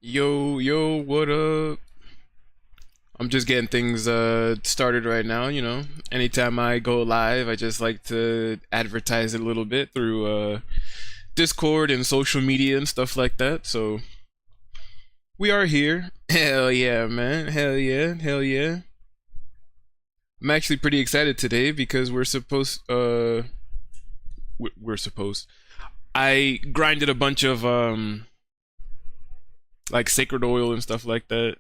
Yo, yo, what up? I'm just getting things started right now, you know. Anytime I go live, I just like to advertise it a little bit through Discord and social media and stuff like that. So, we are here. Hell yeah, man. Hell yeah. Hell yeah. I'm actually pretty excited today because we're supposed I grinded a bunch of like sacred oil and stuff like that.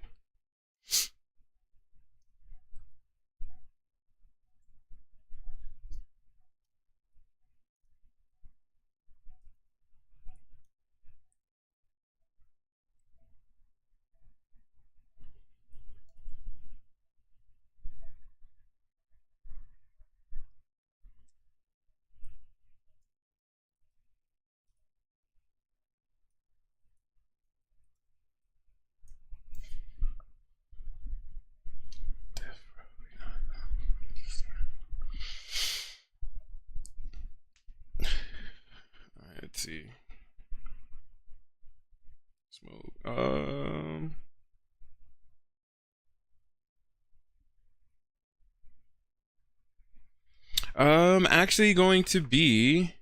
All right, let's see. Smoke. Actually going to be.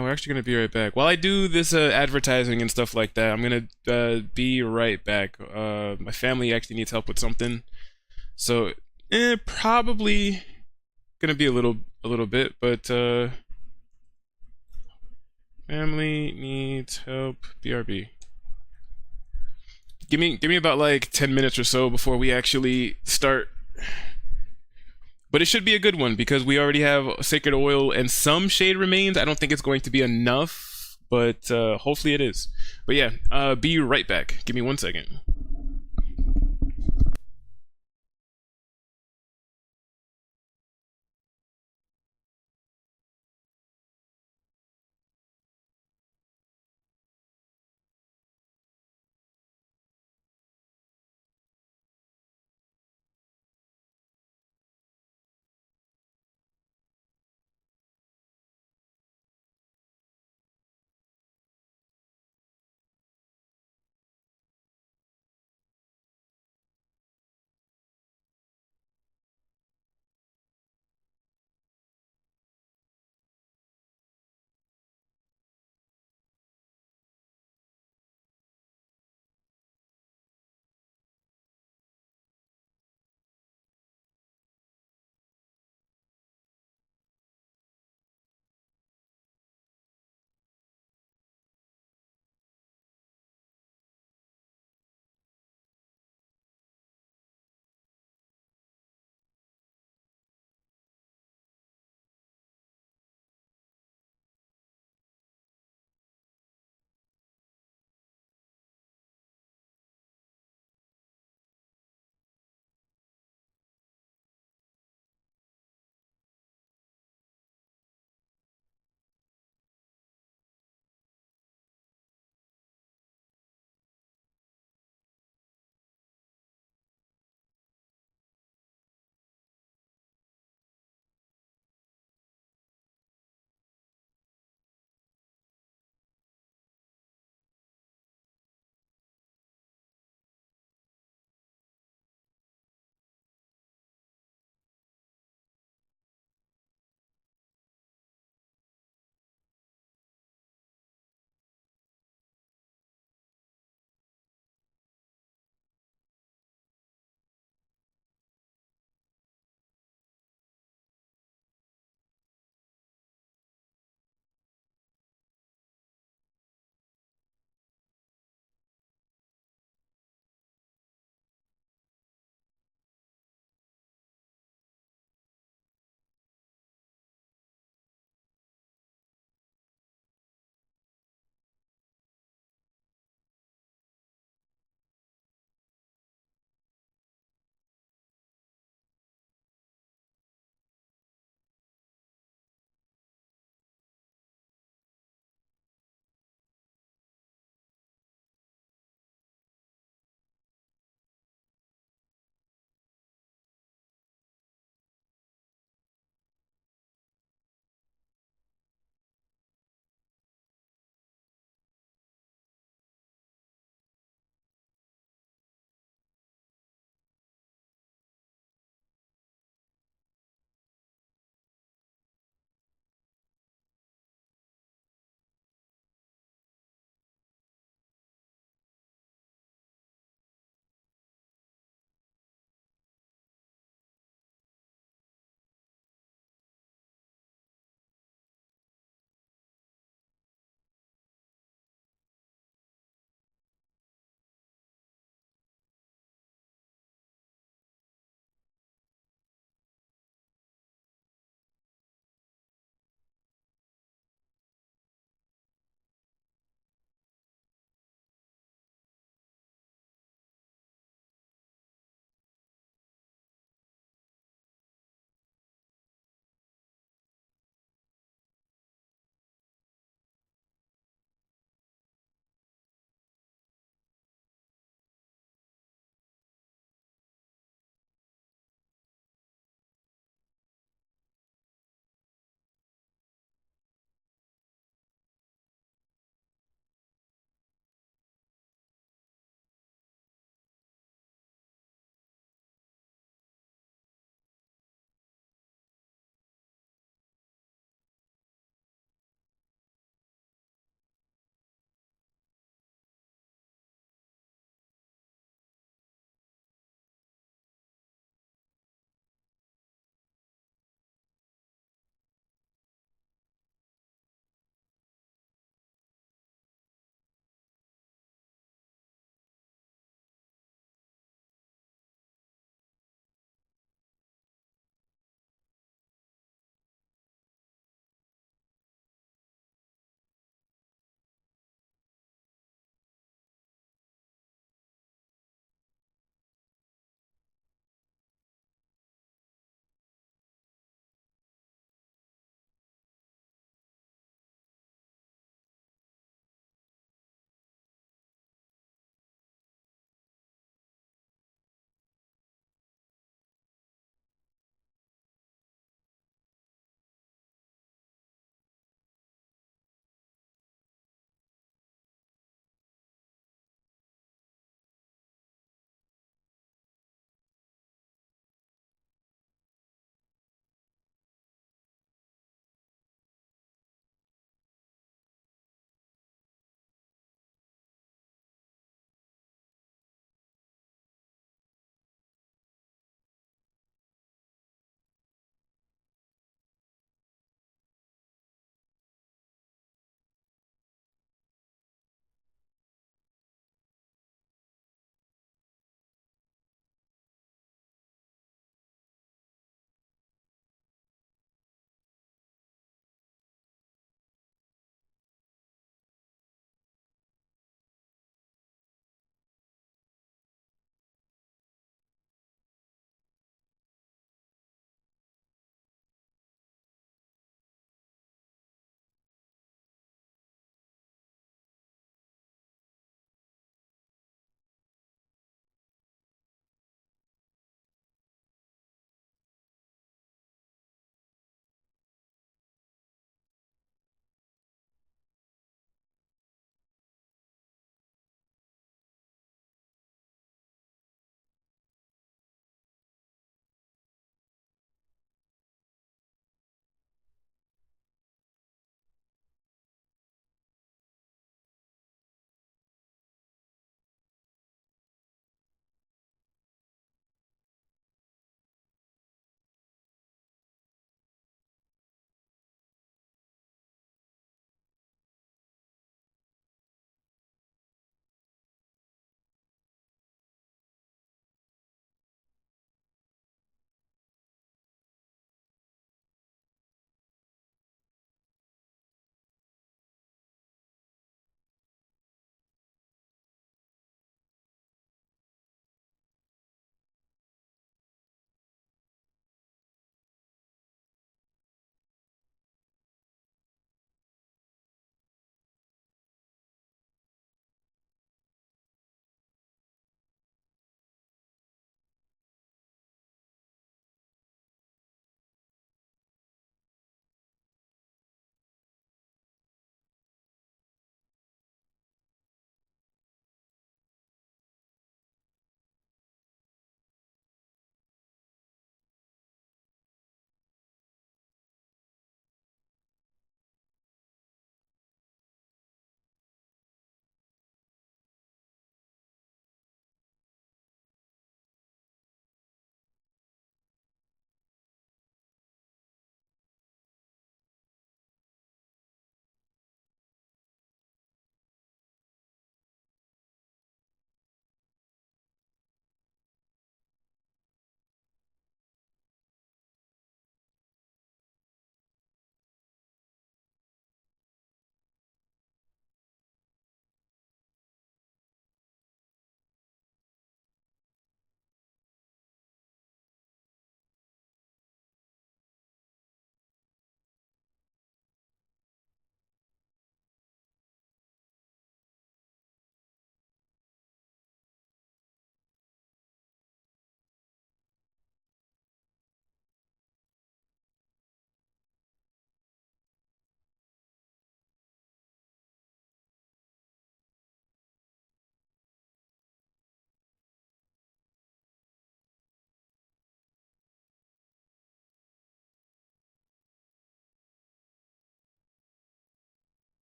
We're actually gonna be right back. While I do this advertising and stuff like that, I'm gonna be right back. My family actually needs help with something, so probably gonna be a little bit, but family needs help. BRB. Give me about like 10 minutes or so before we actually start. But it should be a good one because we already have sacred oil and some shade remains. I don't think it's going to be enough, but hopefully it is. But yeah, be right back. Give me 1 second.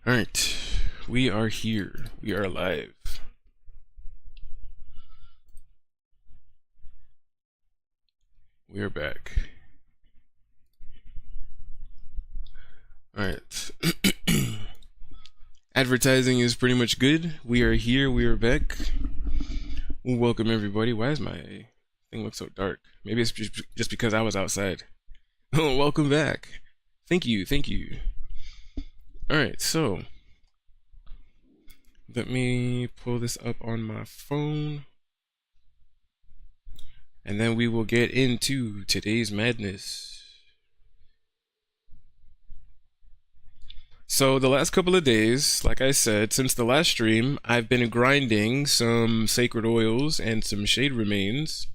All right, we are here. We are live. We are back. All right. Advertising is pretty much good. We are here. We are back. Welcome everybody. Why is my thing look so dark? Maybe it's just because I was outside. Oh, welcome back. Thank you. Thank you. All right, so let me pull this up on my phone, and then we will get into today's madness. So the last couple of days, like I said, since the last stream, I've been grinding some sacred oils and some shade remains.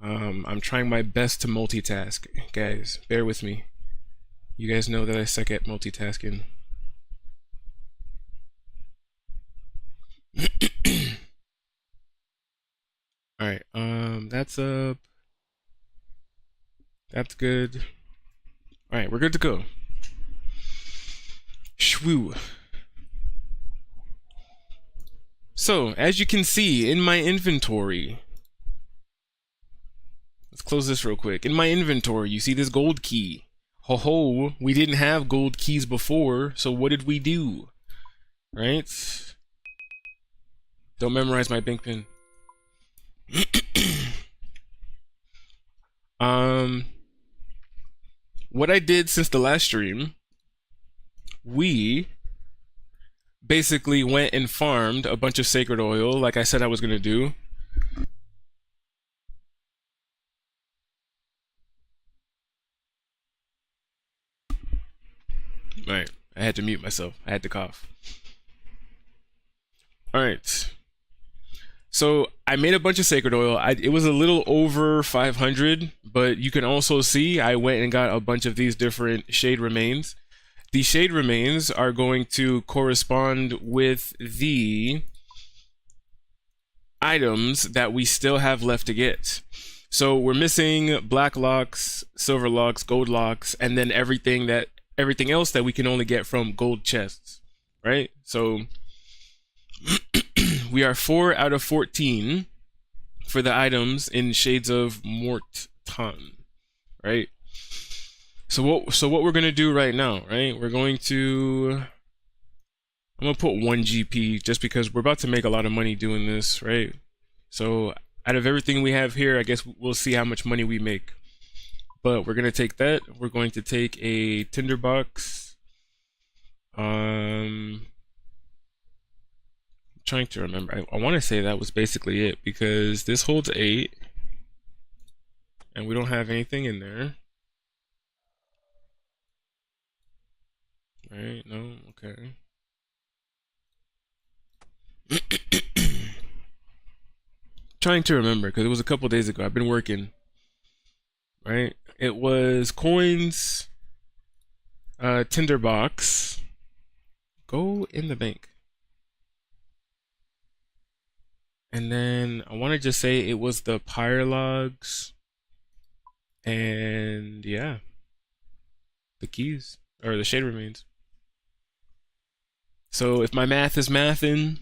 I'm trying my best to multitask, guys. Bear with me. You guys know that I suck at multitasking. Alright, that's up. That's good. Alright, we're good to go. Shwoo. So, as you can see in my inventory, let's close this real quick. In my inventory, you see this gold key. Ho ho, we didn't have gold keys before, so what did we do? Right? Don't memorize my bank pin. What I did since the last stream, we basically went and farmed a bunch of sacred oil, like I said I was gonna do. Alright, I had to mute myself. I had to cough. Alright. So I made a bunch of sacred oil. It was a little over 500, but you can also see I went and got a bunch of these different shade remains. These shade remains are going to correspond with the items that we still have left to get. So we're missing black locks, silver locks, gold locks, and then everything else that we can only get from gold chests, right? So we are 4 out of 14 for the items in Shades of Morton, right? So what we're gonna do right now, right? We're going to, I'm gonna put 1 GP just because we're about to make a lot of money doing this, right? So out of everything we have here, I guess we'll see how much money we make. But we're gonna take that. We're going to take a tinderbox. Trying to remember. I want to say that was basically it because this holds 8 and we don't have anything in there. Right? No? Okay. Trying to remember because it was a couple days ago. I've been working. Right? It was coins, tinderbox. Go in the bank. And then I want to just say it was the pyre logs and yeah, the keys or the shade remains. So if my math is mathin',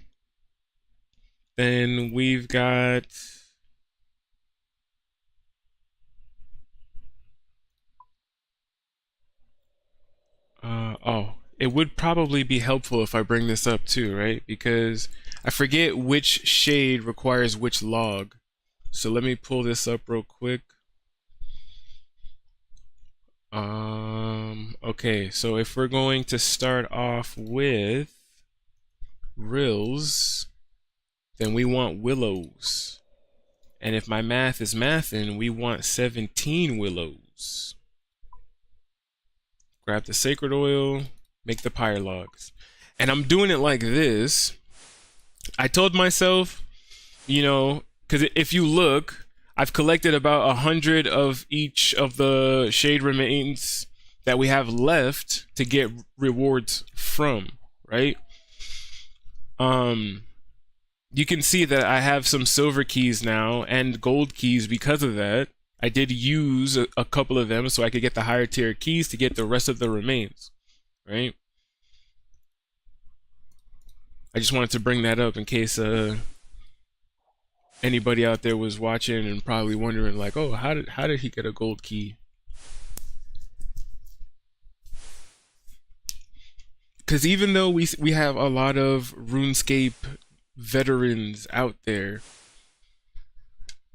then we've got oh, it would probably be helpful if I bring this up too, right? Because I forget which shade requires which log. So let me pull this up real quick. Okay, so if we're going to start off with rills, then we want willows. And if my math is mathin', we want 17 willows. Grab the sacred oil, make the pyre logs. And I'm doing it like this. I told myself, you know, because if you look, I've collected about 100 of each of the shade remains that we have left to get rewards from, right? You can see that I have some silver keys now and gold keys because of that. I did use a couple of them so I could get the higher tier keys to get the rest of the remains, right? I just wanted to bring that up in case anybody out there was watching and probably wondering like, oh, how did he get a gold key? Because even though we have a lot of RuneScape veterans out there,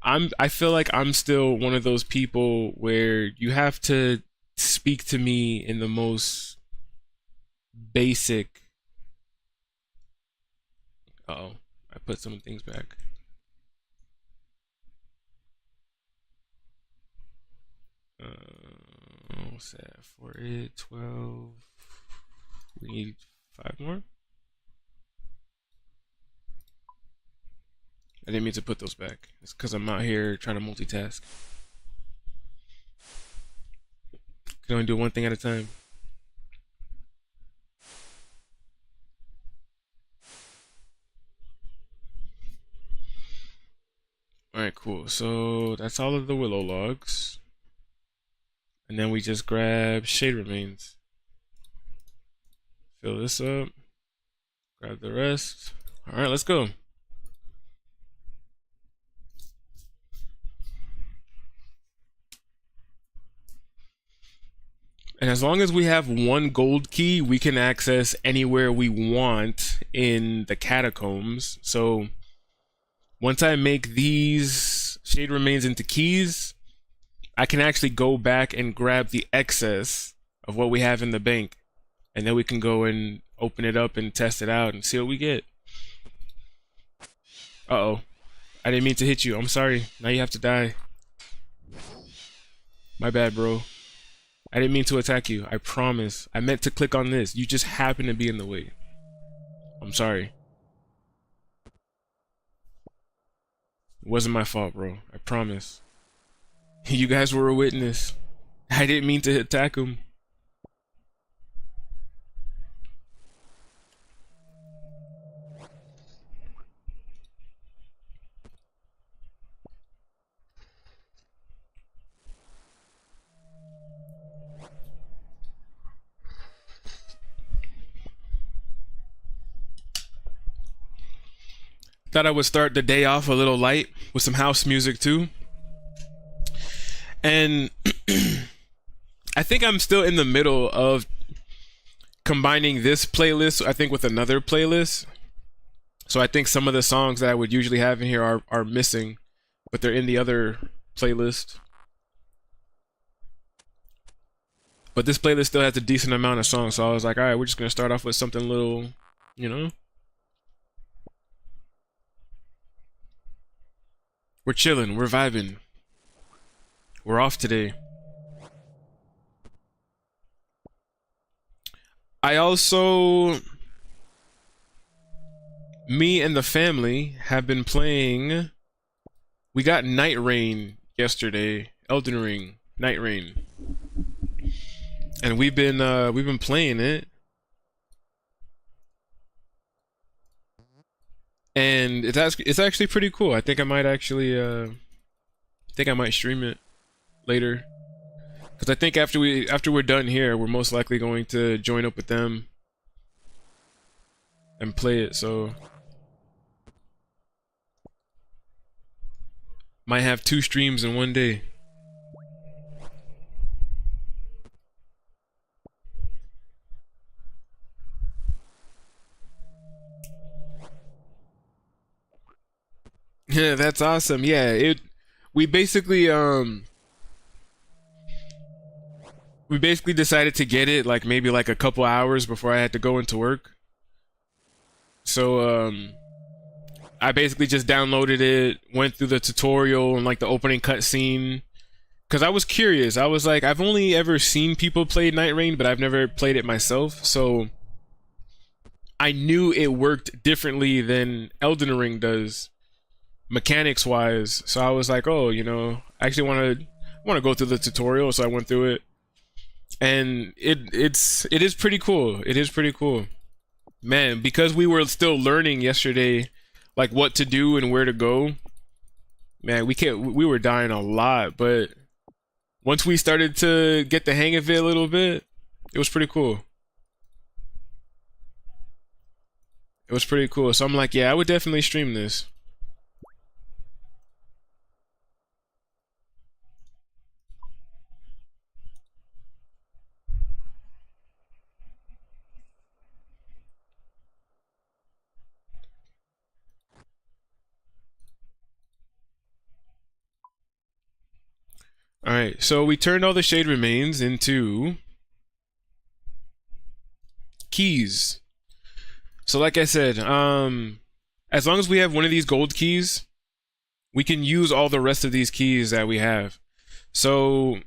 I feel like I'm still one of those people where you have to speak to me in the most basic. Uh-oh, I put some things back. What's that? 4, 8, 12. We need 5 more. I didn't mean to put those back. It's because I'm out here trying to multitask. Can only do one thing at a time. Alright, cool. So that's all of the willow logs. And then we just grab shade remains. Fill this up. Grab the rest. Alright, let's go. And as long as we have one gold key, we can access anywhere we want in the catacombs. So once I make these shade remains into keys, I can actually go back and grab the excess of what we have in the bank. And then we can go and open it up and test it out and see what we get. Uh-oh. I didn't mean to hit you. I'm sorry. Now you have to die. My bad, bro. I didn't mean to attack you. I promise. I meant to click on this. You just happened to be in the way. I'm sorry. It wasn't my fault, bro. I promise. You guys were a witness. I didn't mean to attack him. Thought I would start the day off a little light with some house music too. And I think I'm still in the middle of combining this playlist, I think, with another playlist. So I think some of the songs that I would usually have in here are missing, but they're in the other playlist. But this playlist still has a decent amount of songs, so I was like, all right, we're just gonna start off with something little, you know? We're chilling, we're vibing. We're off today. I also, me and the family have been playing. We got Night Rain yesterday, Elden Ring, Night Rain, and we've been playing it, and it's actually pretty cool. I think I might actually stream it later, because I think after we're done here, we're most likely going to join up with them and play it. So might have 2 streams in one day. Yeah, that's awesome. Yeah, we basically decided to get it like maybe like a couple hours before I had to go into work. So I basically just downloaded it, went through the tutorial and like the opening cutscene, because I was curious. I was like, I've only ever seen people play Night Rain, but I've never played it myself. So I knew it worked differently than Elden Ring does, mechanics wise. So I was like, oh, you know, I actually want to go through the tutorial. So I went through it, and it is pretty cool. It is pretty cool, man. Because we were still learning yesterday, like what to do and where to go. Man, we were dying a lot, but once we started to get the hang of it a little bit, it was pretty cool. It was pretty cool. So I'm like, yeah, I would definitely stream this. All right, so we turned all the shade remains into keys. So like I said, as long as we have one of these gold keys, we can use all the rest of these keys that we have. So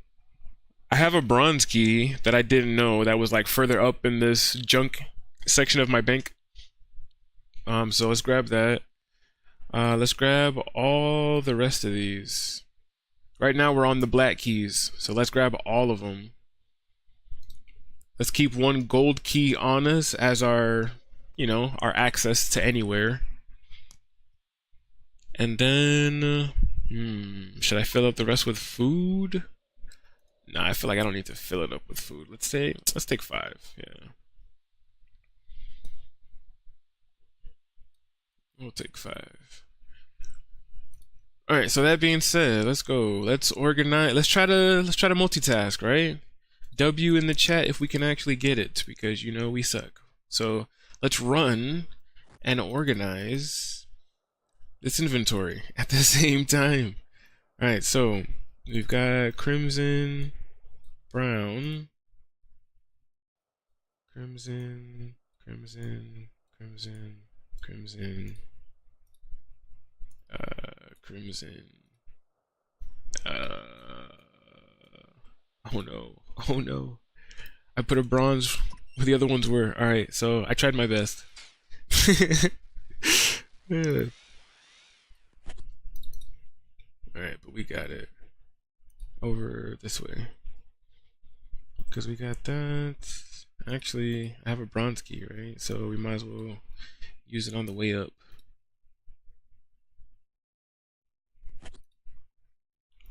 I have a bronze key that I didn't know that was like further up in this junk section of my bank. So let's grab that. Let's grab all the rest of these. Right now we're on the black keys, so let's grab all of them. Let's keep one gold key on us as our, you know, our access to anywhere. And then, should I fill up the rest with food? Nah, I feel like I don't need to fill it up with food. Let's take 5. Yeah, we'll take 5. All right. So that being said, let's go. Let's organize. Let's try to multitask, right? W in the chat if we can actually get it, because you know we suck. So let's run and organize this inventory at the same time. All right. So we've got crimson, brown, crimson, crimson, crimson, crimson, crimson. Oh no. Oh no. I put a bronze where the other ones were. Alright, so I tried my best. Yeah. Alright, but we got it. Over this way. Because we got that. Actually, I have a bronze key, right? So we might as well use it on the way up.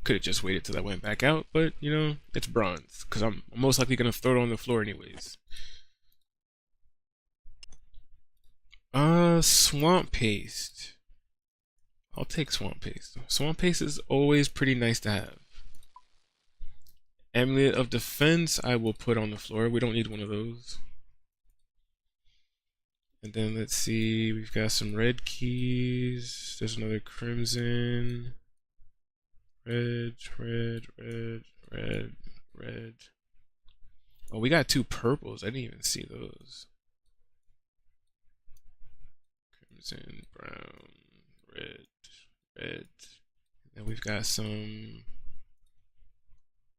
Could have just waited till I went back out, but you know, it's bronze because I'm most likely gonna throw it on the floor anyways. Swamp paste. I'll take swamp paste. Swamp paste is always pretty nice to have. Amulet of defense I will put on the floor. We don't need one of those. And then let's see, we've got some red keys. There's another crimson. Red, red, red, red, red. Oh, we got 2 purples. I didn't even see those. Crimson, brown, red, red. And we've got some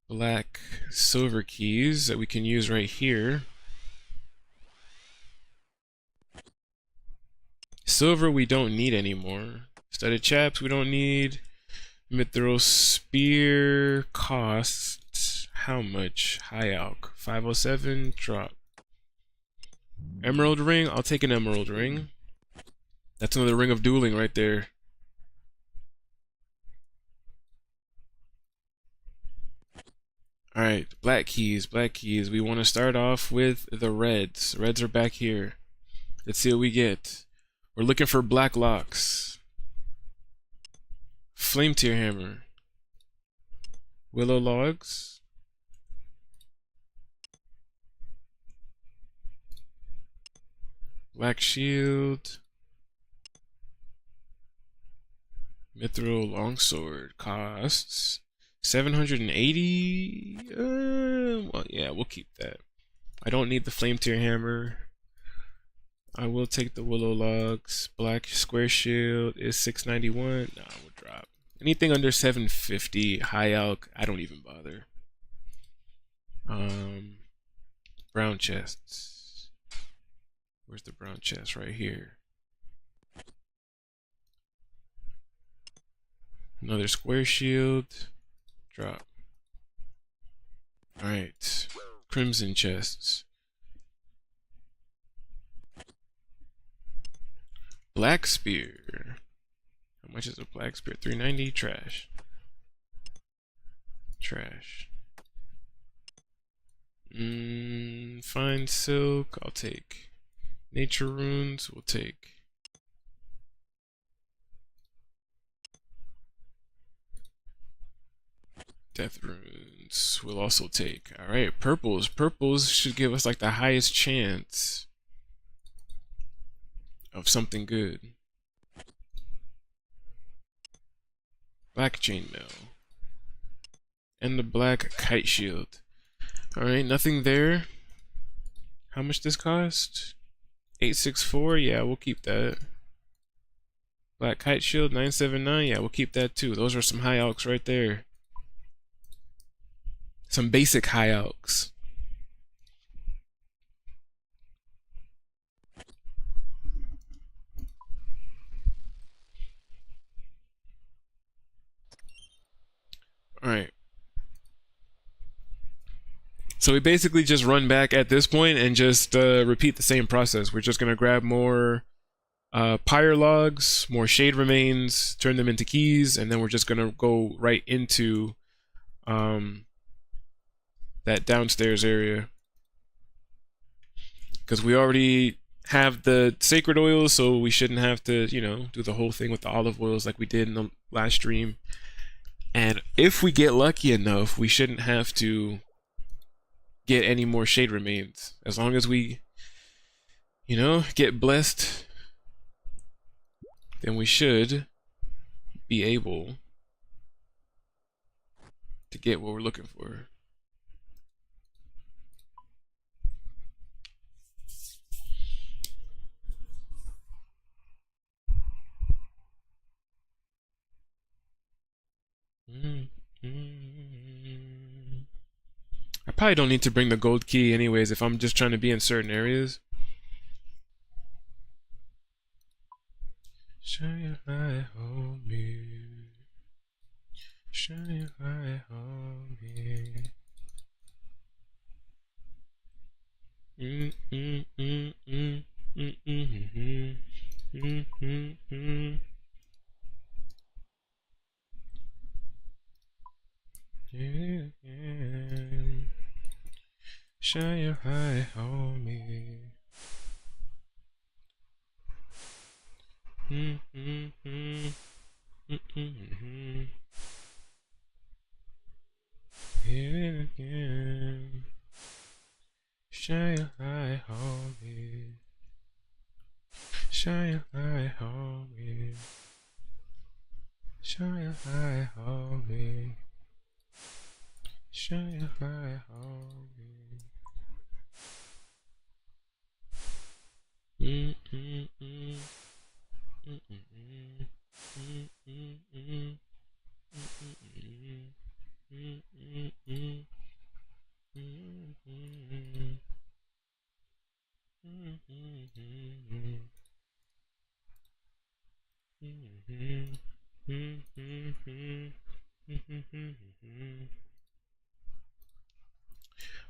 black silver keys that we can use right here. Silver we don't need anymore. Studded chaps we don't need. Mithril spear costs how much? High alk 507. Drop. Emerald ring. I'll take an emerald ring. That's another ring of dueling right there. All right, black keys. Black keys. We want to start off with the reds. Reds are back here. Let's see what we get. We're looking for black locks. Flame tier hammer. Willow logs. Black shield. Mithril longsword costs 780. Well, yeah, we'll keep that. I don't need the flame tier hammer. I will take the willow logs. Black square shield is 691. Nah, we'll drop. Anything under 750, high alk, I don't even bother. Brown chests. Where's the brown chest? Right here. Another square shield. Drop. Alright. Crimson chests. Black spear. How much is a black spear? 390. Trash. Trash. Fine silk. I'll take. Nature runes we'll take. Death runes we'll also take. Alright, purples. Purples should give us like the highest chance of something good. Black chainmail. And the black kite shield. Alright, nothing there. How much this cost? 864? Yeah, we'll keep that. Black kite shield, 979? Yeah, we'll keep that too. Those are some high alks right there. Some basic high alks. Alright. So we basically just run back at this point and just repeat the same process. We're just going to grab more pyre logs, more shade remains, turn them into keys, and then we're just going to go right into that downstairs area. Because we already have the sacred oils, so we shouldn't have to, you know, do the whole thing with the olive oils like we did in the last stream. And if we get lucky enough, we shouldn't have to get any more shade remains. As long as we, you know, get blessed, then we should be able to get what we're looking for. I probably don't need to bring the gold key anyways if I'm just trying to be in certain areas. Shine high on me. Shine high on me. Shine your high on me. Here again. Shine your high on me. Shine your high on me. Shine your high on me. Shine your high on me.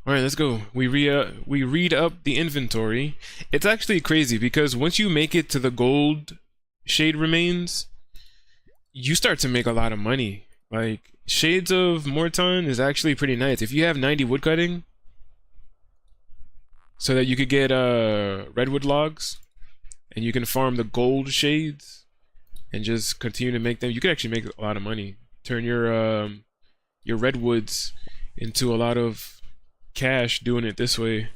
All right, let's go. We read up the inventory. It's actually crazy because once you make it to the gold shade remains, you start to make a lot of money. Like Shades of Morton is actually pretty nice. If you have 90 woodcutting, so that you could get redwood logs, and you can farm the gold shades, and just continue to make them, you could actually make a lot of money. Turn your redwoods into a lot of cash doing it this way.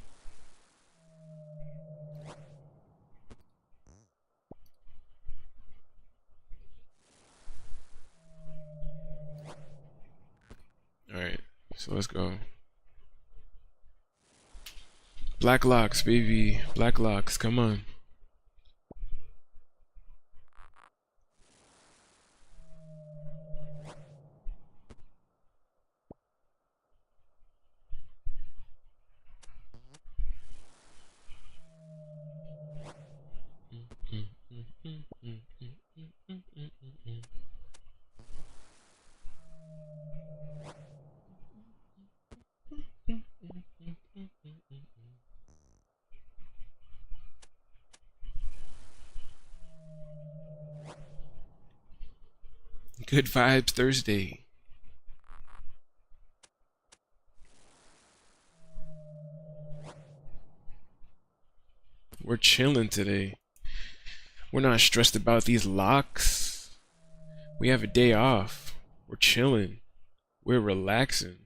Alright, so let's go. Black locks, baby. Black locks, come on. Good vibes Thursday. We're chilling today. We're not stressed about these locks. We have a day off. We're chilling. We're relaxing.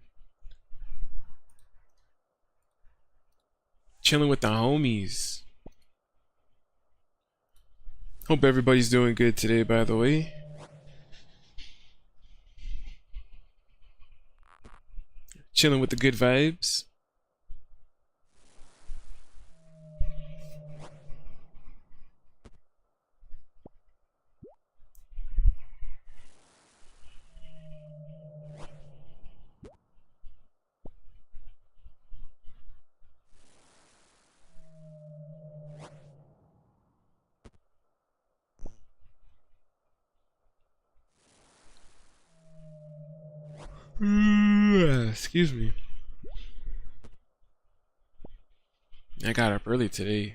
Chilling with the homies. Hope everybody's doing good today, by the way. Chilling with the good vibes. Excuse me. I got up early today.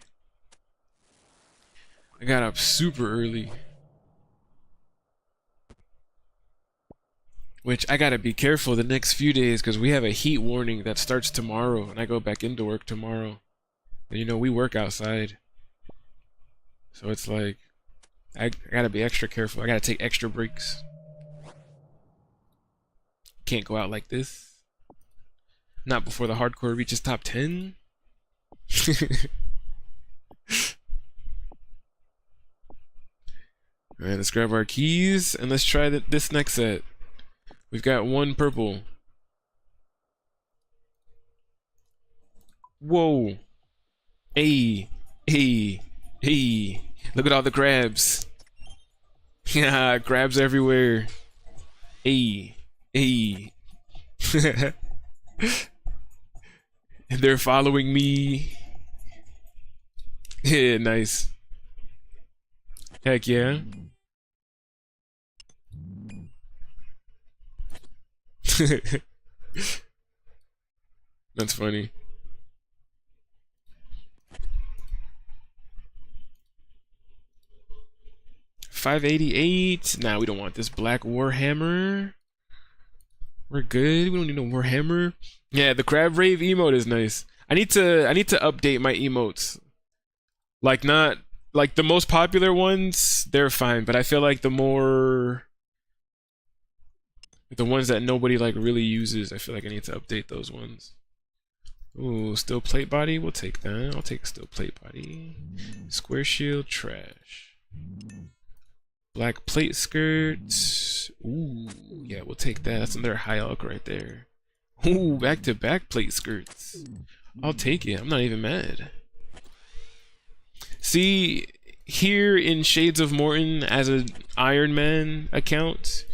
I got up super early. Which I gotta be careful the next few days because we have a heat warning that starts tomorrow and I go back into work tomorrow. And you know, we work outside. So it's like, I gotta be extra careful. I gotta take extra breaks. Can't go out like this. Not before the hardcore reaches top 10. Alright, let's grab our keys and let's try this next set. We've got one purple. Whoa. Hey. Hey. Hey. Look at all the crabs. Yeah, crabs everywhere. Hey. Hey. And they're following me. Yeah, nice. Heck yeah. That's funny. $588. Nah, we don't want this black Warhammer. We're good. We don't need no Warhammer. Yeah, the crab rave emote is nice. I need to update my emotes. Like not like the most popular ones, they're fine, but I feel like the ones that nobody like really uses, I feel like I need to update those ones. Ooh, steel plate body, we'll take that. I'll take a steel plate body. Square shield, trash. Black plate skirt. Ooh, yeah, we'll take that. That's another high elk right there. Ooh, back to back plate skirts. I'll take it. I'm not even mad. See, here in Shades of Morton as an Iron Man account,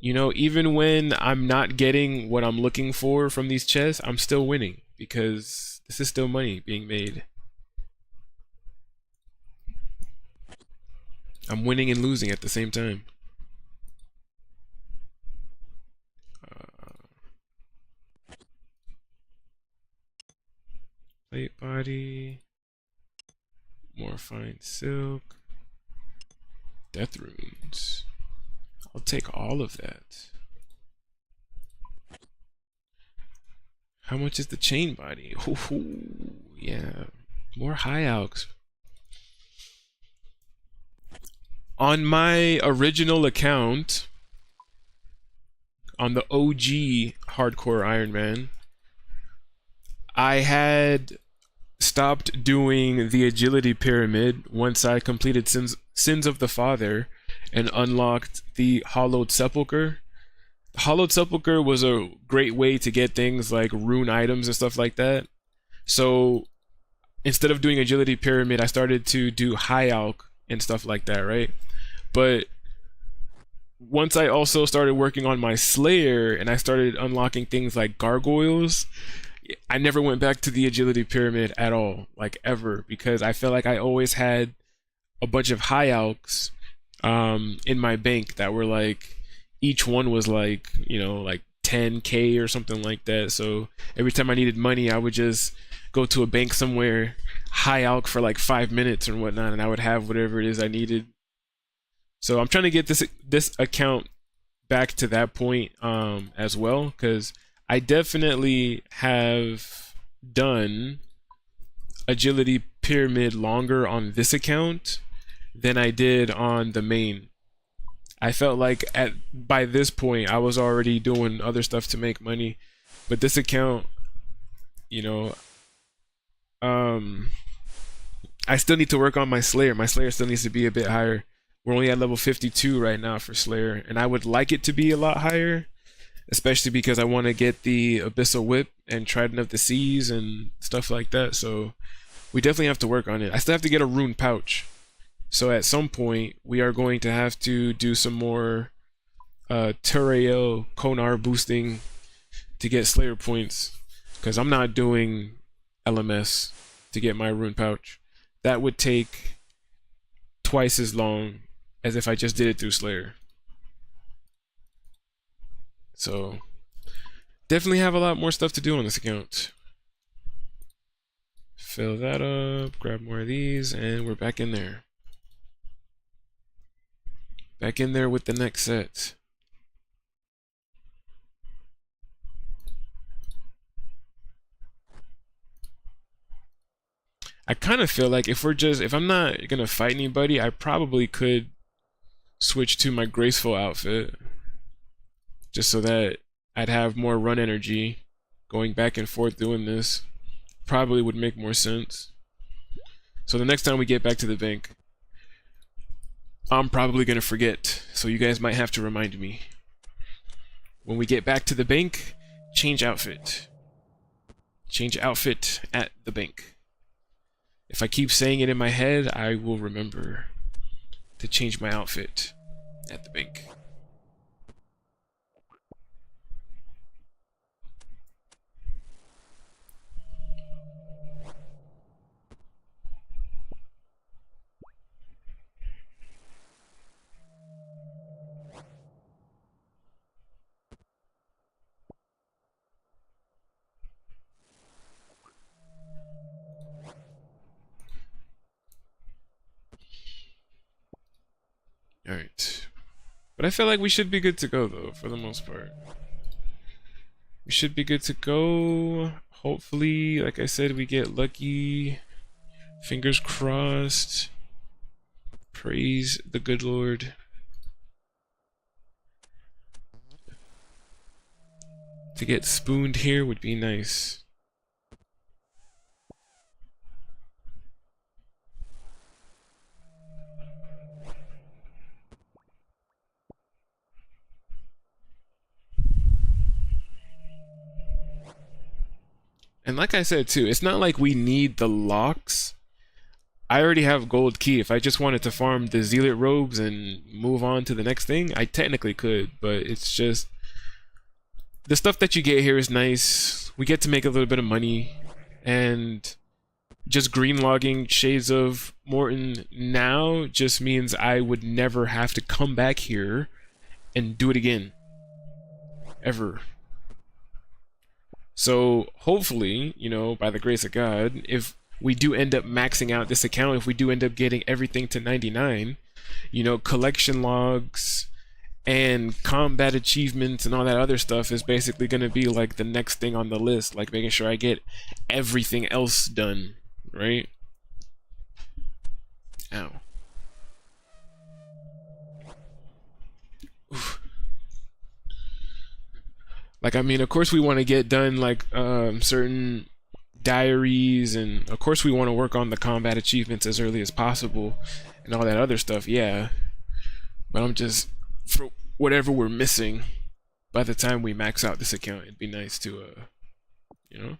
you know, even when I'm not getting what I'm looking for from these chests, I'm still winning because this is still money being made. I'm winning and losing at the same time. Plate body. More fine silk. Death runes. I'll take all of that. How much is the chain body? Ooh, yeah. More high alks. On my original account, on the OG Hardcore Iron Man, I had stopped doing the agility pyramid once I completed Sins of the Father and unlocked the Hollowed Sepulchre. The Hollowed Sepulchre was a great way to get things like rune items and stuff like that. So instead of doing agility pyramid, I started to do high alk and stuff like that, right? But once I also started working on my Slayer and I started unlocking things like gargoyles, I never went back to the agility pyramid at all, like ever, because I felt like I always had a bunch of high alks in my bank that were like, each one was like, you know, like 10k or something like that. So every time I needed money, I would just go to a bank somewhere, high alk for like 5 minutes or whatnot, and I would have whatever it is I needed. So I'm trying to get this account back to that point as well, because I definitely have done agility pyramid longer on this account than I did on the main. I felt like by this point I was already doing other stuff to make money, but this account, you know, I still need to work on my Slayer. My Slayer still needs to be a bit higher. We're only at level 52 right now for Slayer, and I would like it to be a lot higher, especially because I want to get the Abyssal Whip and Trident of the Seas and stuff like that. So we definitely have to work on it. I still have to get a rune pouch. So at some point, we are going to have to do some more Turael Konar boosting to get Slayer points, because I'm not doing LMS to get my rune pouch. That would take twice as long as if I just did it through Slayer. So definitely have a lot more stuff to do on this account. Fill that up, grab more of these, and we're back in there. Back in there with the next set. I kind of feel like if I'm not gonna fight anybody, I probably could switch to my graceful outfit, just so that I'd have more run energy going back and forth doing this. Probably would make more sense. So the next time we get back to the bank, I'm probably gonna forget, so you guys might have to remind me. When we get back to the bank, change outfit. Change outfit at the bank. If I keep saying it in my head, I will remember to change my outfit at the bank. Alright. But I feel like we should be good to go, though, for the most part. We should be good to go. Hopefully, like I said, we get lucky. Fingers crossed. Praise the good Lord. To get spooned here would be nice. And like I said too, it's not like we need the locks. I already have gold key. If I just wanted to farm the Zealot robes and move on to the next thing, I technically could, but it's just the stuff that you get here is nice. We get to make a little bit of money, and just green logging Shades of Morton now just means I would never have to come back here and do it again. Ever. So hopefully, you know, by the grace of God, if we do end up maxing out this account, if we do end up getting everything to 99, you know, collection logs and combat achievements and all that other stuff is basically going to be like the next thing on the list, like making sure I get everything else done, right? Ow. Oof. Like, I mean, of course we want to get done like certain diaries, and of course we want to work on the combat achievements as early as possible and all that other stuff, yeah. But I'm just, for whatever we're missing, by the time we max out this account, it'd be nice to, you know?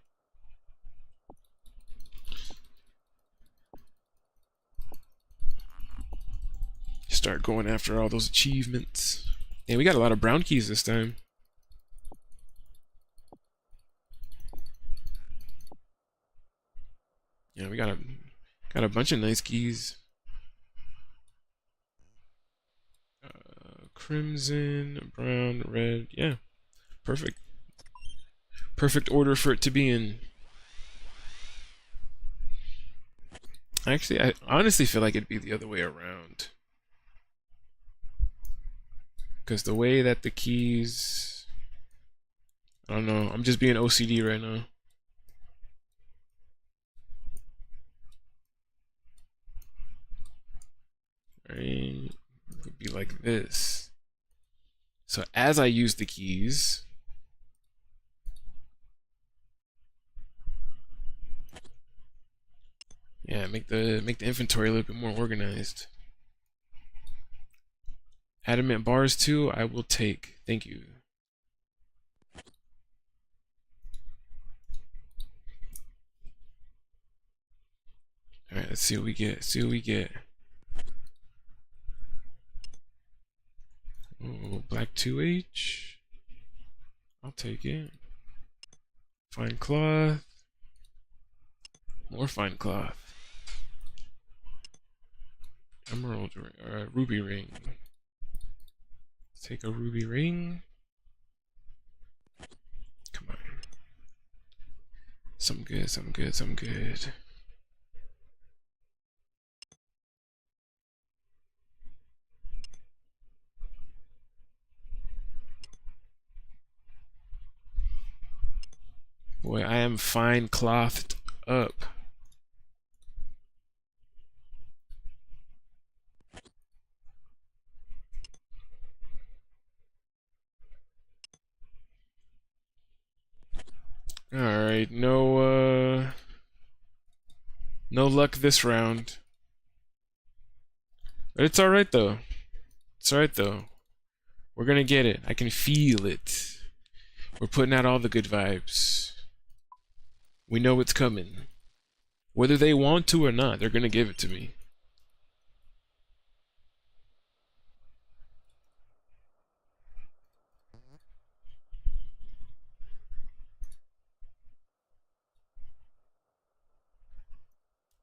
Start going after all those achievements. Yeah, we got a lot of brown keys this time. Yeah, we got a bunch of nice keys. Crimson, brown, red. Yeah, perfect. Perfect order for it to be in. Actually, I honestly feel like it'd be the other way around. Because the way that the keys... I don't know. I'm just being OCD right now. like this. So as I use the keys, yeah, make the inventory a little bit more organized. Adamant bars too, I will take. Thank you. Alright, let's see what we get. See what we get. Oh, black 2H. I'll take it. Fine cloth. More fine cloth. Emerald ring, ruby ring. Let's take a ruby ring. Come on. Some good, some good, some good. Boy, I am fine clothed up. Alright, no luck this round. But it's alright though. It's alright though. We're gonna get it. I can feel it. We're putting out all the good vibes. We know it's coming. Whether they want to or not, they're gonna give it to me.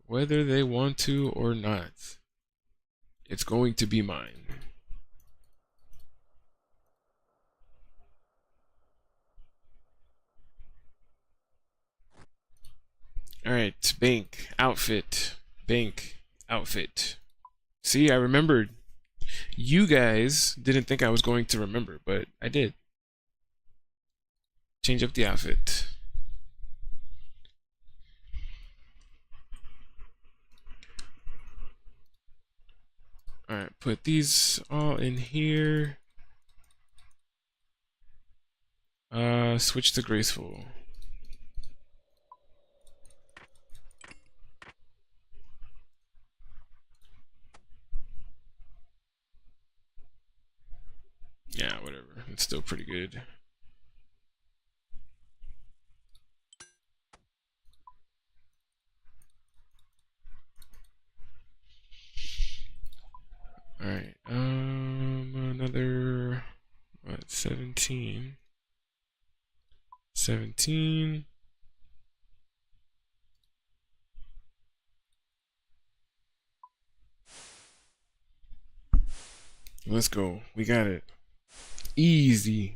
Whether they want to or not, it's going to be mine. Alright, bank, outfit, bank, outfit. See, I remembered. You guys didn't think I was going to remember, but I did. Change up the outfit. Alright, put these all in here. Switch to graceful. Yeah, whatever. It's still pretty good. Alright, another, what, 17? 17. Let's go. We got it. Easy.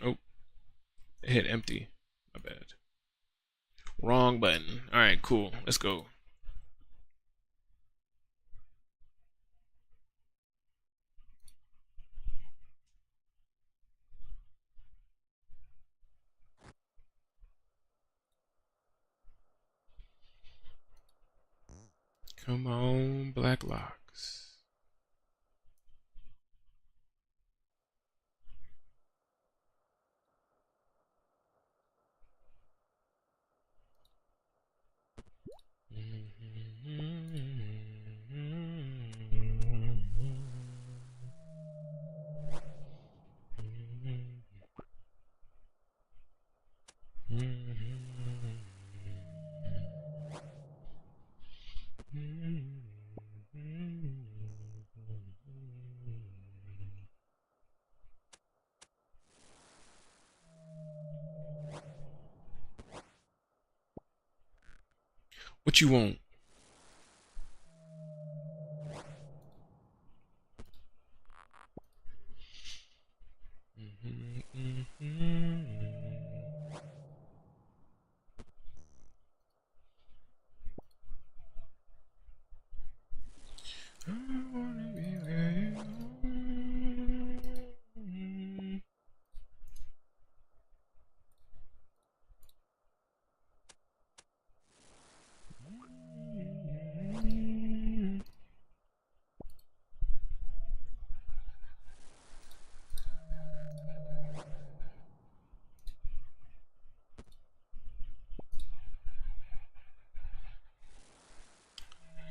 Oh, it hit empty. My bad. Wrong button. Alright, cool. Let's go. Come on, Black Locks. What you want? I wanna be where you are.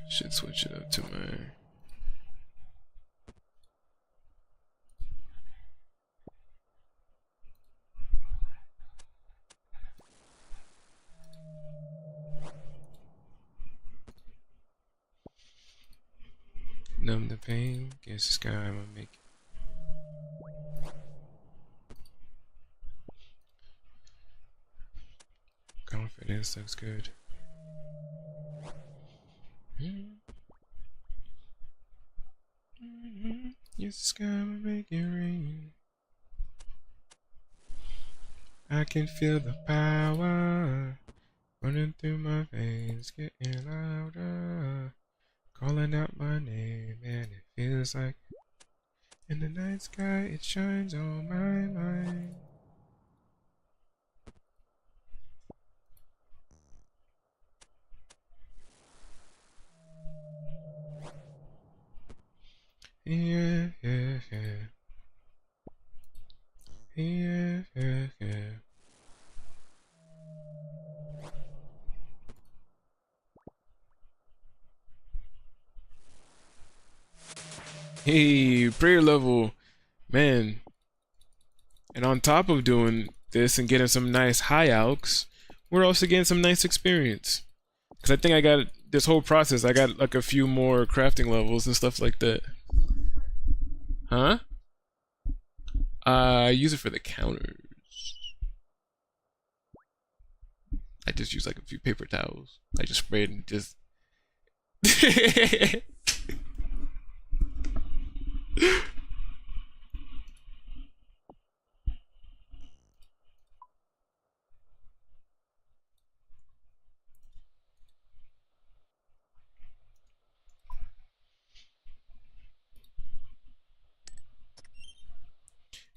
Should switch it up to my. Numb the pain, guess the sky I'ma make it. Confidence looks good. Yes, the sky I'ma make it rain. I can feel the power running through my veins, getting louder. Calling out my name, and it feels like in the night sky it shines on my mind. Yeah, yeah, yeah. Yeah, yeah, yeah. Hey, prayer level, man. And on top of doing this and getting some nice high alks, we're also getting some nice experience. Because I think I got this whole process, I got like a few more crafting levels and stuff like that. Huh? I use it for the counters. I just use like a few paper towels. I just spray it and just.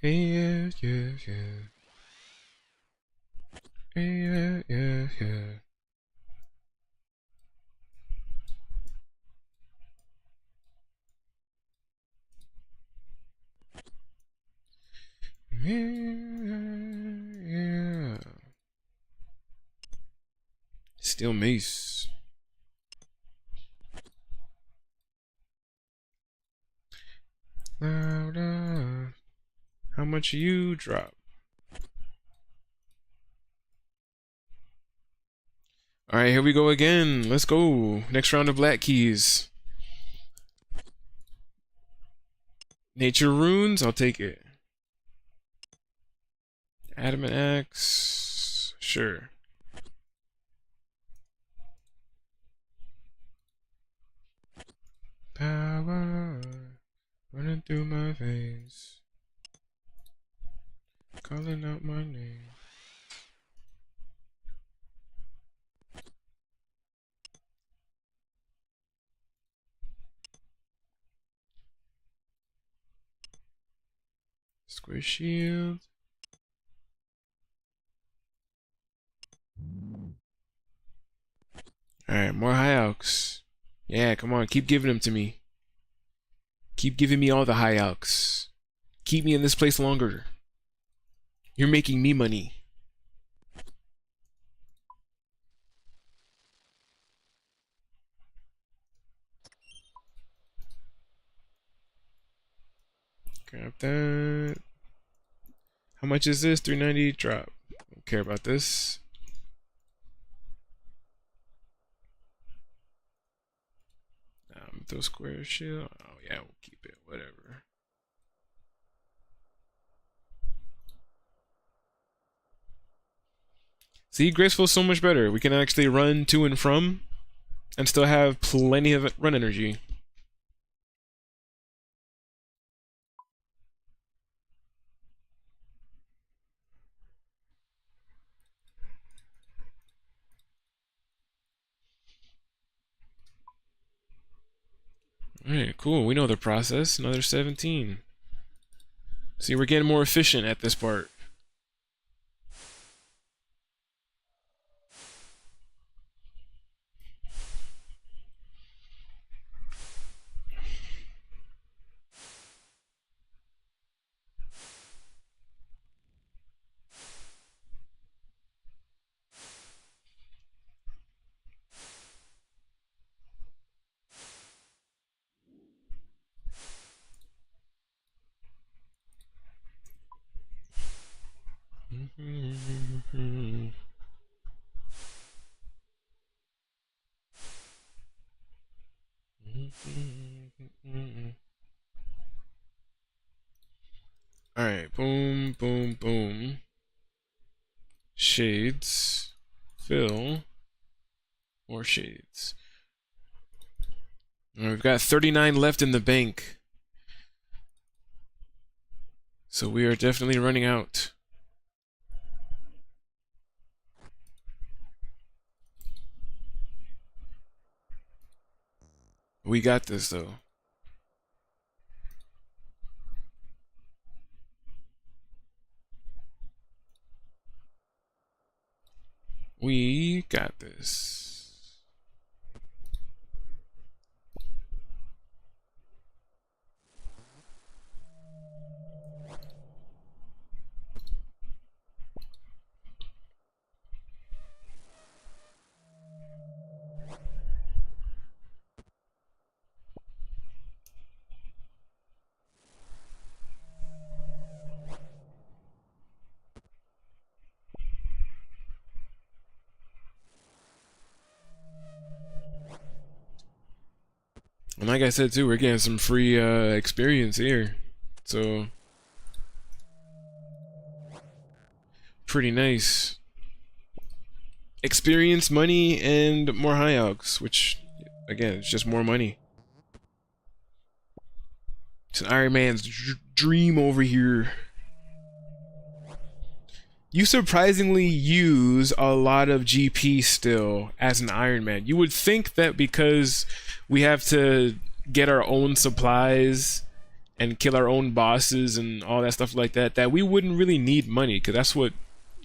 Hey, yeah, yeah, yeah. Hey, yeah, yeah, yeah. Yeah. Steel mace. Louder. How much you drop? Alright, here we go again. Let's go. Next round of black keys. Nature runes, I'll take it. Adamant axe. Sure. Power running through my veins, calling out my name. Square shield. Alright, more high alks. Yeah, come on, keep giving them to me. Keep giving me all the high alks. Keep me in this place longer. You're making me money. Grab that. How much is this? 390 drop. Don't care about this. Those square shield. Oh yeah, we'll keep it. Whatever. See, Grace feels so much better. We can actually run to and from. and still have plenty of run energy. Alright, cool. We know the process. Another 17. See, we're getting more efficient at this part. Alright, boom, boom, boom. Shades. Fill. More shades. Alright, we've got 39 left in the bank. So we are definitely running out. We got this though. We got this. And like I said too, we're getting some free experience here. So pretty nice. Experience, money, and more high algs, which again, it's just more money. It's an Iron Man's dream over here. You surprisingly use a lot of GP still as an Iron Man. You would think that because we have to get our own supplies and kill our own bosses and all that stuff like that, that we wouldn't really need money, because that's what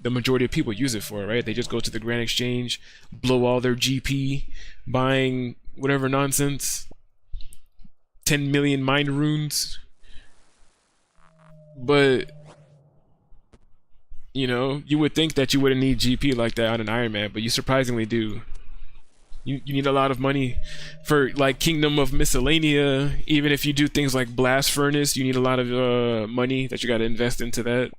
the majority of people use it for, right? They just go to the Grand Exchange, blow all their GP, buying whatever nonsense, 10 million mind runes. But you know, you would think that you wouldn't need GP like that on an Iron Man, but you surprisingly do. You need a lot of money for like Kingdom of Miscellanea. Even if you do things like Blast Furnace, you need a lot of money that you got to invest into that.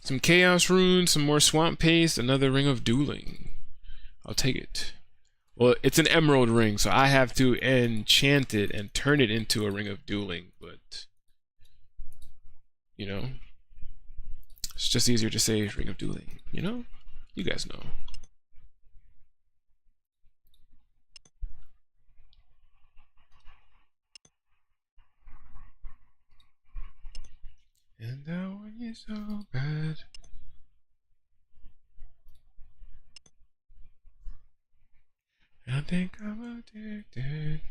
Some chaos runes, some more swamp paste, another ring of dueling. I'll take it. Well, it's an emerald ring, so I have to enchant it and turn it into a ring of dueling, but you know, it's just easier to say ring of dueling, you know? You guys know. And I want you so bad. I think I'm addicted.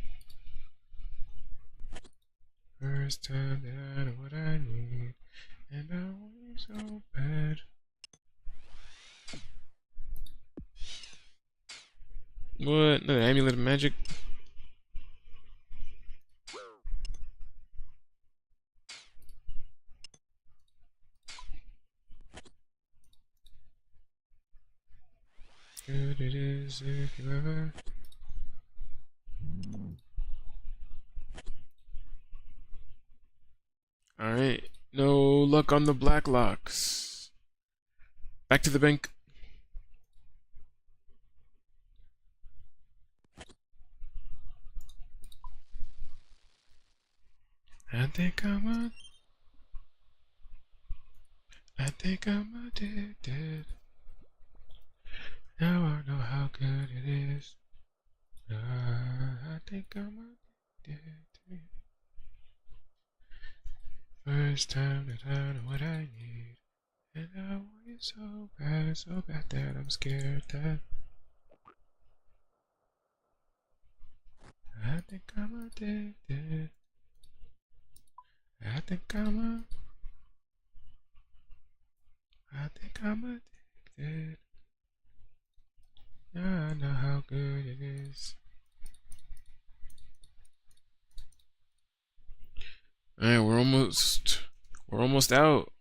First time that I know what I need. And I want you so bad. What? Another amulet of magic? Good it is if you ever. Alright. No luck on the black locks. Back to the bank. I think I'm addicted. Now I know how good it is. I think I'm addicted. First time that I know what I need. And I want it so bad that I'm scared that I think I'm addicted. I think I'm addicted. Now I know how good it is. Alright, we're almost out.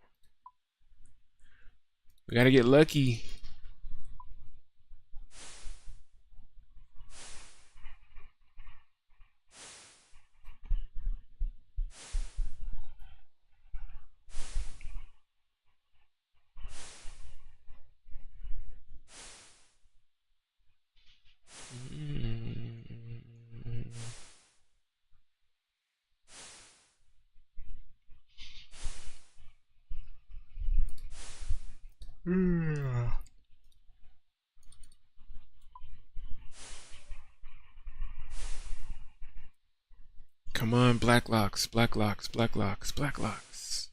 We gotta get lucky. Come on, black locks, black locks, black locks, black locks,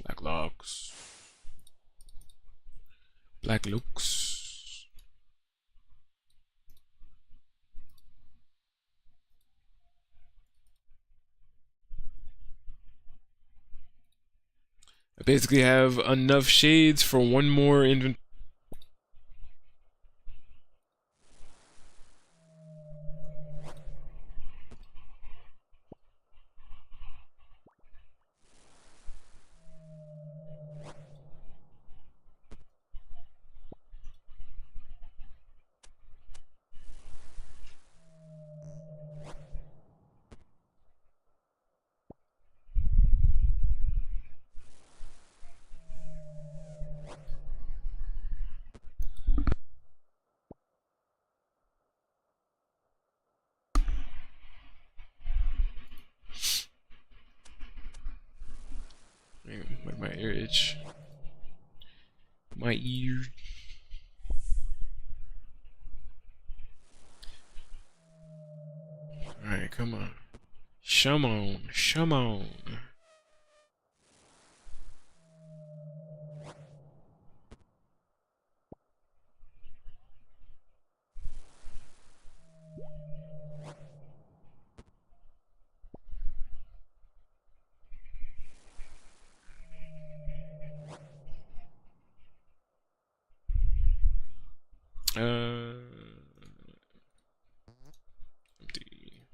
black locks, black looks. I basically have enough shades for one more inventory. Like my ear itch. My ear. Alright, come on. Shum on. Empty.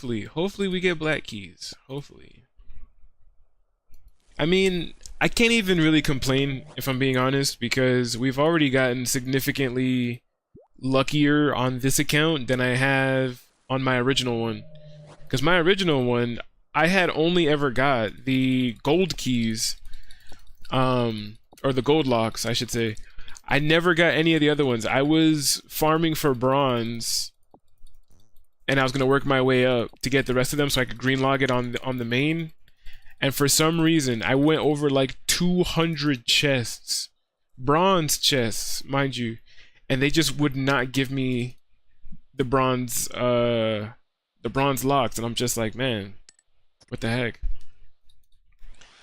Hopefully we get black keys. Hopefully. I mean, I can't even really complain if I'm being honest, because we've already gotten significantly luckier on this account than I have on my original one. Because my original one, I had only ever got the gold keys, or the gold locks, I should say. I never got any of the other ones. I was farming for bronze, and I was gonna work my way up to get the rest of them so I could green log it on the main. And for some reason, I went over like 200 chests, bronze chests, mind you, and they just would not give me the bronze locks, and I'm just like, man, what the heck?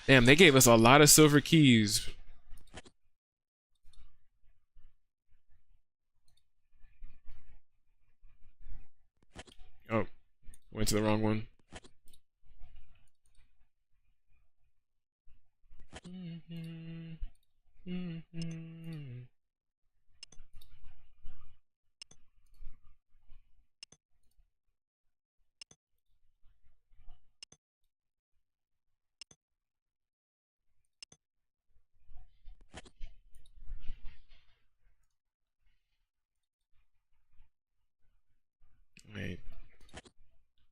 Damn, they gave us a lot of silver keys. Oh, went to the wrong one. Wait.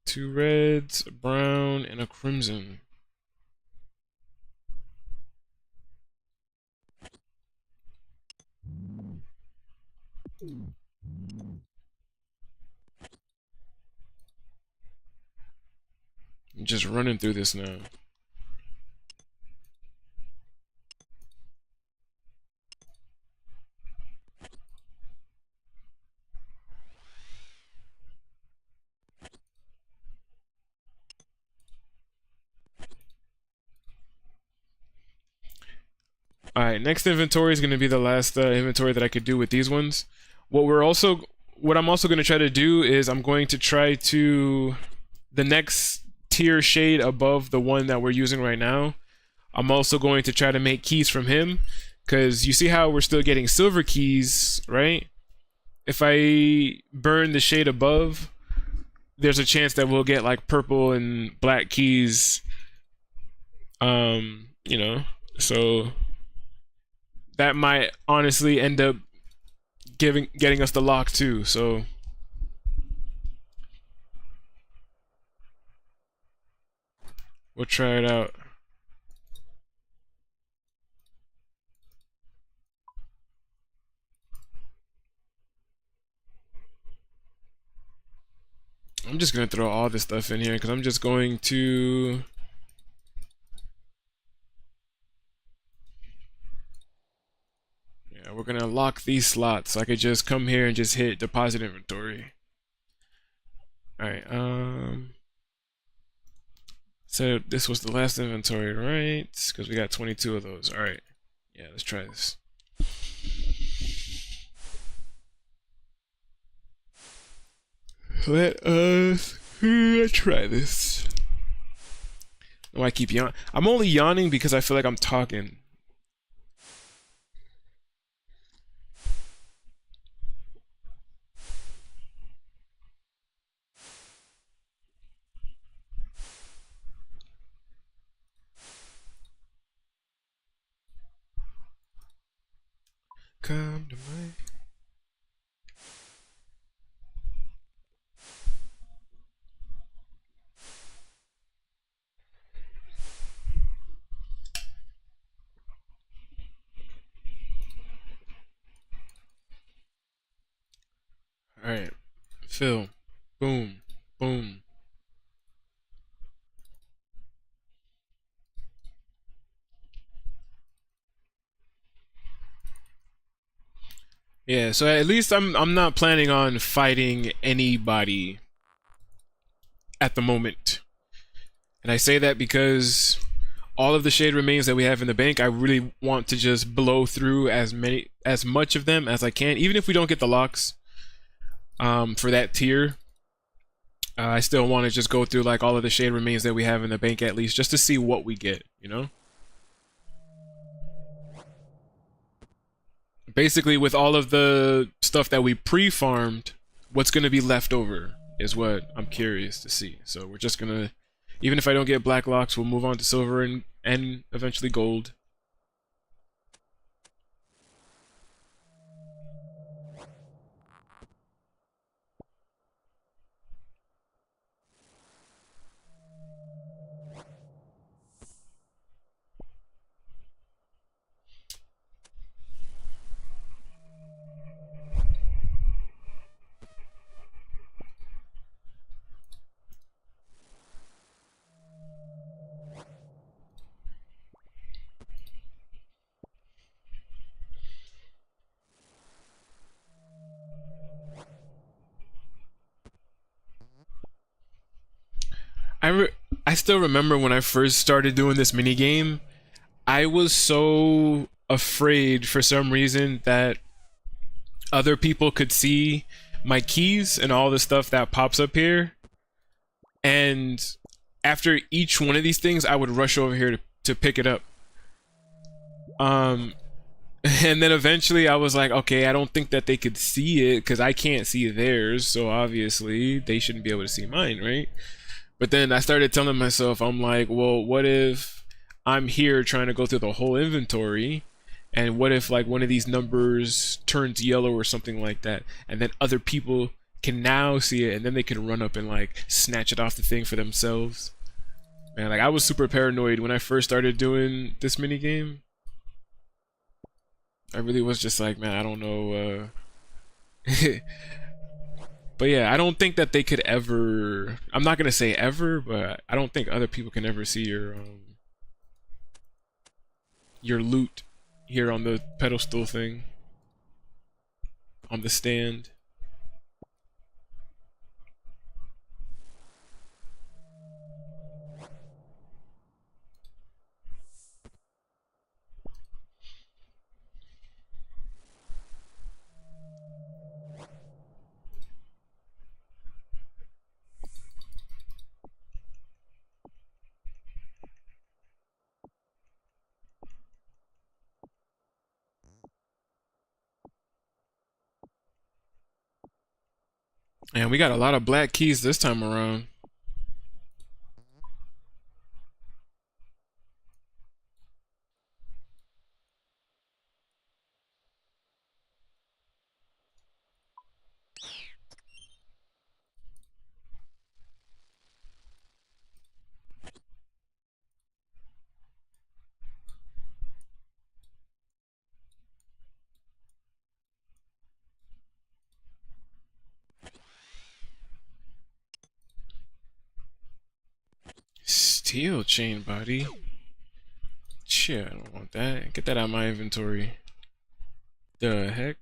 2 reds, a brown, and a crimson. I'm just running through this now. Alright, next inventory is going to be the last inventory that I could do with these ones. What I'm also going to try to do is I'm going to try to... the next tier shade above the one that we're using right now, I'm also going to try to make keys from him, because you see how we're still getting silver keys, right? If I burn the shade above, there's a chance that we'll get like purple and black keys, you know, so that might honestly end up getting us the lock too, so we'll try it out. I'm just gonna throw all this stuff in here because I'm just going to... yeah, we're gonna lock these slots so I could just come here and just hit deposit inventory. Alright, so this was the last inventory, right? Because we got 22 of those. Alright, yeah, let's try this. Let us try this. Oh, I keep yawning. I'm only yawning because I feel like I'm talking. Come to my... Alright, fill, boom, boom. Yeah, so at least I'm not planning on fighting anybody at the moment. And I say that because all of the shade remains that we have in the bank, I really want to just blow through as much of them as I can, even if we don't get the locks. For that tier, I still want to just go through like all of the shade remains that we have in the bank at least, just to see what we get, you know? Basically, with all of the stuff that we pre-farmed, what's going to be left over? is what I'm curious to see. So we're just gonna, even if I don't get black locks, we'll move on to silver and eventually gold. I still remember when I first started doing this mini game, I was so afraid for some reason that other people could see my keys and all the stuff that pops up here. And after each one of these things, I would rush over here to pick it up. And then eventually I was like, okay, I don't think that they could see it because I can't see theirs, so obviously they shouldn't be able to see mine, right? But then I started telling myself, I'm like, well, what if I'm here trying to go through the whole inventory, and what if like one of these numbers turns yellow or something like that, and then other people can now see it, and then they can run up and like snatch it off the thing for themselves. Man, like I was super paranoid when I first started doing this mini game. I really was just like, man, I don't know. But yeah, I don't think that they could ever. I'm not gonna say ever, but I don't think other people can ever see your loot here on the pedestal thing, on the stand. And we got a lot of black keys this time around. Steel chain body. Shit, I don't want that. Get that out of my inventory. The heck?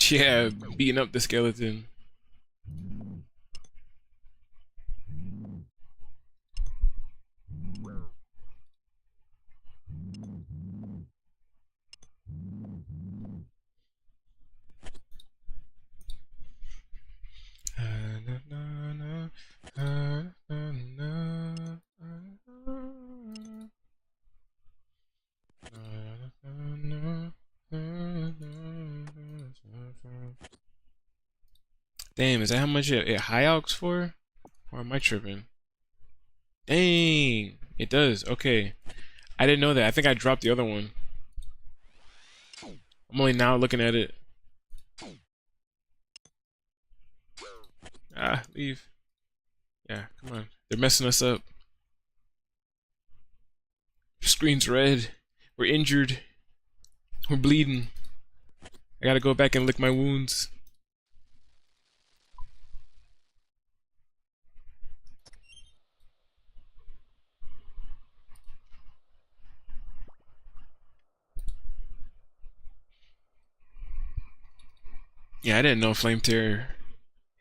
Yeah, beating up the skeleton. Damn, is that how much it high alks for? Or am I tripping? Dang, it does. Okay, I didn't know that. I think I dropped the other one. I'm only now looking at it. Ah, leave. Yeah, come on. They're messing us up. Screen's red. We're injured. We're bleeding. I gotta go back and lick my wounds. Yeah, I didn't know Flame Tear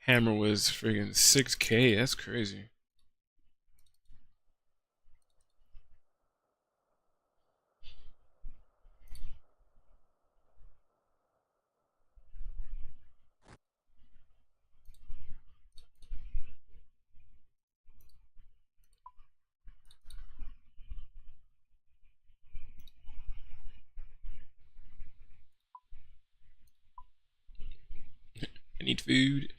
Hammer was friggin' 6K. That's crazy. need food.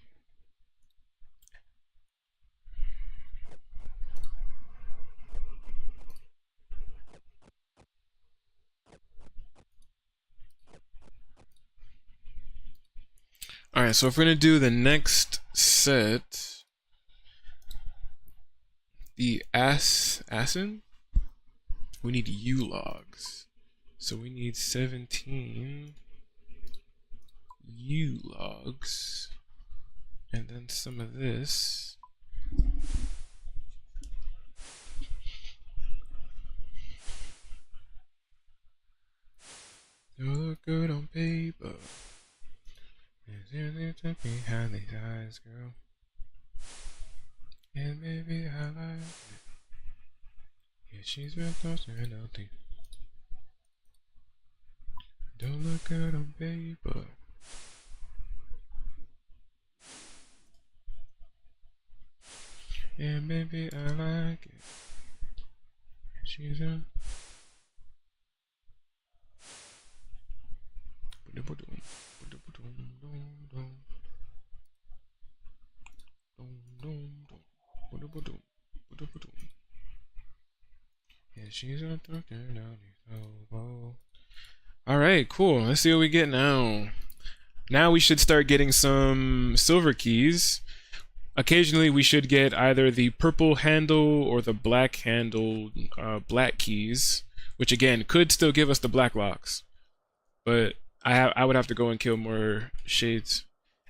Alright, so if we're gonna do the next set, the ASIN, we need U logs. So we need 17 U logs. And then some of this. You look good on paper. Behind these eyes, girl. And maybe I like it. Yeah, she's real close to nothing. Don't look good on paper. Yeah, maybe I like it. She's a yeah, she's a alright, cool. Let's see what we get now. Now we should start getting some silver keys. Occasionally we should get either the purple handle or the black handle black keys, which again could still give us the black locks. But I would have to go and kill more shades.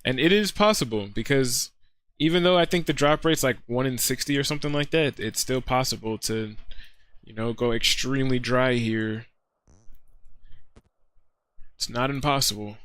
And it is possible, because even though I think the drop rate's like 1 in 60 or something like that, it's still possible to, you know, go extremely dry here. It's not impossible.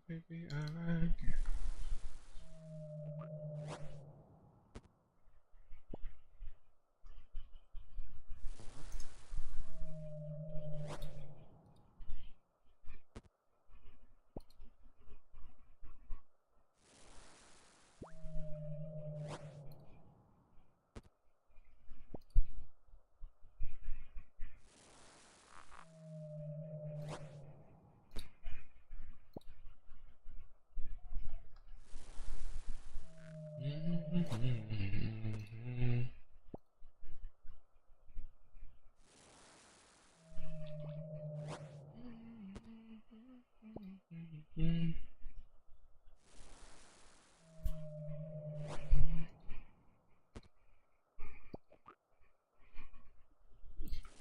Baby, I like it.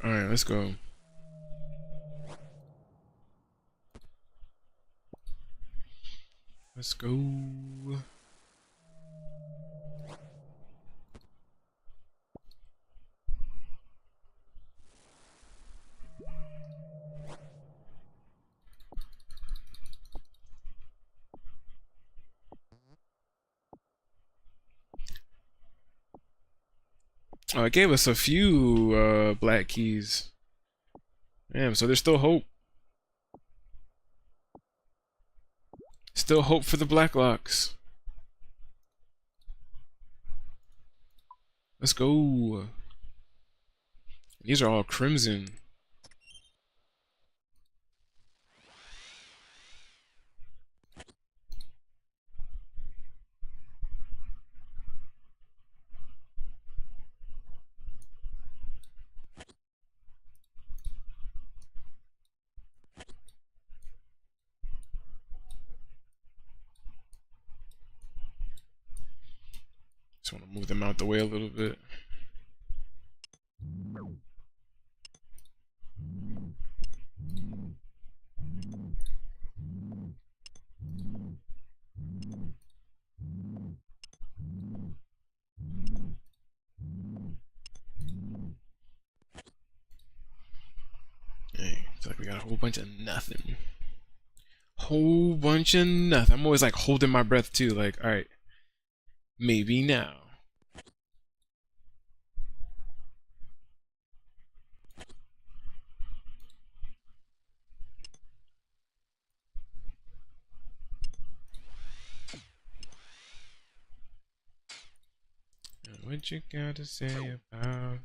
Alright, let's go. Let's go. Oh, it gave us a few black keys. Damn, so there's still hope. Still hope for the black locks. Let's go. These are all crimson. Just want to move them out the way a little bit. we got a whole bunch of nothing. Whole bunch of nothing. I'm always like holding my breath too. Like, all right, maybe now. What you got to say about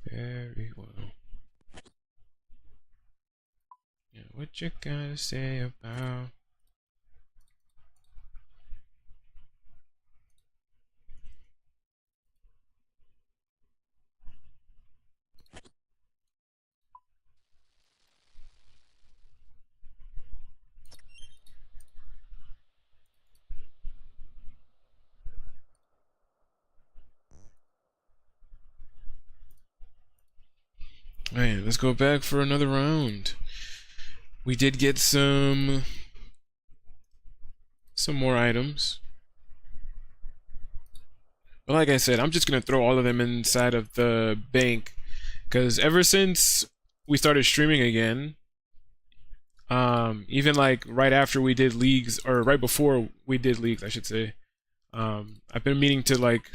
very well? Yeah, what you got to say about? Alright, let's go back for another round. We did get some more items. But like I said, I'm just gonna throw all of them inside of the bank, because ever since we started streaming again, even like right after we did leagues, or right before we did leagues, I should say, I've been meaning to like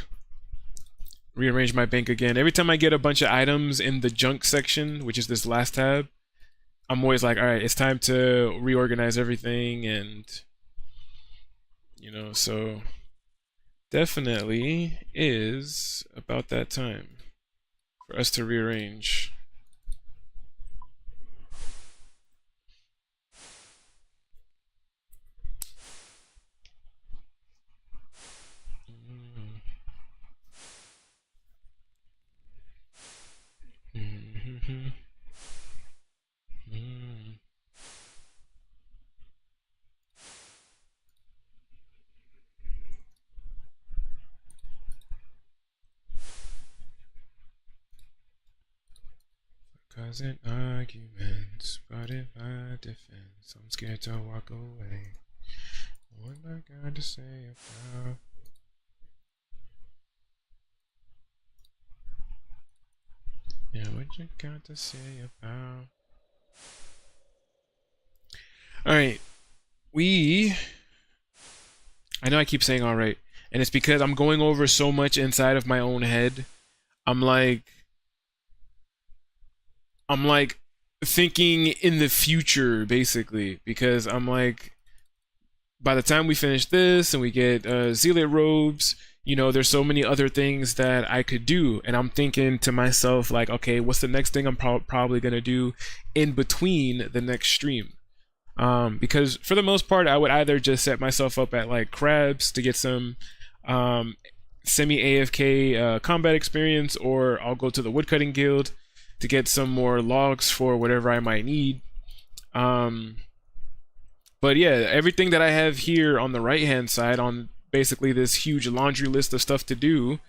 rearrange my bank again. Every time I get a bunch of items in the junk section, which is this last tab, I'm always like, all right, it's time to reorganize everything, and you know, so definitely is about that time for us to rearrange. Causing arguments, but if I defense, I'm scared to walk away. What I got to say about? Yeah, what you got to say about? Alright, I know I keep saying alright, and it's because I'm going over so much inside of my own head. I'm like thinking in the future, basically, because I'm like, by the time we finish this and we get Zealot robes, you know, there's so many other things that I could do, and I'm thinking to myself like, okay, what's the next thing I'm probably gonna do in between the next stream? Because for the most part, I would either just set myself up at like crabs to get some semi AFK combat experience, or I'll go to the woodcutting guild to get some more logs for whatever I might need. But yeah, everything that I have here on the right hand side, on basically this huge laundry list of stuff to do,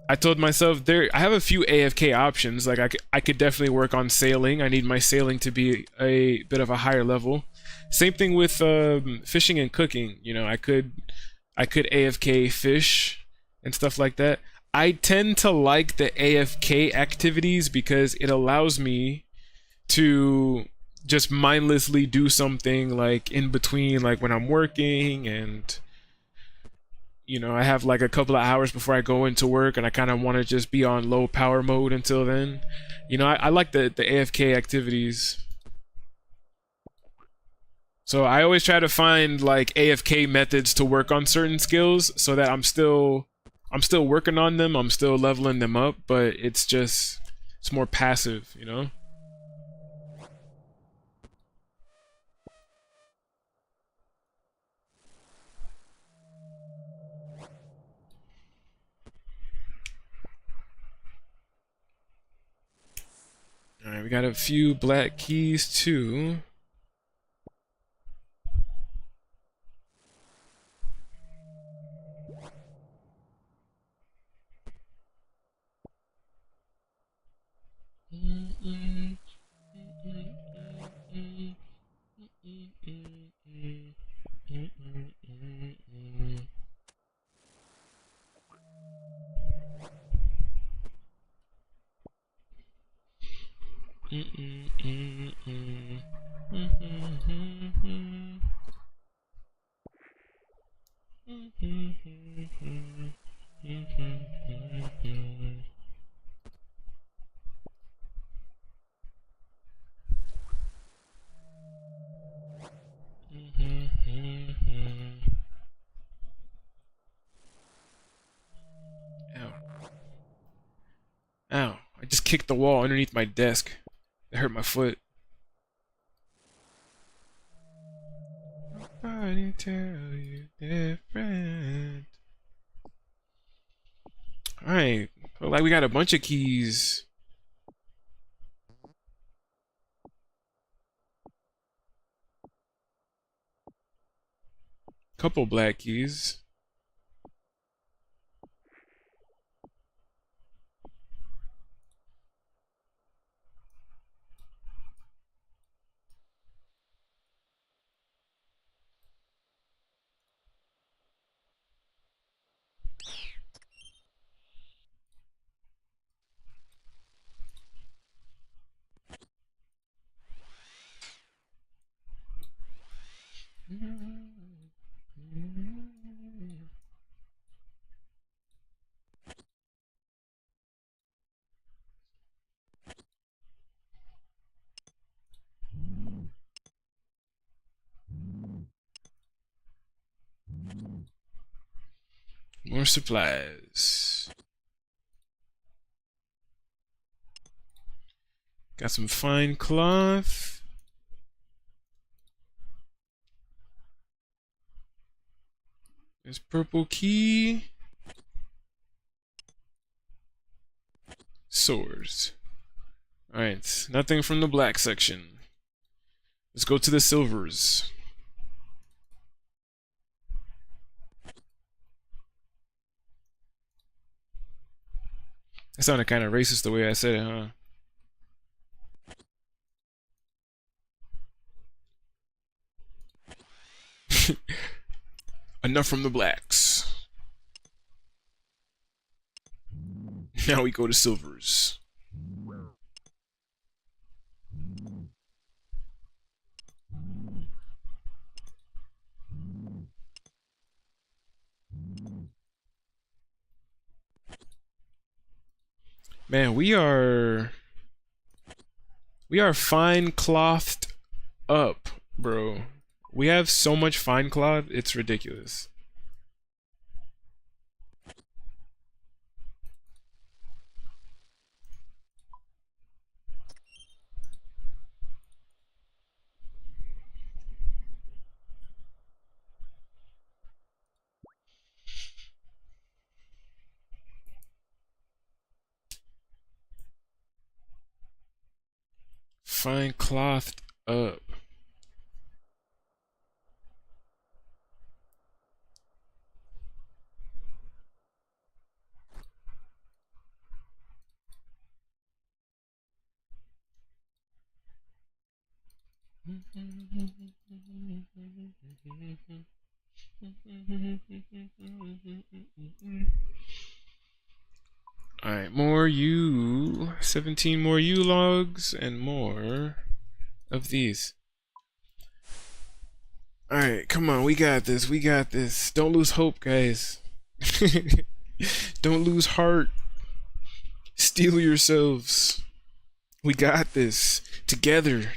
I told myself I have a few AFK options. Like I could definitely work on sailing. I need my sailing to be a bit of a higher level. Same thing with fishing and cooking. You know, I could AFK fish and stuff like that. I tend to like the AFK activities because it allows me to just mindlessly do something like in between, like when I'm working, and you know, I have like a couple of hours before I go into work, and I kind of want to just be on low power mode until then. You know, I like the AFK activities. So I always try to find like AFK methods to work on certain skills so that I'm still working on them, I'm still leveling them up, but it's more passive, you know? Alright, we got a few black keys too. Ow. I just kicked the wall underneath my desk. It hurt my foot. Nobody tell you different. Alright. Like we got a bunch of keys. Couple black keys. More supplies. Got some fine cloth. There's purple key. Swords. Alright, nothing from the black section. Let's go to the silvers. That sounded kind of racist the way I said it, huh? Enough from the blacks. Now we go to silvers. Man, we are fine clothed up, bro. We have so much fine cloth, it's ridiculous. Fine clothed up. Alright, more U. 17 more U logs and more of these. Alright, come on, we got this, we got this. Don't lose hope, guys. Don't lose heart. Steel yourselves. We got this together.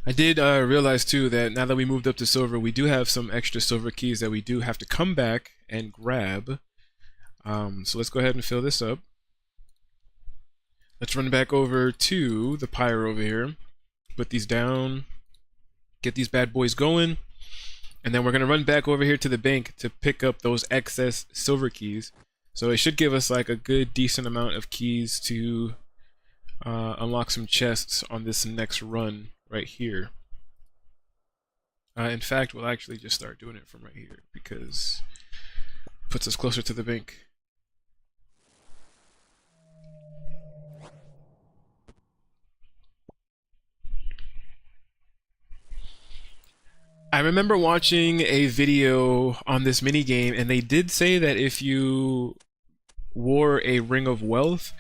I did realize too that now that we moved up to silver, we do have some extra silver keys that we do have to come back and grab. So let's go ahead and fill this up. Let's run back over to the pyre over here, put these down, get these bad boys going, and then we're gonna run back over here to the bank to pick up those excess silver keys. So it should give us like a good decent amount of keys to unlock some chests on this next run right here. In fact, we'll actually just start doing it from right here because it puts us closer to the bank. I remember watching a video on this mini game, and they did say that if you wore a ring of wealth,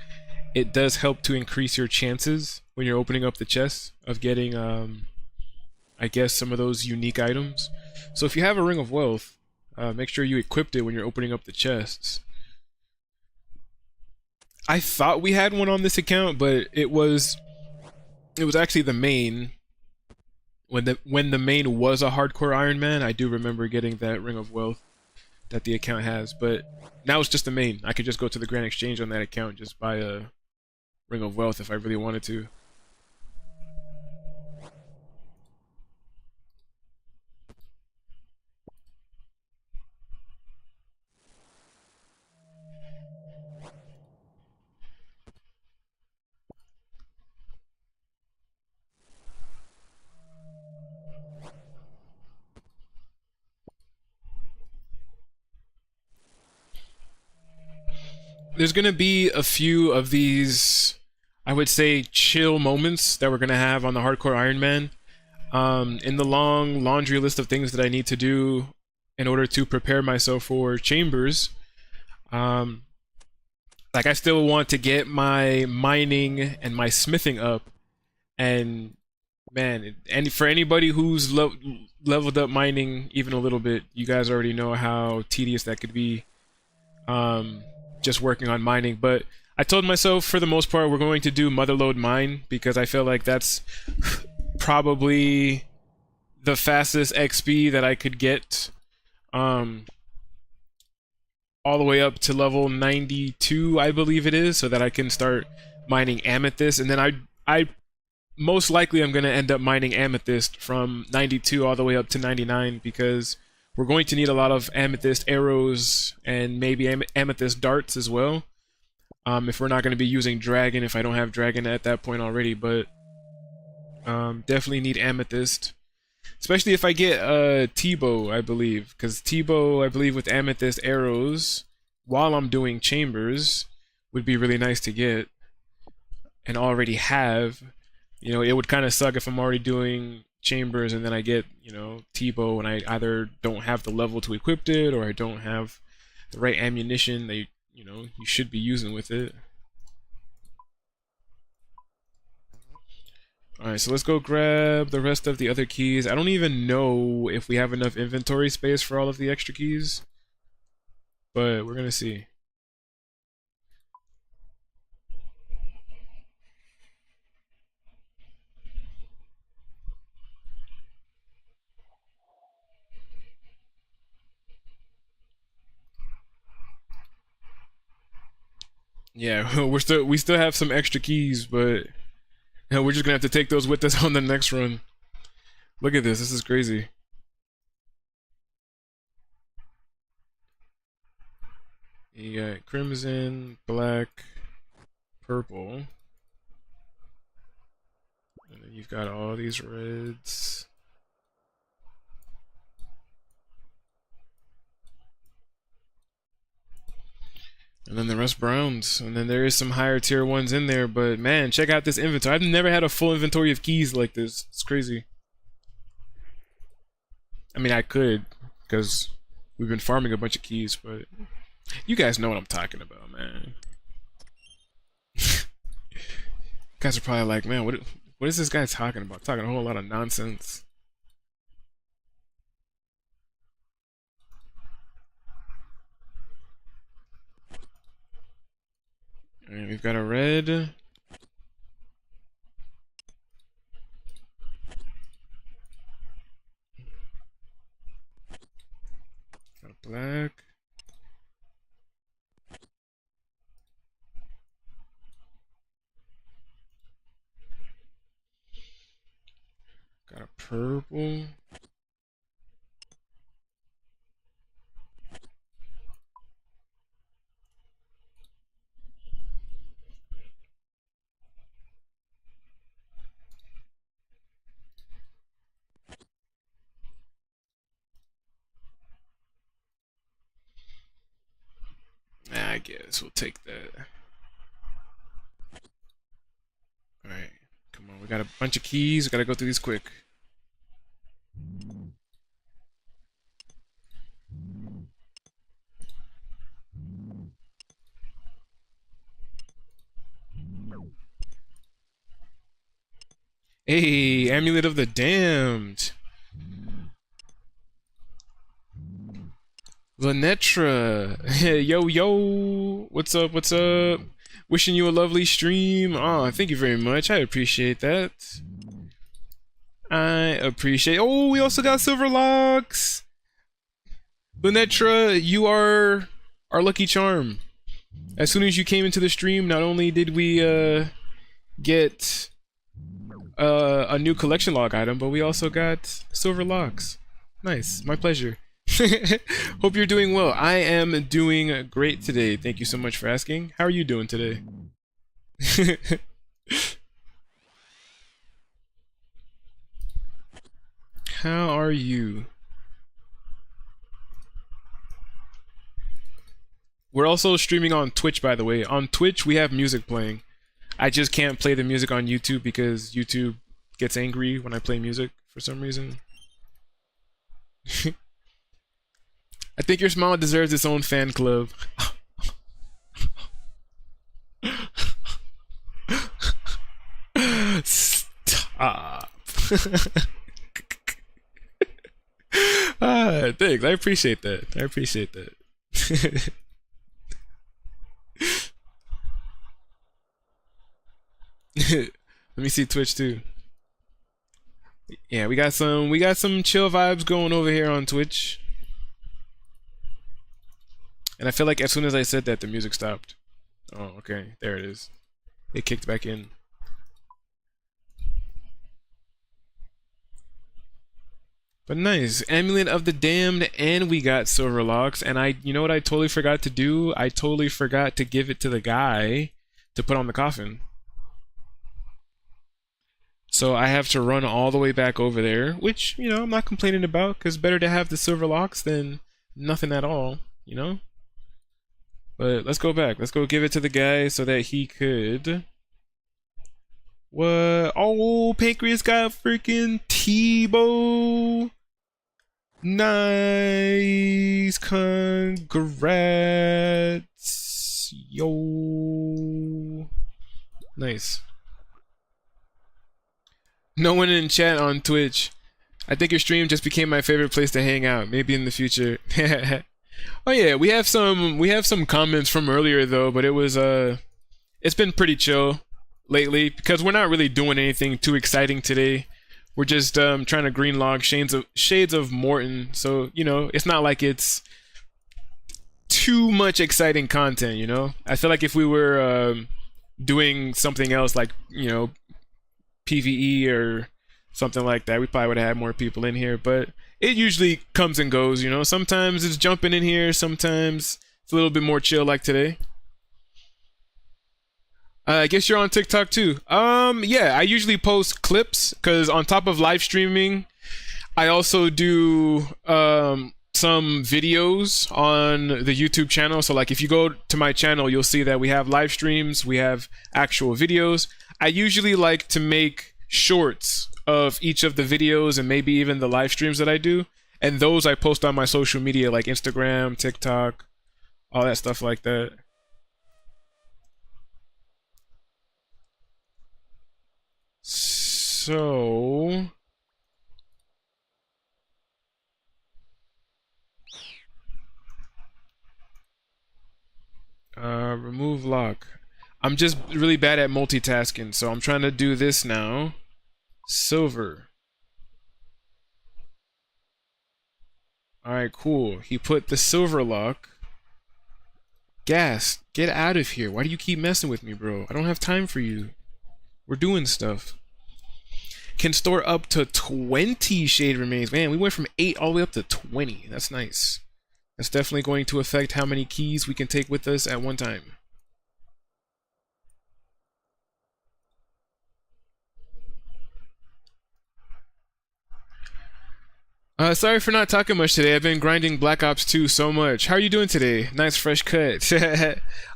it does help to increase your chances when you're opening up the chest of getting, I guess, some of those unique items. So if you have a ring of wealth, make sure you equipped it when you're opening up the chests. I thought we had one on this account, but it was actually the main. When the main was a hardcore Iron Man, I do remember getting that ring of wealth that the account has, but now it's just the main. I could just go to the Grand Exchange on that account and just buy a ring of wealth if I really wanted to. There's gonna be a few of these, I would say, chill moments that we're gonna have on the hardcore Iron Man. In the long laundry list of things that I need to do in order to prepare myself for chambers, um, like I still want to get my mining and my smithing up, and man, and for anybody who's leveled up mining even a little bit, you guys already know how tedious that could be. Um, just working on mining, but I told myself for the most part we're going to do motherload mine because I feel like that's probably the fastest XP that I could get, um, all the way up to level 92, I believe it is, so that I can start mining amethyst, and then I most likely I'm going to end up mining amethyst from 92 all the way up to 99 because we're going to need a lot of amethyst arrows and maybe amethyst darts as well. If we're not going to be using dragon, if I don't have dragon at that point already, but definitely need amethyst. Especially if I get T-bow, I believe. Because T-bow, I believe, with amethyst arrows, while I'm doing chambers, would be really nice to get. And already have. You know, it would kind of suck if I'm already doing chambers and then I get, T-bow and I either don't have the level to equip it or I don't have the right ammunition that, you should be using with it. Alright, so let's go grab the rest of the other keys. I don't even know if we have enough inventory space for all of the extra keys, but we're gonna see. Yeah, we still have some extra keys, but we're just gonna have to take those with us on the next run. Look at this. This is crazy. You got crimson, black, purple, and then you've got all these reds. And then the rest browns. And then there is some higher tier ones in there, but man, check out this inventory. I've never had a full inventory of keys like this. It's crazy. I mean, I could, because we've been farming a bunch of keys, but you guys know what I'm talking about, man. Guys are probably like, man, what is this guy talking about? Talking a whole lot of nonsense. Alright, we've got a red. Got a black. Got a purple. guess we'll take that. Alright, come on, we got a bunch of keys, we gotta go through these quick. Hey, Amulet of the Damned. Lanetra. Yo, yo. What's up? What's up? Wishing you a lovely stream. Oh, thank you very much. I appreciate that. I appreciate. Oh, we also got Silver Locks. Lanetra, you are our lucky charm. As soon as you came into the stream, not only did we get a new collection log item, but we also got Silver Locks. Nice, my pleasure. Hope you're doing well. I am doing great today. Thank you so much for asking. How are you doing today? How are you? We're also streaming on Twitch, by the way. On Twitch, we have music playing. I just can't play the music on YouTube because YouTube gets angry when I play music for some reason. I think your smile deserves its own fan club. Stop. Thanks. I appreciate that. I appreciate that. Let me see Twitch too. Yeah, we got some chill vibes going over here on Twitch. And I feel like as soon as I said that, the music stopped. Oh, okay. There it is. It kicked back in. But nice. Amulet of the Damned, and we got Silver Locks. And you know what I totally forgot to do? I totally forgot to give it to the guy to put on the coffin. So I have to run all the way back over there, which, you know, I'm not complaining about, because better to have the Silver Locks than nothing at all, you know? But let's go back. Let's go give it to the guy so that he could... What? Oh, Pancreas got freaking T-Bow! Nice! Congrats! Yo! Nice. No one in chat on Twitch. I think your stream just became my favorite place to hang out. Maybe in the future. Oh yeah, we have some comments from earlier though, but it's been pretty chill lately because we're not really doing anything too exciting today. We're just trying to green log Shades of Morton, so you know it's not like it's too much exciting content. You know, I feel like if we were doing something else like PvE or something like that, we probably would have had more people in here, but it usually comes and goes, you know. Sometimes it's jumping in here, sometimes it's a little bit more chill like today. I guess you're on TikTok too. Yeah, I usually post clips because on top of live streaming, I also do some videos on the YouTube channel. So like if you go to my channel, you'll see that we have live streams, we have actual videos. I usually like to make shorts of each of the videos and maybe even the live streams that I do, and those I post on my social media like Instagram, TikTok, all that stuff like that. So remove lock. I'm just really bad at multitasking, so I'm trying to do this now. Silver. Alright, cool. He put the silver lock. Gas, get out of here. Why do you keep messing with me, bro? I don't have time for you. We're doing stuff. Can store up to 20 shade remains. Man, we went from 8 all the way up to 20. That's nice. That's definitely going to affect how many keys we can take with us at one time. Sorry for not talking much today. I've been grinding Black Ops 2 so much. How are you doing today? Nice fresh cut.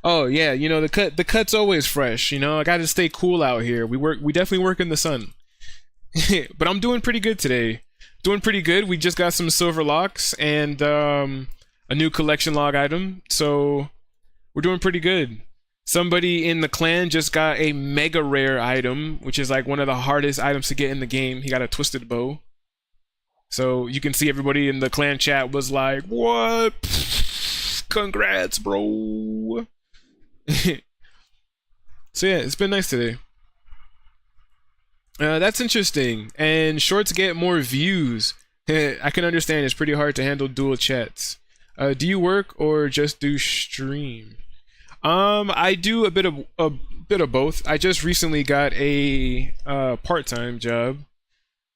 Oh yeah, you know the cut's always fresh. You know I got to stay cool out here. We definitely work in the sun. But I'm doing pretty good today. Doing pretty good. We just got some silver locks and a new collection log item, so we're doing pretty good. Somebody in the clan just got a mega rare item, which is like one of the hardest items to get in the game. He got a twisted bow. So you can see everybody in the clan chat was like, "What? Congrats, bro." So yeah, it's been nice today. That's interesting. And shorts get more views. I can understand it's pretty hard to handle dual chats. Do you work or just do stream? I do a bit of both. I just recently got a part-time job,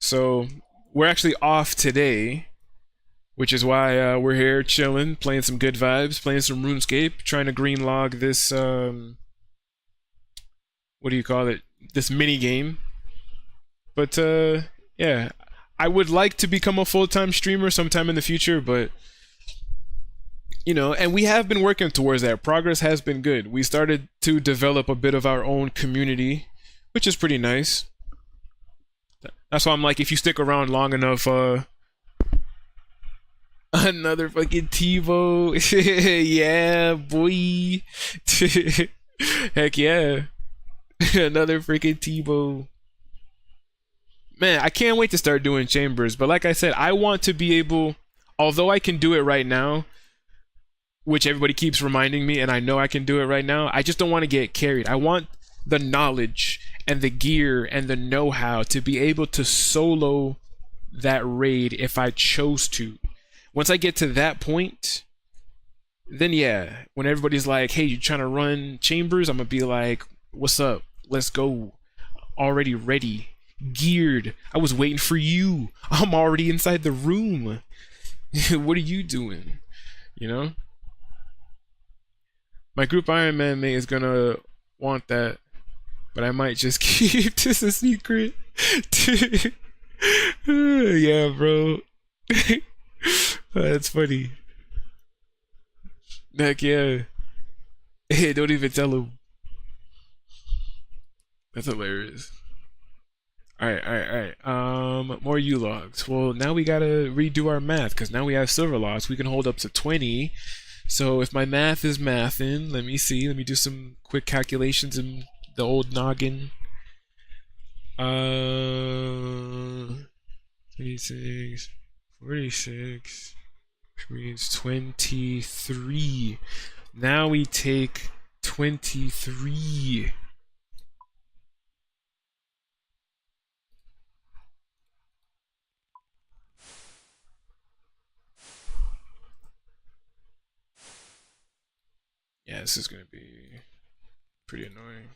so we're actually off today, which is why we're here chilling, playing some good vibes, playing some RuneScape, trying to green log this what do you call it? This mini game. But yeah, I would like to become a full-time streamer sometime in the future, but you know, and we have been working towards that. Progress has been good. We started to develop a bit of our own community, which is pretty nice. That's why I'm like, if you stick around long enough, another fucking TiVo, yeah, boy, heck yeah, another freaking TiVo. Man, I can't wait to start doing chambers. But like I said, I want to be able, although I can do it right now, which everybody keeps reminding me, and I know I can do it right now. I just don't want to get carried. I want the knowledge and the gear and the know-how to be able to solo that raid if I chose to. Once I get to that point, then yeah, when everybody's like, "Hey, you trying to run chambers?" I'm gonna be like, "What's up? Let's go. Already ready, geared. I was waiting for you. I'm already inside the room. What are you doing?" You know? My group Iron Man mate is gonna want that, but I might just keep this a secret. Yeah, bro. That's funny. Heck yeah. Hey, don't even tell him. That's hilarious. Alright, alright, alright. More U logs. Well, now we gotta redo our math, because now we have silver logs. We can hold up to 20. So if my math is mathin', let me see. Let me do some quick calculations in the old noggin. 36, 46, which means 23. Now we take 23. Yeah, this is gonna be pretty annoying.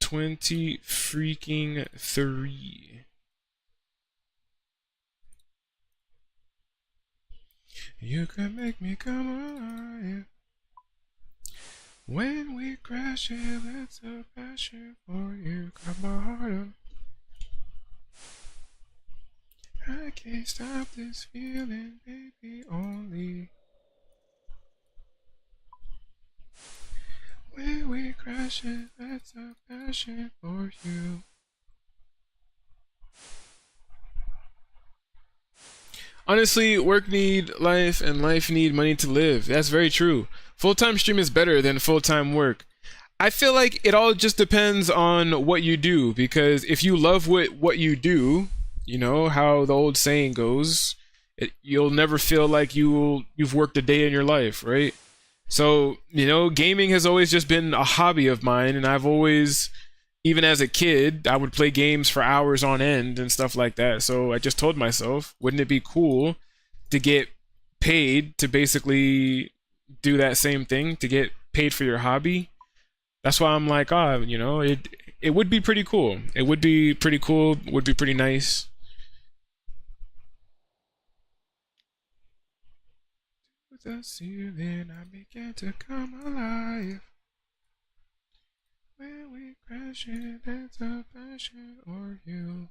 20 freaking 3. You could make me come alive. When we crash it, it's a passion for you. Got my heart up. I can't stop this feeling, baby, only. When we crash it, that's a passion for you. Honestly, work need life and life need money to live. That's very true. Full-time stream is better than full-time work. I feel like it all just depends on what you do, because if you love what you do, you know how the old saying goes, you'll never feel like you've worked a day in your life, right? So, you know, gaming has always just been a hobby of mine, and I've always, even as a kid, I would play games for hours on end and stuff like that. So I just told myself, wouldn't it be cool to get paid to basically do that same thing, to get paid for your hobby? That's why I'm like, you know, it would be pretty cool. It would be pretty cool, would be pretty nice. With the ceiling, I began to come alive. When we crash it, that's a passion or you.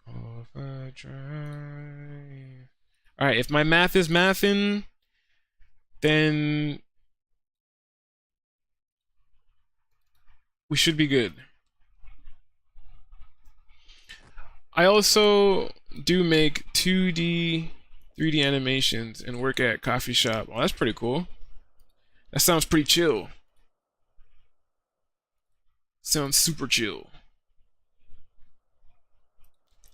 Overdrive. Alright, if my math is mathin', then we should be good. I also do make 2D, 3D animations and work at coffee shop. Oh, that's pretty cool. That sounds pretty chill. Sounds super chill.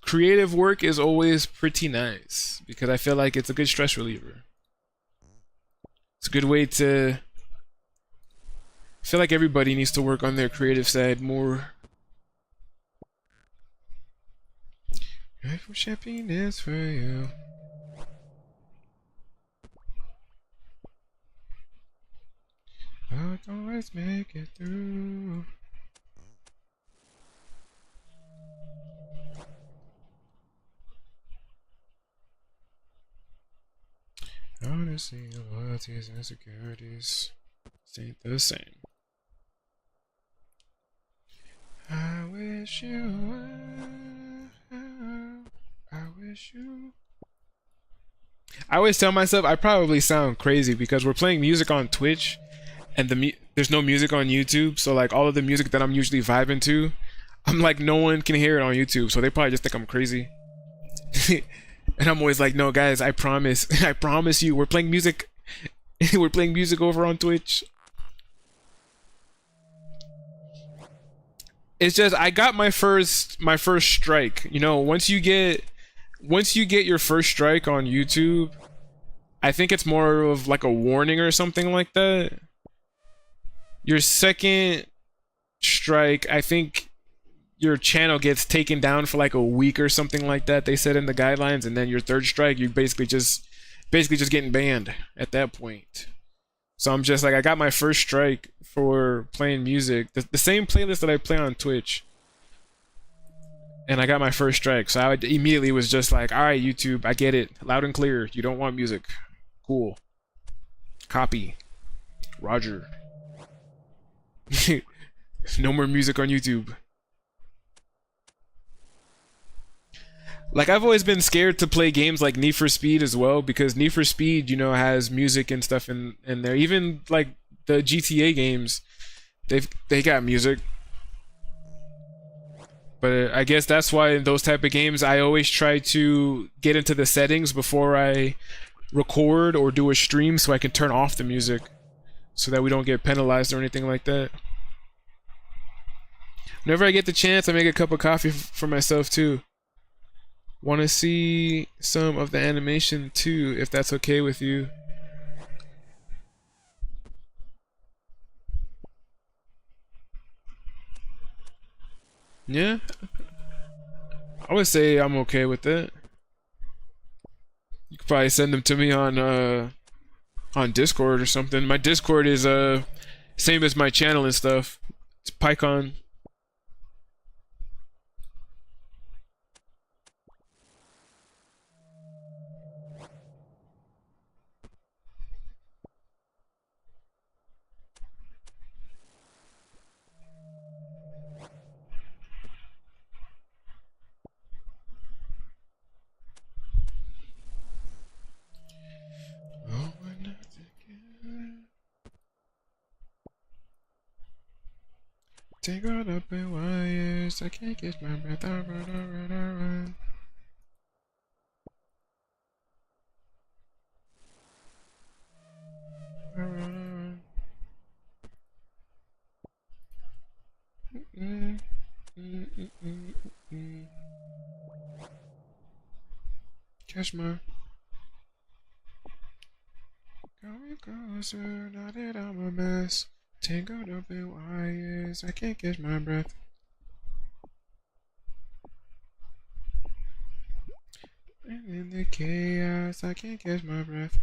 Creative work is always pretty nice because I feel like it's a good stress reliever. It's a good way to... I feel like everybody needs to work on their creative side more. For shipping this for you. I'll always make it through. Honestly, loyalties and insecurities ain't the same. I wish you were. I wish you. I always tell myself I probably sound crazy because we're playing music on Twitch, and there's no music on YouTube. So like all of the music that I'm usually vibing to, I'm like no one can hear it on YouTube. So they probably just think I'm crazy. And I'm always like, no guys, I promise, I promise you, we're playing music. We're playing music over on Twitch. It's just I got my first strike. You know, once you get your first strike on YouTube, I think it's more of like a warning or something like that. Your second strike, I think your channel gets taken down for like a week or something like that. They said in the guidelines, and then your third strike, you basically just getting banned at that point. So I'm just like, I got my first strike for playing music, the same playlist that I play on Twitch, and I got my first strike. So I immediately was just like, all right, YouTube, I get it, loud and clear. You don't want music, cool. Copy, Roger. No more music on YouTube. Like, I've always been scared to play games like Need for Speed as well, because Need for Speed, you know, has music and stuff in there. Even like the GTA games, they got music. But I guess that's why in those type of games, I always try to get into the settings before I record or do a stream, so I can turn off the music, so that we don't get penalized or anything like that. Whenever I get the chance, I make a cup of coffee for myself too. Want to see some of the animation too, if that's okay with you. Yeah, I would say I'm okay with it. You could probably send them to me on Discord or something. My Discord is same as my channel and stuff. It's Pycaon. Tangled up in wires, I can't catch my breath. I run. Catch my. Going closer, now that I'm a mess. Tangled up in wires, I can't catch my breath. And in the chaos, I can't catch my breath.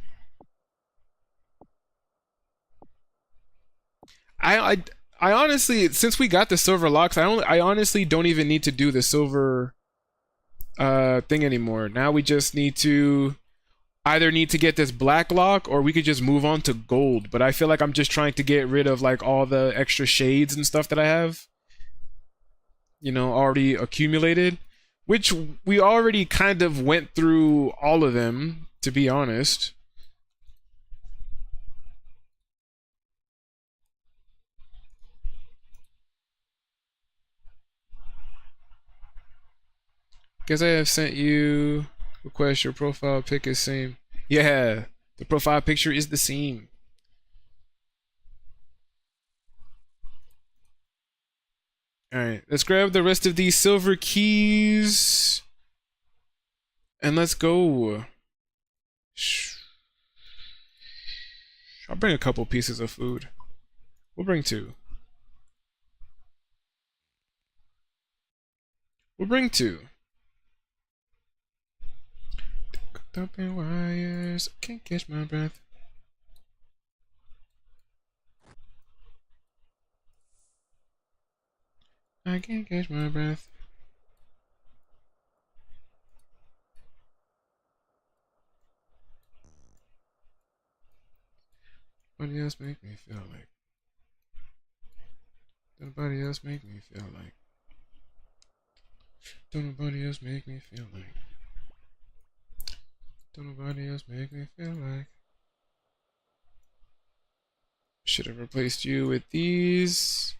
I honestly, since we got the silver locks, I honestly don't even need to do the silver thing anymore. Now we just need to either need to get this black lock or we could just move on to gold. But I feel like I'm just trying to get rid of like all the extra shades and stuff that I have, you know, already accumulated, which we already kind of went through all of them, to be honest. Guess I have sent you request your profile pic is same. Yeah, the profile picture is the same. Alright, let's grab the rest of these silver keys. And let's go. I'll bring a couple pieces of food. We'll bring 2. We'll bring 2. Cooked up in wires, can't catch my breath. I can't catch my breath. Nobody else make me feel like. Nobody else make me feel like. Don't nobody else make me feel like. Don't nobody else make me feel like. Should have replaced you with these.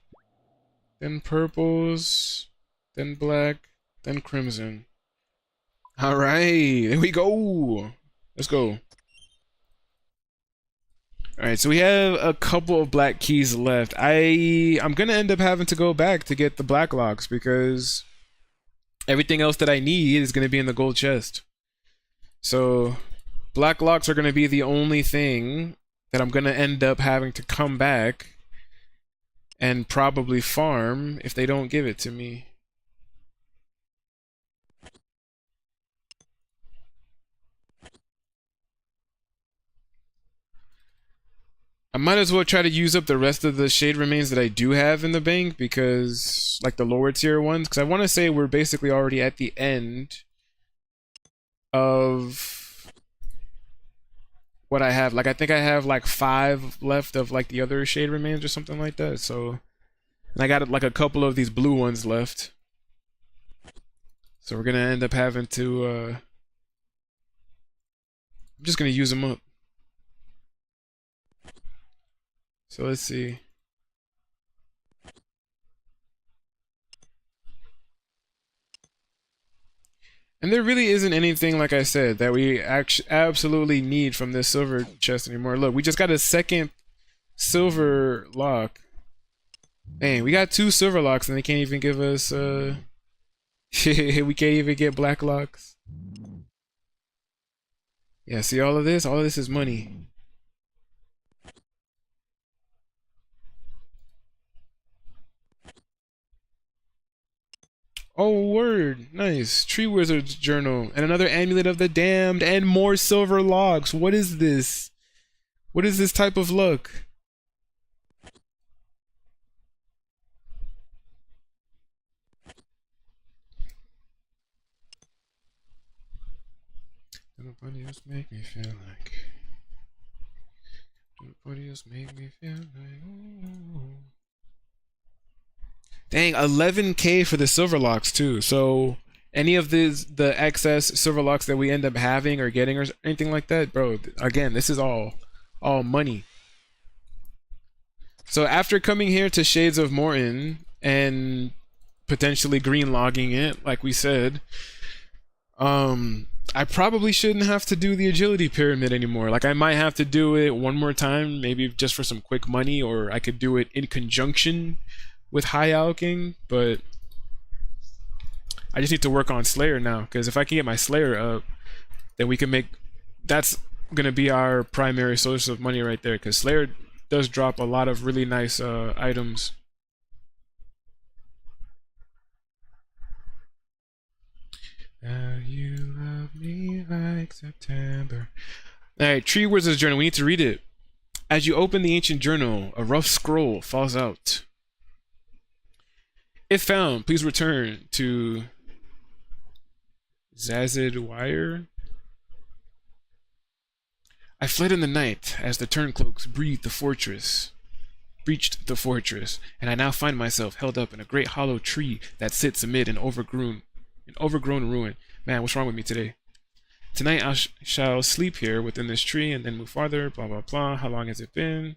Then purples. Then black. Then crimson. Alright, there we go. Let's go. Alright, so we have a couple of black keys left. I'm gonna end up having to go back to get the black locks because everything else that I need is gonna be in the gold chest. So black locks are gonna be the only thing that I'm gonna end up having to come back and probably farm if they don't give it to me. I might as well try to use up the rest of the shade remains that I do have in the bank because, like the lower tier ones, because I want to say we're basically already at the end of what I have. Like I think I have like 5 left of like the other shade remains or something like that. So, and I got like a couple of these blue ones left. So we're gonna end up having to. I'm just gonna use them up. So let's see. And there really isn't anything, like I said, that we absolutely need from this silver chest anymore. Look, we just got a second silver lock. Man, we got 2 silver locks and they can't even give us, we can't even get black locks. Yeah, see all of this? All of this is money. Oh, word. Nice. Tree Wizard's Journal. And another Amulet of the Damned. And more silver logs. What is this? What is this type of luck? Nobody else make me feel like. Nobody else make me feel like. Ooh. Dang, 11K for the silver locks too. So any of the excess silver locks that we end up having or getting or anything like that, bro, again, this is all money. So after coming here to Shades of Morton and potentially green logging it, like we said, I probably shouldn't have to do the agility pyramid anymore. Like I might have to do it one more time, maybe just for some quick money, or I could do it in conjunction with high alching, but I just need to work on Slayer now, because if I can get my Slayer up, then we can make, that's gonna be our primary source of money right there, because Slayer does drop a lot of really nice items. You love me like September. Alright, Tree Wizard's Journal, we need to read it. As you open the ancient journal, a rough scroll falls out. If found, please return to Zazid Wire. I fled in the night as the turncloaks breached the fortress, and I now find myself held up in a great hollow tree that sits amid an overgrown ruin. Man, what's wrong with me today? Tonight I shall sleep here within this tree and then move farther, blah blah blah. How long has it been?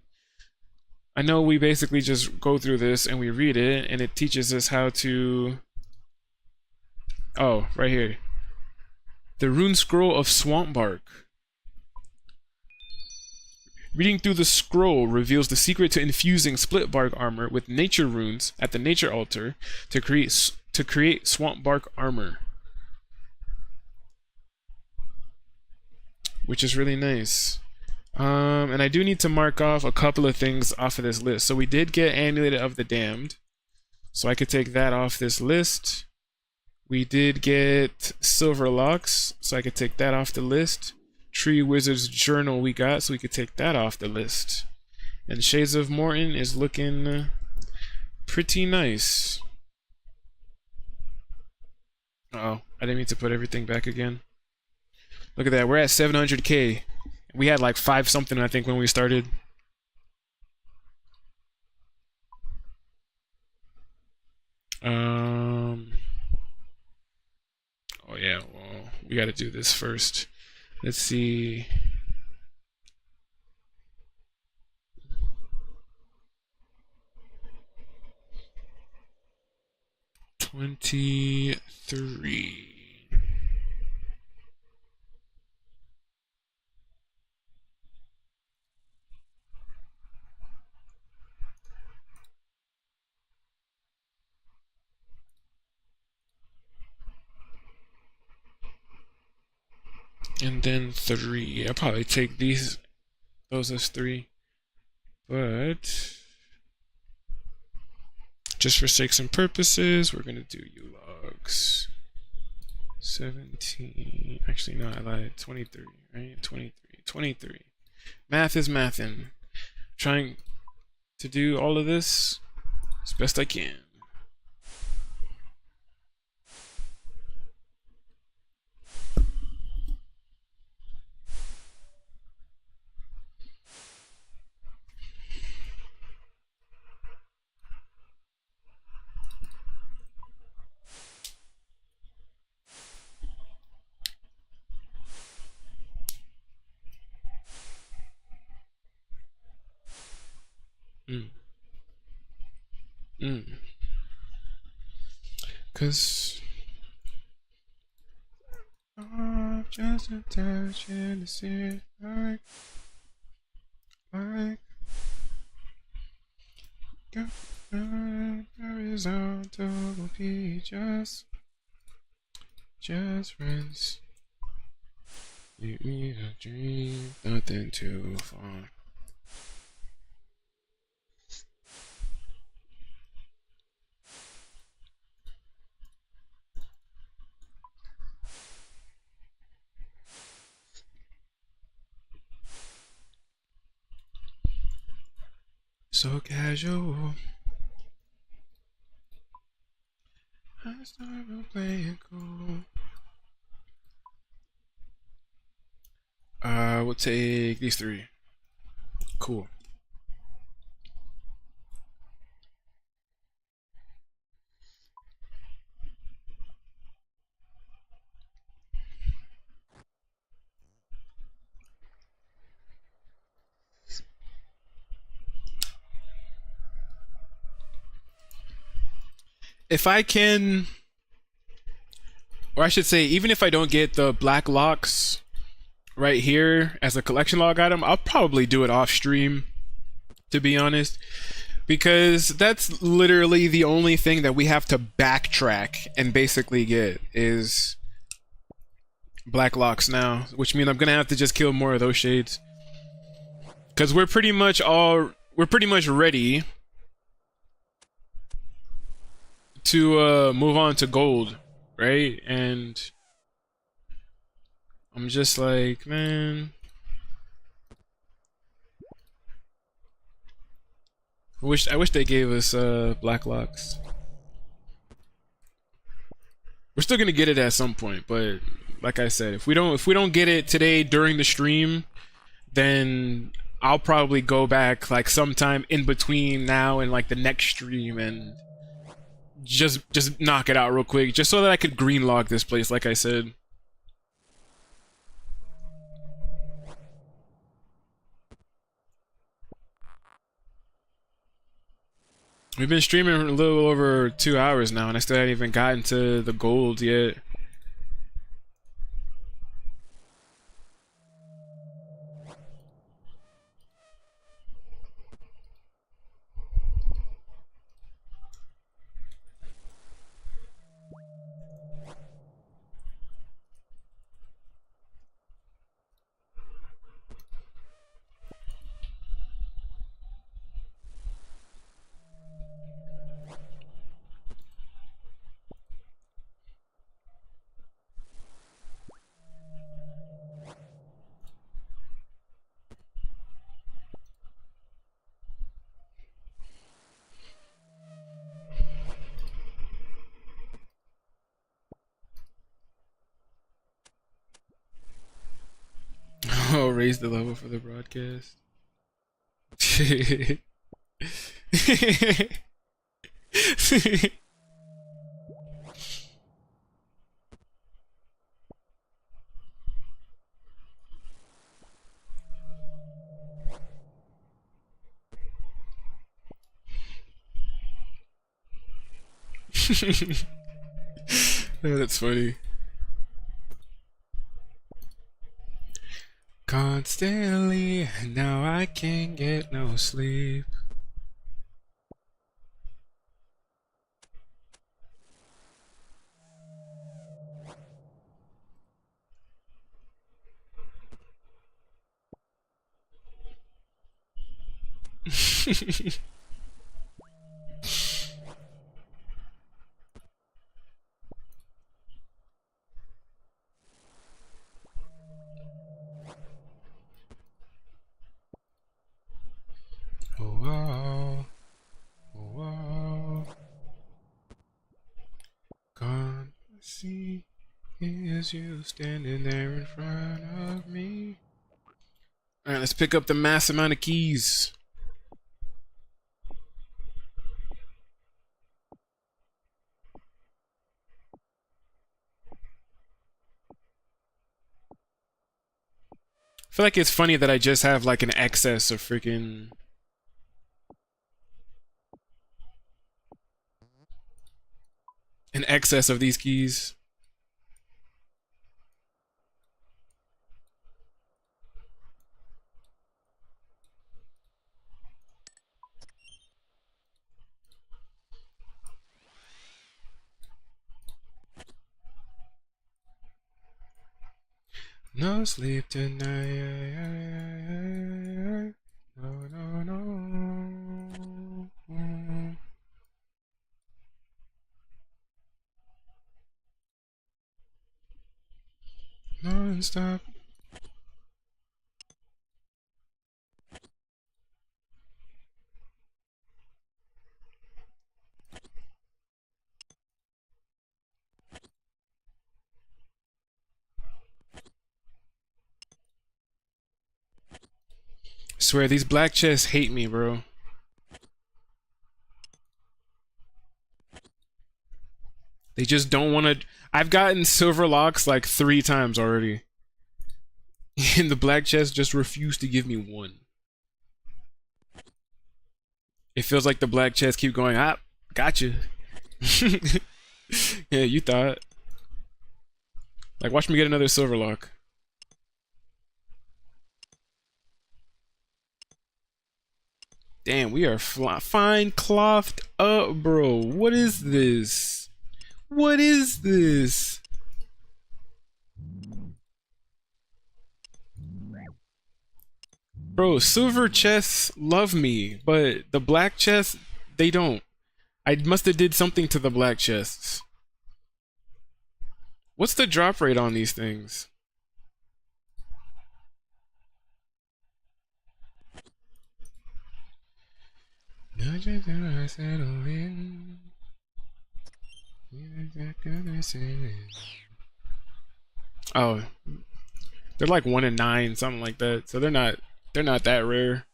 I know we basically just go through this and we read it, and it teaches us how to... Oh, right here. The Rune Scroll of Swamp Bark. Reading through the scroll reveals the secret to infusing split bark armor with nature runes at the nature altar to create swamp bark armor, which is really nice. And I do need to mark off a couple of things off of this list. So we did get Amulet of the Damned, so I could take that off this list. We did get Silver Locks, so I could take that off the list. Tree Wizard's Journal we got, so we could take that off the list. And Shades of Morton is looking pretty nice. Uh-oh, I didn't mean to put everything back again. Look at that, we're at 700k. We had like 5 something, I think, when we started. Oh yeah, well, we gotta do this first. Let's see. $23. And then 3. I'll probably take those as 3. But just for sakes and purposes, we're gonna do U-logs. 17. Actually, no, I lied. 23, right? 23. Math is mathin'. Trying to do all of this as best I can. Cause just a touch in the sea, like horizontal P, just friends. Leave me a dream, nothing too far. So casual. I started playing cool. We'll take these 3. Cool. If I can, or I should say, even if I don't get the black locks right here as a collection log item, I'll probably do it off stream, to be honest, because that's literally the only thing that we have to backtrack and basically get is black locks now, which means I'm gonna have to just kill more of those shades, because we're pretty much ready to move on to gold, right? And I'm just like, man, I wish they gave us black locks. We're still gonna get it at some point, but like I said, if we don't get it today during the stream, then I'll probably go back like sometime in between now and like the next stream and just knock it out real quick, just so that I could green log this place, like I said. We've been streaming a little over 2 hours now, and I still haven't even gotten to the gold yet. Oh, raise the level for the broadcast. Oh, that's funny. Constantly, now I can't get no sleep. Oh, wow. Oh, wow. Can't see is you standing there in front of me. Alright, let's pick up the mass amount of keys. I feel like it's funny that I just have like an excess of freaking... an excess of these keys. No sleep tonight. No, no, no. Non-stop. Swear, these black chests hate me, bro. They just don't want to... I've gotten silver locks like 3 times already. And the black chest just refused to give me one. It feels like the black chests keep going, ah, gotcha. Yeah, you thought. Like, watch me get another silver lock. Damn, we are fine clothed up, bro. What is this? What is this? Bro, silver chests love me, but the black chests, they don't. I must have did something to the black chests. What's the drop rate on these things? Oh, They're like 1 in 9, something like that. So they're not that rare.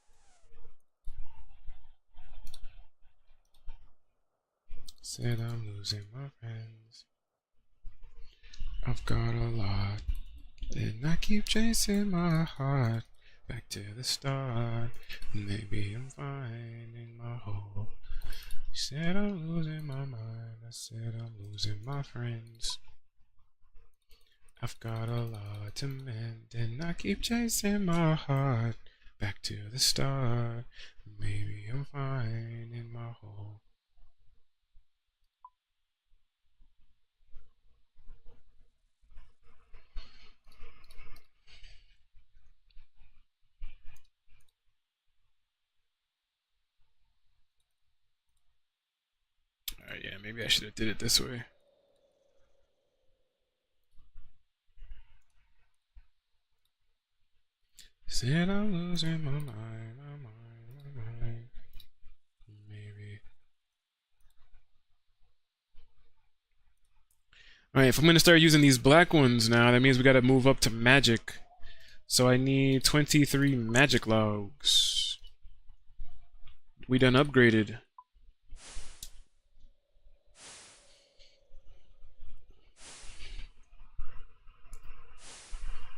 Said I'm losing my friends. I've got a lot, and I keep chasing my heart back to the start. Maybe I'm finding my hole. You said I'm losing my mind. I said I'm losing my friends. I've got a lot to mend, and I keep chasing my heart back to the start. Maybe I'm finding my hole. Alright, yeah, maybe I should have did it this way. Said I'm losing my mind, my mind. Maybe. Alright, if I'm gonna start using these black ones now, that means we gotta move up to magic. So I need 23 magic logs. We done upgraded.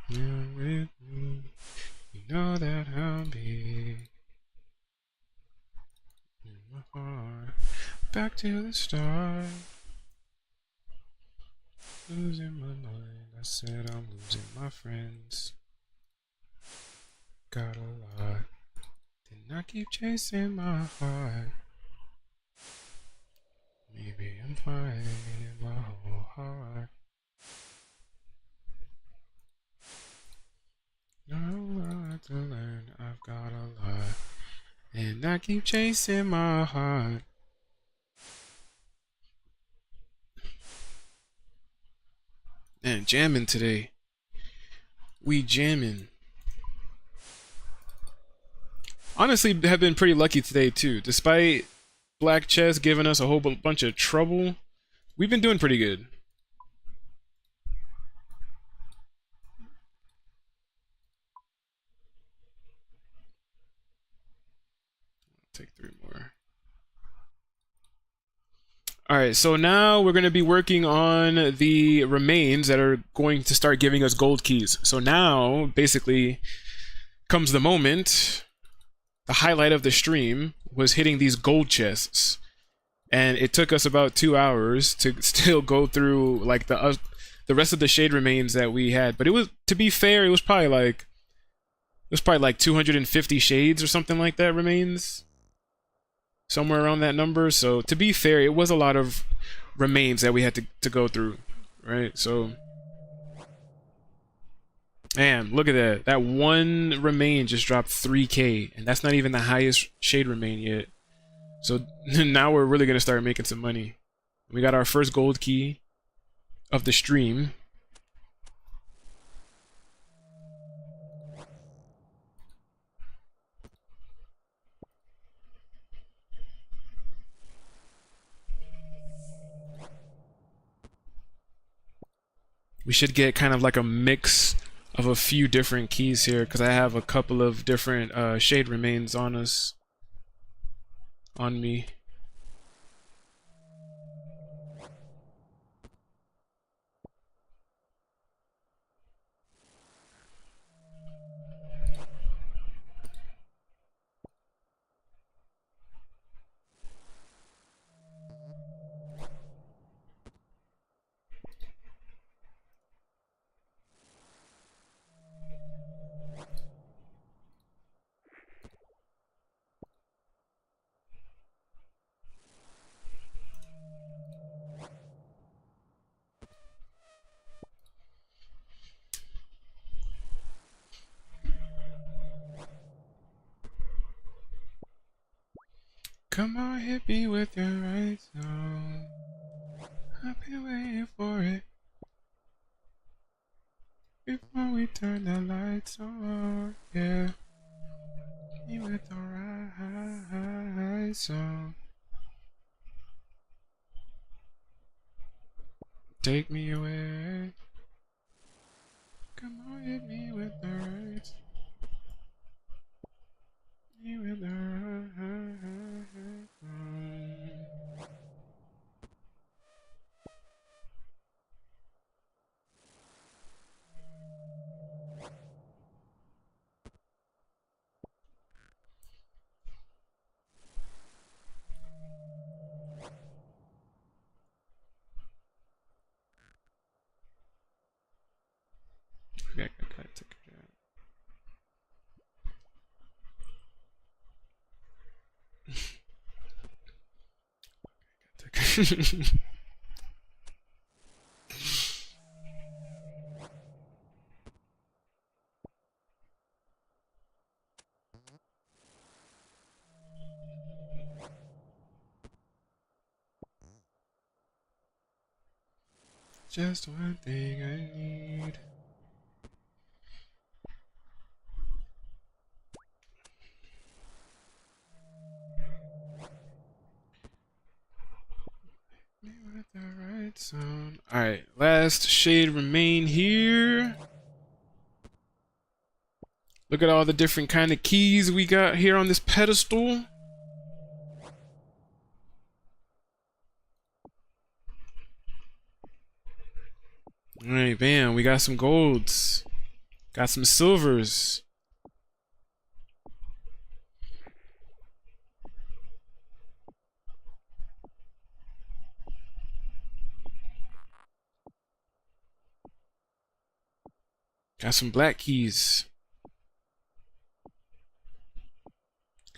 You're with me. You know that I'll be in my heart. Back to the start. Losing my mind. I said I'm losing my friends. Got a lot. Didn't I keep chasing my heart? Maybe I'm finding my whole heart. Got a lot to learn. I've got a lot. And I keep chasing my heart. Man, jamming today. We jamming. Honestly, have been pretty lucky today too. Despite Black Chess giving us a whole bunch of trouble, we've been doing pretty good. Take 3 more. Alright, so now we're going to be working on the remains that are going to start giving us gold keys. So now, basically, comes the moment. The highlight of the stream was hitting these gold chests. And it took us about 2 hours to still go through like the rest of the shade remains that we had. But it was, to be fair, it was probably like 250 shades or something like that remains. Somewhere around that number. So to be fair, it was a lot of remains that we had to go through, right? So, man, look at that. That one remain just dropped 3K, and that's not even the highest shade remain yet. So now we're really gonna start making some money. We got our first gold key of the stream. We should get kind of like a mix of a few different keys here, because I have a couple of different shade remains on me. Come on, hit me with your right song. I've been waiting for it. Before we turn the lights on, yeah. Hit me with the right song. Take me away. Come on, hit me with the right. Me with the right. Okay, I took it out. Just one thing I need. Me with the right sound. Alright, last shade remain here. Look at all the different kind of keys we got here on this pedestal. Alright, bam, we got some golds. Got some silvers. Got some black keys.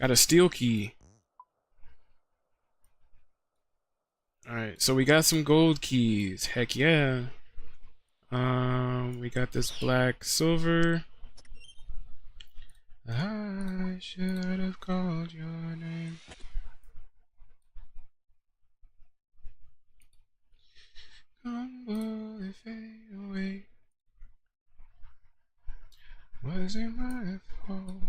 Got a steel key. Alright, so we got some gold keys. Heck yeah. We got this black silver. I should have called your name. Humble and fade away. Was it my fault?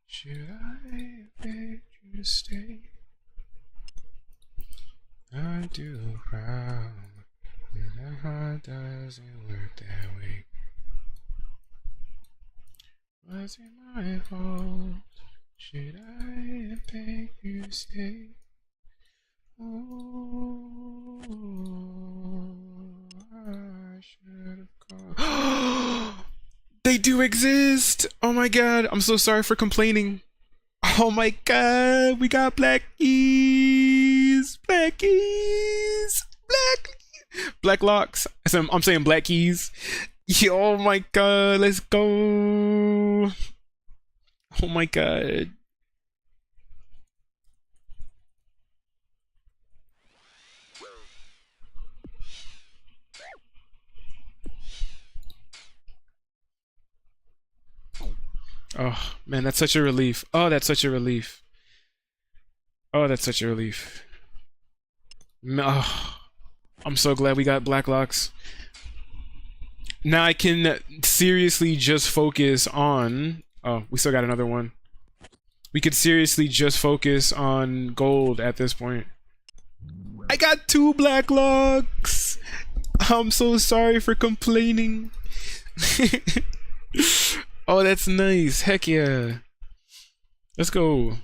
Should I have begged you to stay? I'm too proud. My heart doesn't work that way. Was it my fault? Should I have begged you to stay? Oh, I should have called. They do exist! Oh my god, I'm so sorry for complaining. Oh my god, we got black keys! Black keys! Black locks. I'm saying black keys. Yeah, oh my god, let's go. Oh my god. Oh man, that's such a relief. Oh, that's such a relief. Oh, that's such a relief. Oh, I'm so glad we got black locks. Now I can seriously just focus on... Oh, we still got another one. We could seriously just focus on gold at this point. I got 2 black locks! I'm so sorry for complaining. Oh, that's nice. Heck yeah. Let's go.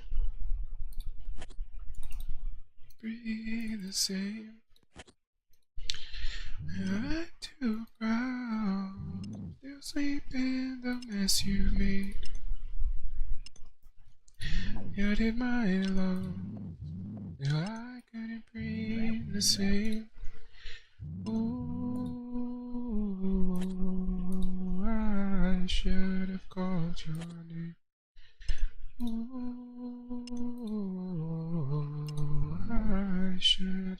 Breathe the same. I'm too proud. Still sleep in the mess you made. You did my love. Till I couldn't breathe the same. Ooh, I should have called your name. Ooh, I should.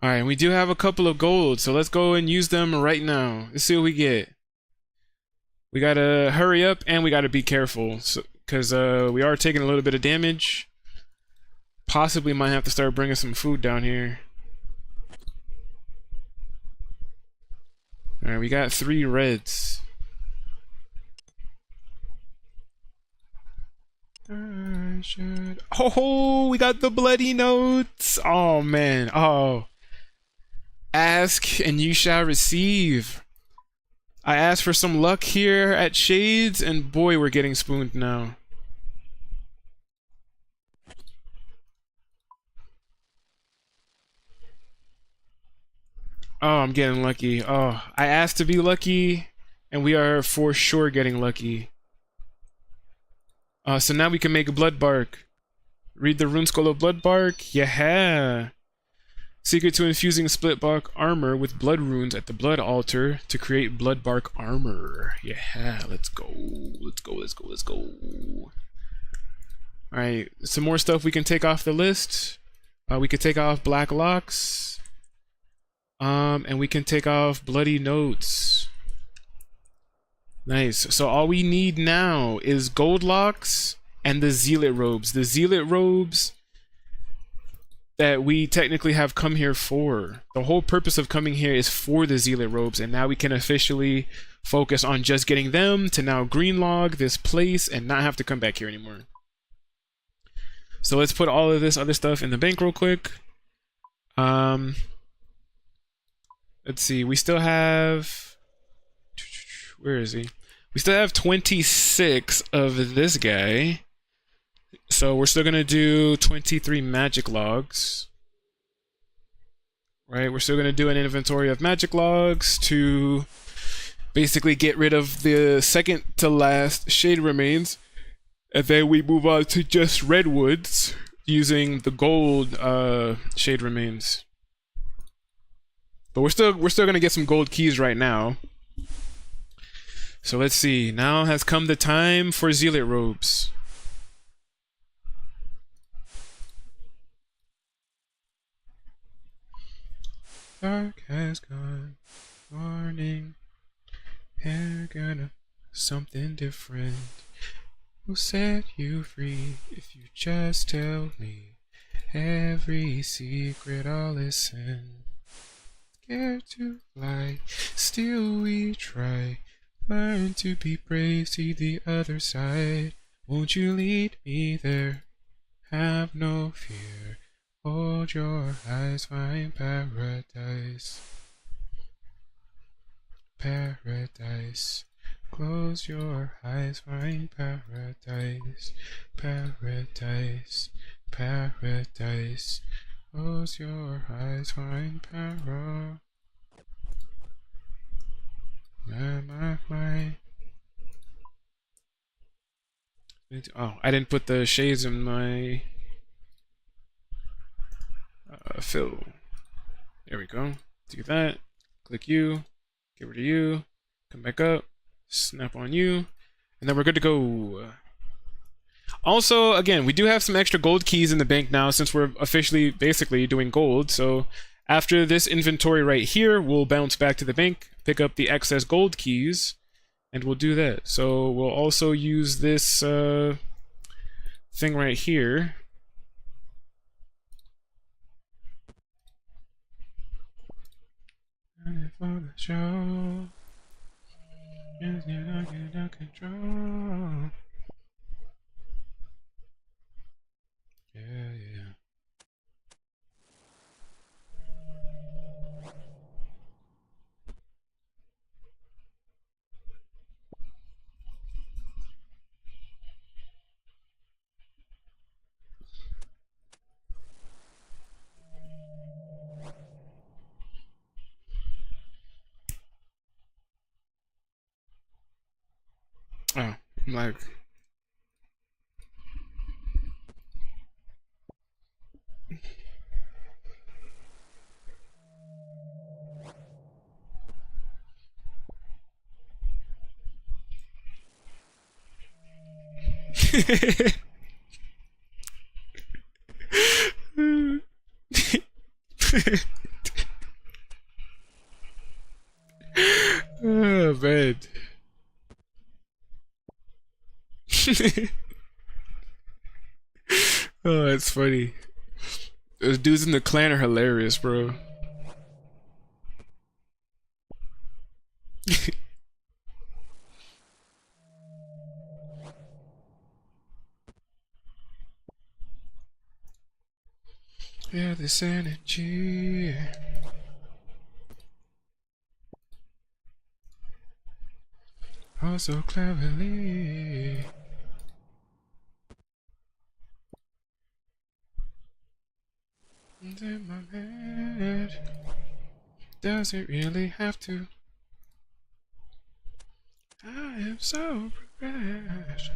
Alright, we do have a couple of gold, so let's go and use them right now. Let's see what we get. We gotta hurry up and we gotta be careful, because we are taking a little bit of damage. Possibly might have to start bringing some food down here. Alright, we got 3 reds. I should... Oh, we got the bloody notes! Oh, man. Oh. Ask and you shall receive. I asked for some luck here at Shades, and boy, we're getting spooned now. Oh, I'm getting lucky. Oh, I asked to be lucky, and we are for sure getting lucky. So now we can make a blood bark. Read the rune skull of blood bark. Yeah. Secret to infusing split bark armor with blood runes at the blood altar to create blood bark armor. Yeah, let's go. Let's go, let's go, let's go. Alright, some more stuff we can take off the list. We could take off black locks. And we can take off bloody notes. Nice. So all we need now is gold locks and the zealot robes. The zealot robes that we technically have come here for. The whole purpose of coming here is for the zealot robes, and now we can officially focus on just getting them to now green log this place and not have to come back here anymore. So let's put all of this other stuff in the bank real quick. Let's see, we still have... Where is he? We still have 26 of this guy. So we're still gonna do 23 magic logs. Right, we're still gonna do an inventory of magic logs to basically get rid of the second to last shade remains. And then we move on to just redwoods using the gold shade remains. But we're still gonna get some gold keys right now. So let's see. Now has come the time for zealot robes. Dark has gone, morning, hair gonna something different. Will set you free if you just tell me every secret. I'll listen. Scared to fly, still we try. Learn to be brave, see the other side. Won't you lead me there? Have no fear. Hold your eyes, find paradise. Paradise. Close your eyes, find paradise. Paradise. Paradise. Close your eyes, find paradise. My. Oh, I didn't put the shades in my fill. There we go. Do that. Click you. Get rid of you. Come back up. Snap on you. And then we're good to go. Also, again, we do have some extra gold keys in the bank now since we're officially basically doing gold. So after this inventory right here, we'll bounce back to the bank, pick up the excess gold keys, and we'll do that. So we'll also use this thing right here. For the show, just you're not getting control. Yeah. Oh, I'm like... Oh, man. Oh, that's funny. Those dudes in the clan are hilarious, bro. Yeah, this energy. Oh, so cleverly. In my head. Does it really have to? I am so progressed.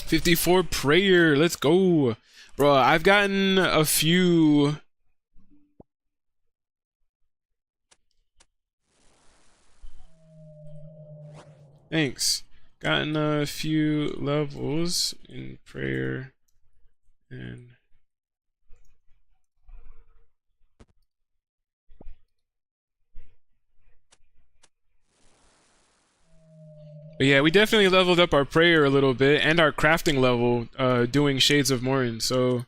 54 prayer, let's go. Bro, I've gotten a few. Thanks. Gotten a few levels in prayer and but yeah, we definitely leveled up our prayer a little bit and our crafting level doing Shades of Morn. So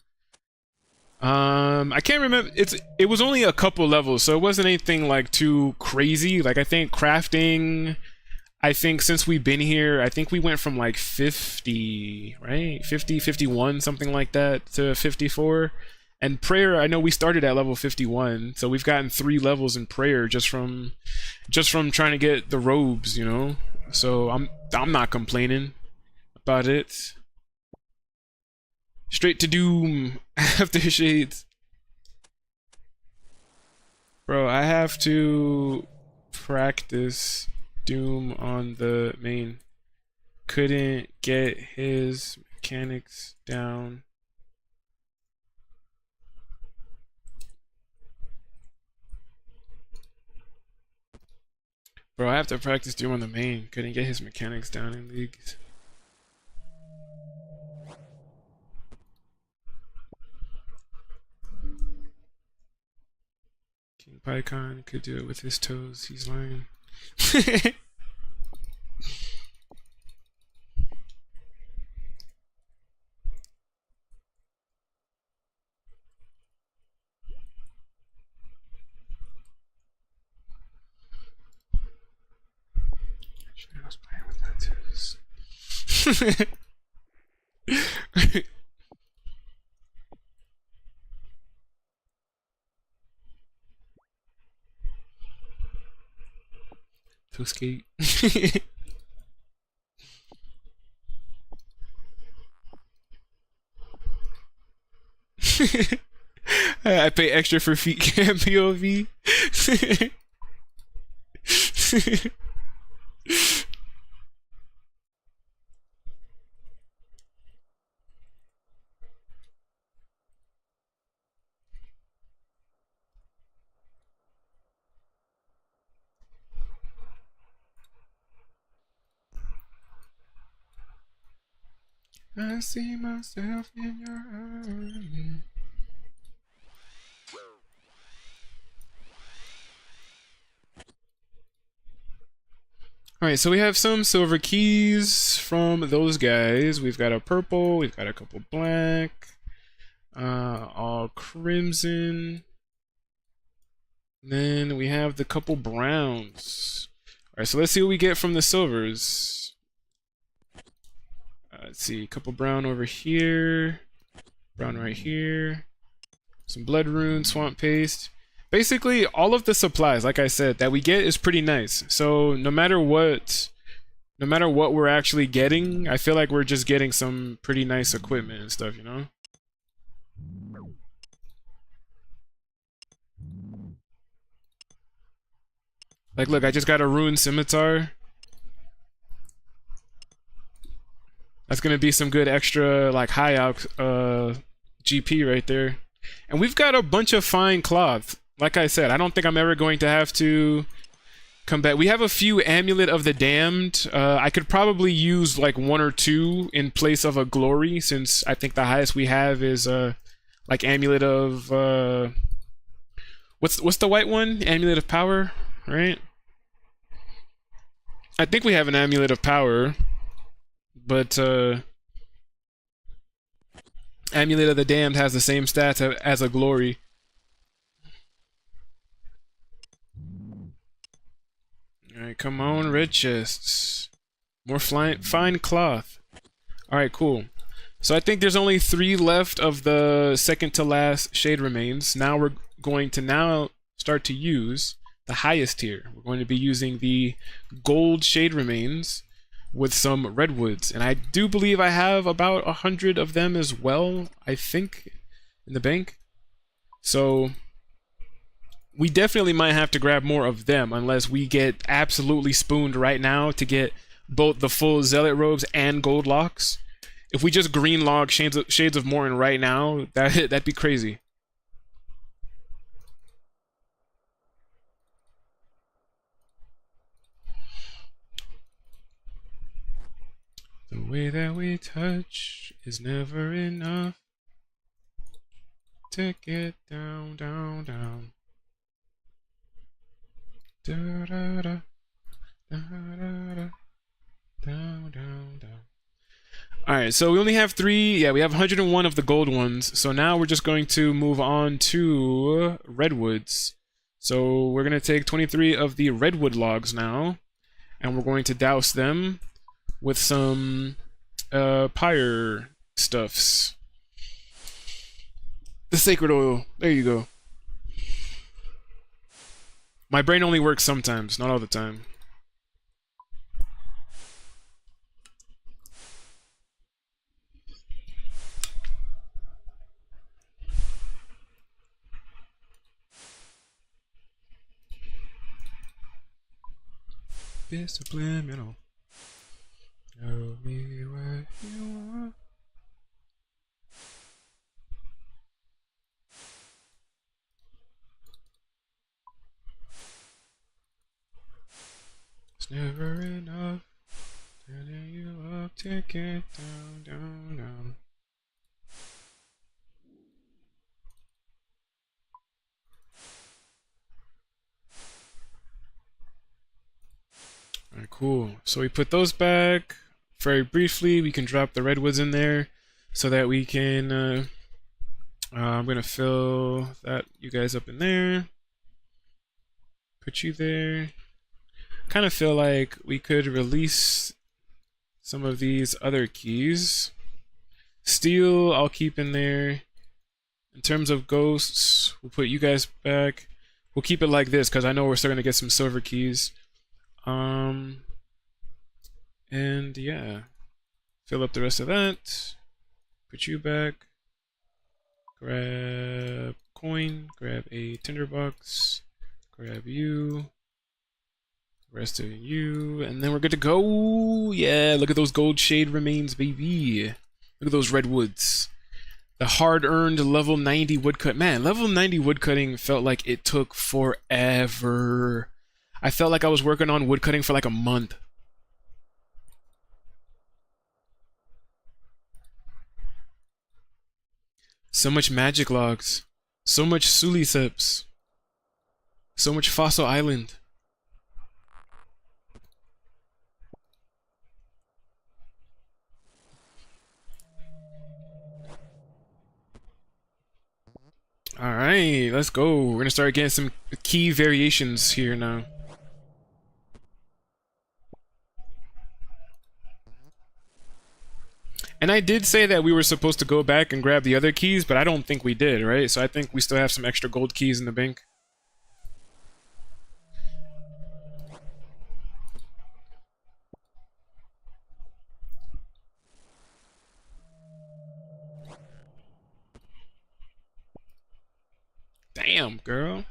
I can't remember, it was only a couple levels, so it wasn't anything like too crazy. Like I think crafting, I think since we've been here, I think we went from like 50, right? 50, 51, something like that, to 54. And prayer, I know we started at level 51, so we've gotten 3 levels in prayer just from trying to get the robes, you know? So I'm not complaining about it. Straight to Doom after Shades. Bro, I have to practice Doom on the main. Couldn't get his mechanics down. Bro, I have to practice Doom on the main. Couldn't get his mechanics down in leagues. King Pycaon could do it with his toes. He's lying. I was playing with my toes. Toe skate. I pay extra for feet cam POV. I see myself in your eyes. Alright, so we have some silver keys from those guys. We've got a purple, we've got a couple black, all crimson. Then we have the couple browns. Alright, so let's see what we get from the silvers. Let's see, a couple brown over here, brown right here, some blood rune, swamp paste. Basically, all of the supplies, like I said, that we get is pretty nice. So no matter what we're actually getting, I feel like we're just getting some pretty nice equipment and stuff, you know? Like, look, I just got a rune scimitar. That's gonna be some good extra, like, high out GP right there. And we've got a bunch of fine cloth. Like I said, I don't think I'm ever going to have to come back. We have a few Amulet of the Damned. I could probably use like 1 or 2 in place of a Glory, since I think the highest we have is like Amulet of what's the white one? Amulet of Power, right? I think we have an Amulet of Power, but Amulet of the Damned has the same stats as a Glory. Alright, come on, red chests. More fine cloth. Alright, cool. So I think there's only 3 left of the second to last shade remains. Now we're going to start to use the highest tier. We're going to be using the gold shade remains with some redwoods. And I do believe I have about 100 of them as well, I think, in the bank. So we definitely might have to grab more of them unless we get absolutely spooned right now to get both the full Zealot robes and gold locks. If we just green log Shades of Morton right now, that'd be crazy. The way that we touch is never enough to get down, down, down. Da da da, da da da, down, down, down. Alright, so we only have 3, yeah, we have 101 of the gold ones, so now we're just going to move on to redwoods. So we're going to take 23 of the redwood logs now, and we're going to douse them with some pyre stuffs. The sacred oil, there you go. My brain only works sometimes, not all the time. Subliminal. Tell me what you want. It's never enough. Turning you up to get down, down, down. Alright, cool. So we put those back. Very briefly, we can drop the redwoods in there so that we can I'm gonna fill that you guys up in there. Put you there. Kind of feel like we could release some of these other keys. Steel, I'll keep in there. In terms of ghosts, we'll put you guys back. We'll keep it like this because I know we're starting to get some silver keys. And yeah, fill up the rest of that. Put you back. Grab coin. Grab a tinderbox. Grab you. Rest of you, and then we're good to go. Yeah, look at those gold shade remains, baby. Look at those redwoods. The hard-earned level 90 woodcut. Man, level 90 woodcutting felt like it took forever. I felt like I was working on woodcutting for like a month. So much magic logs. So much Suliceps. So much Fossil Island. Alright, let's go. We're gonna start getting some key variations here now. And I did say that we were supposed to go back and grab the other keys, but I don't think we did, right? So I think we still have some extra gold keys in the bank. Damn, girl.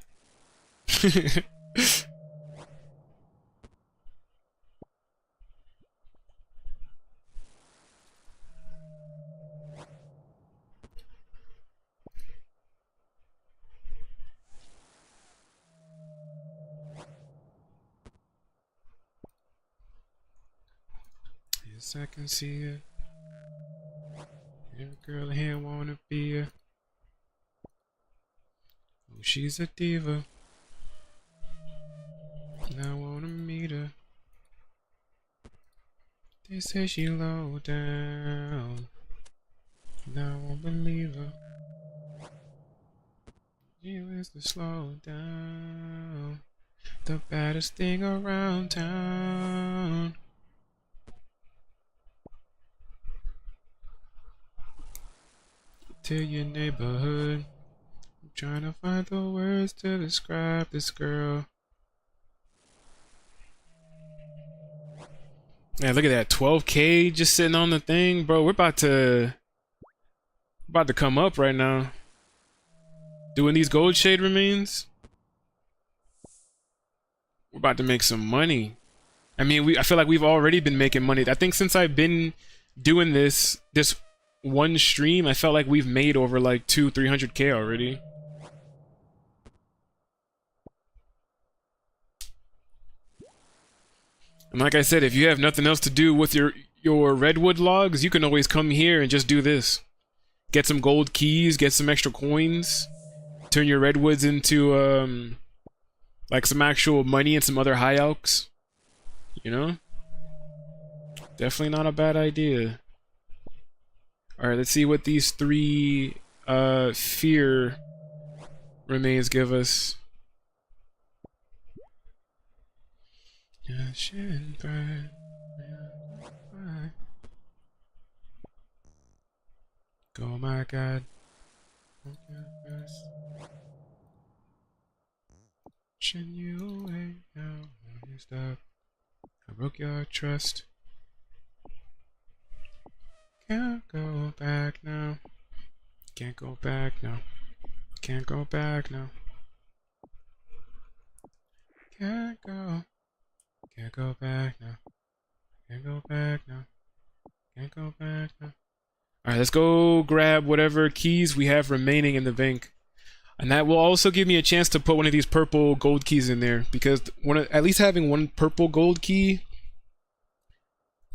Yes, I can see it. Every girl here wanna be a. Oh, she's a diva. And I wanna meet her. They say she low down. And I won't believe her. She wants to slow down. The baddest thing around town. To your neighborhood. I'm trying to find the words to describe this girl. Yeah, look at that. 12K just sitting on the thing. Bro, we're about to come up right now. Doing these gold shade remains. We're about to make some money. I mean, I feel like we've already been making money. I think since I've been doing this one stream, I felt like we've made over like 200-300K already. And like I said, if you have nothing else to do with your redwood logs, you can always come here and just do this. Get some gold keys, get some extra coins, turn your redwoods into like some actual money and some other high alks. You know? Definitely not a bad idea. Alright, let's see what these 3 fear remains give us. Oh my god. Pushing you away now. You stop. I broke your trust. Can't go back now. Can't go back now. Can't go back now. Can't go. Can't go back now. Can't go back now. Can't go back now. Alright, let's go grab whatever keys we have remaining in the bank. And that will also give me a chance to put one of these purple gold keys in there. Because at least having one purple gold key,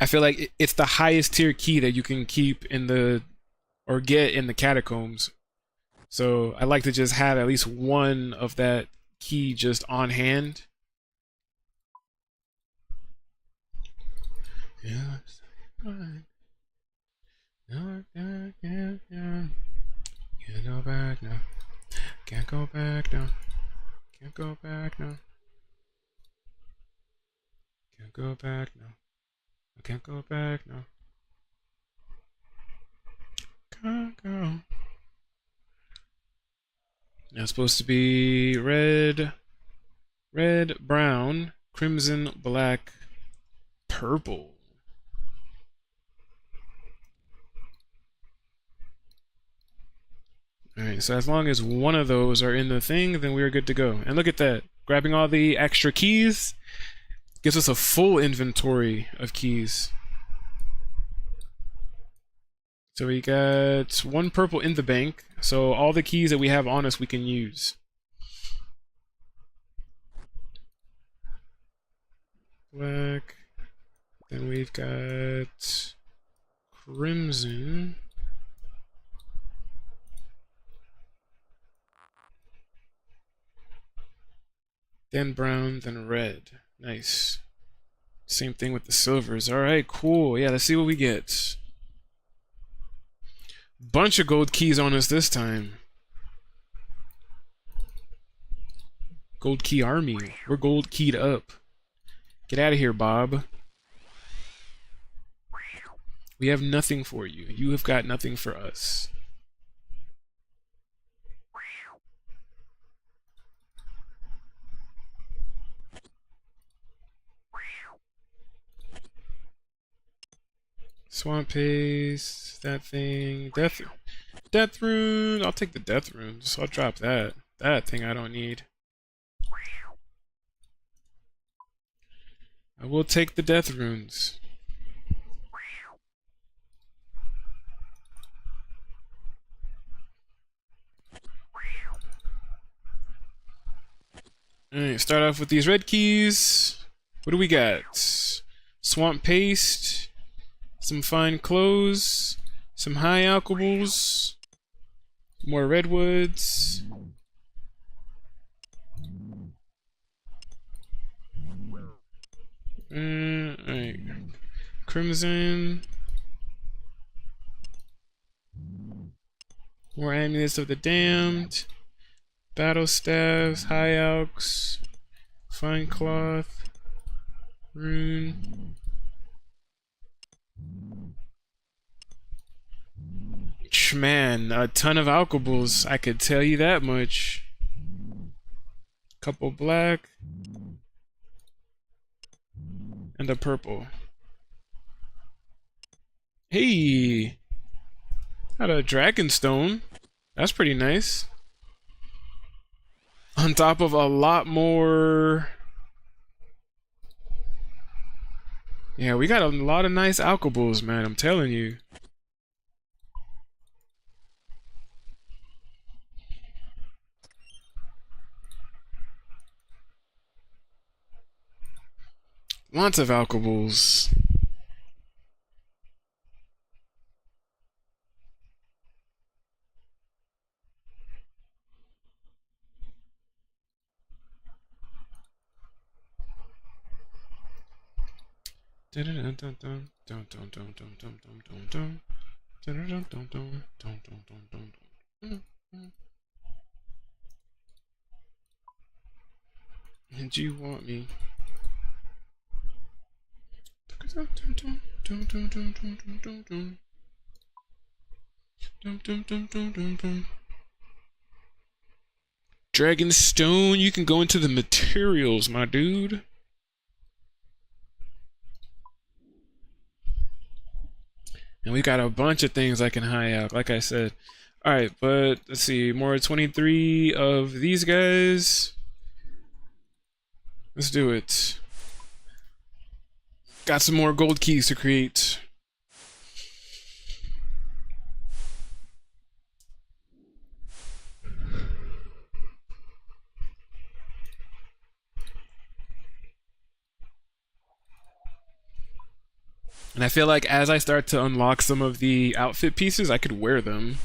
I feel like it's the highest tier key that you can keep in the, or get in the catacombs. So I like to just have at least one of that key just on hand. Yeah, fine. No, can't go back now. Can't go back now. Can't go back now. Can't go back now. I can't go back now. Can't go. Now it's supposed to be red, brown, crimson, black, purple. Alright, so as long as one of those are in the thing, then we're good to go. And look at that. Grabbing all the extra keys gives us a full inventory of keys. So we got 1 purple in the bank, so all the keys that we have on us we can use. Black. Then we've got crimson. Then brown, then red. Nice. Same thing with the silvers. Alright, cool. Yeah, let's see what we get. Bunch of gold keys on us this time. Gold key army. We're gold keyed up. Get out of here, Bob. We have nothing for you. You have got nothing for us. Swamp paste, that thing, death rune. I'll take the death runes. I'll drop that. That thing I don't need. I will take the death runes. Alright, start off with these red keys. What do we got? Swamp paste. Some fine clothes, some high alcohols, more redwoods. Alright. Crimson. More amulets of the damned. Battle staffs, high alks, Fine cloth. Rune. Man, a ton of alkables, I could tell you that much. Couple black. And a purple. Hey! Got a dragonstone. That's pretty nice. On top of a lot more... Yeah, we got a lot of nice alkables, man, I'm telling you. Lots of alkables. And you want me? Dragonstone, you can go into the materials, my dude. And we got a bunch of things I can high up, like I said. Alright, but let's see, more 23 of these guys. Let's do it. Got some more gold keys to create. And I feel like as I start to unlock some of the outfit pieces, I could wear them.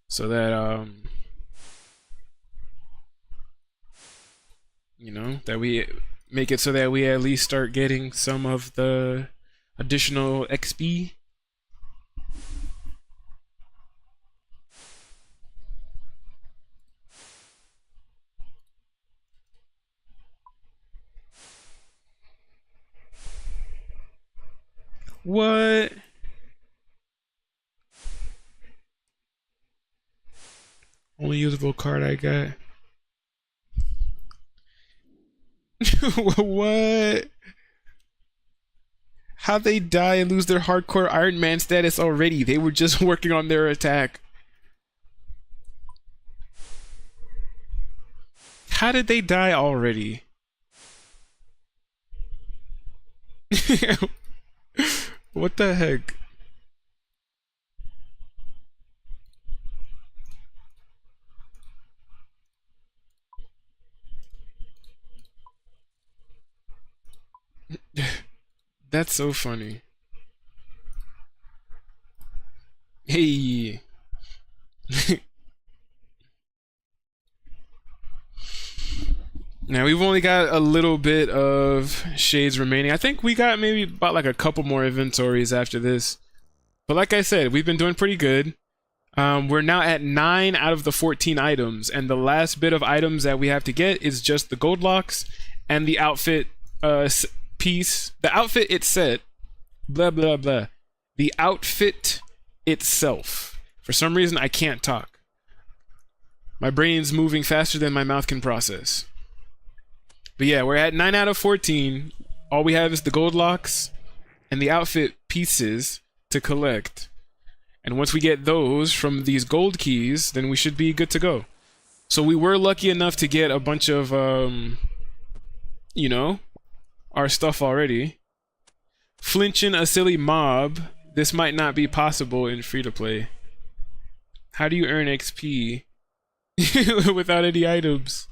So that, you know, that we make it so that we at least start getting some of the additional XP. What? Only usable card I got. What? How'd they die and lose their hardcore Iron Man status already? They were just working on their attack. How did they die already? What the heck? That's so funny. Hey. Now we've only got a little bit of shades remaining. I think we got maybe about like a couple more inventories after this. But like I said, we've been doing pretty good. We're now at 9 out of the 14 items, and the last bit of items that we have to get is just the gold locks and the outfit piece. The outfit it's set. Blah blah blah. The outfit itself. For some reason I can't talk. My brain's moving faster than my mouth can process. But yeah, we're at 9 out of 14. All we have is the gold locks and the outfit pieces to collect. And once we get those from these gold keys, then we should be good to go. So we were lucky enough to get a bunch of, you know, our stuff already. Flinching a silly mob. This might not be possible in free-to-play. How do you earn XP without any items?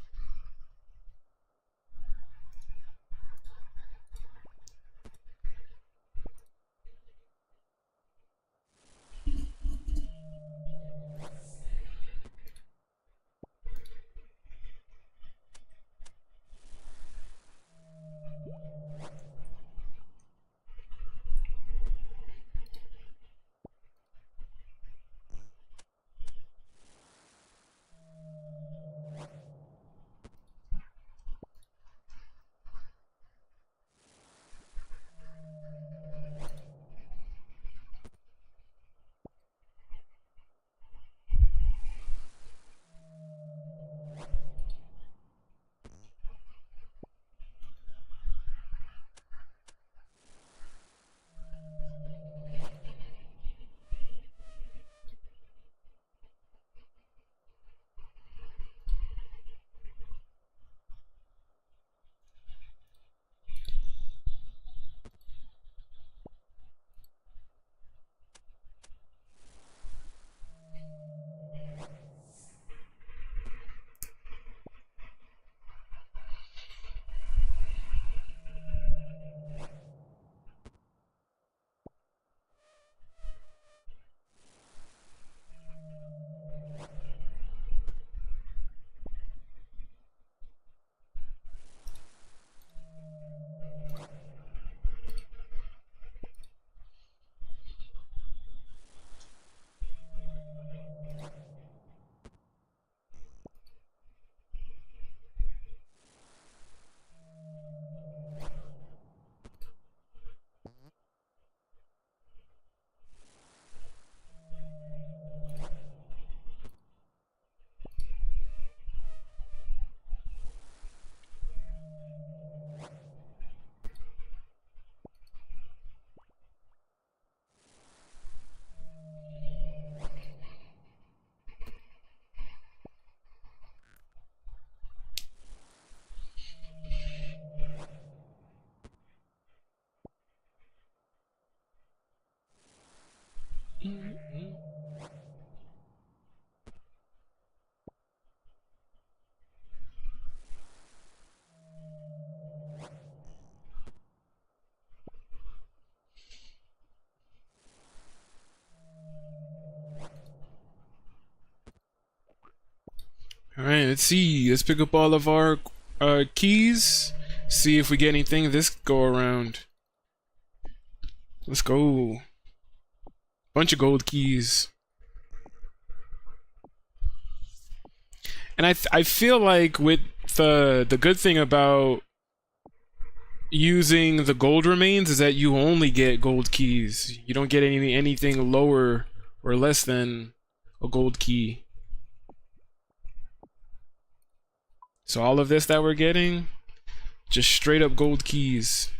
Alright, let's see. Let's pick up all of our keys. See if we get anything this go around. Let's go. Bunch of gold keys. And I feel like with the good thing about using the gold remains is that you only get gold keys. You don't get anything lower or less than a gold key. So all of this that we're getting, just straight up gold keys.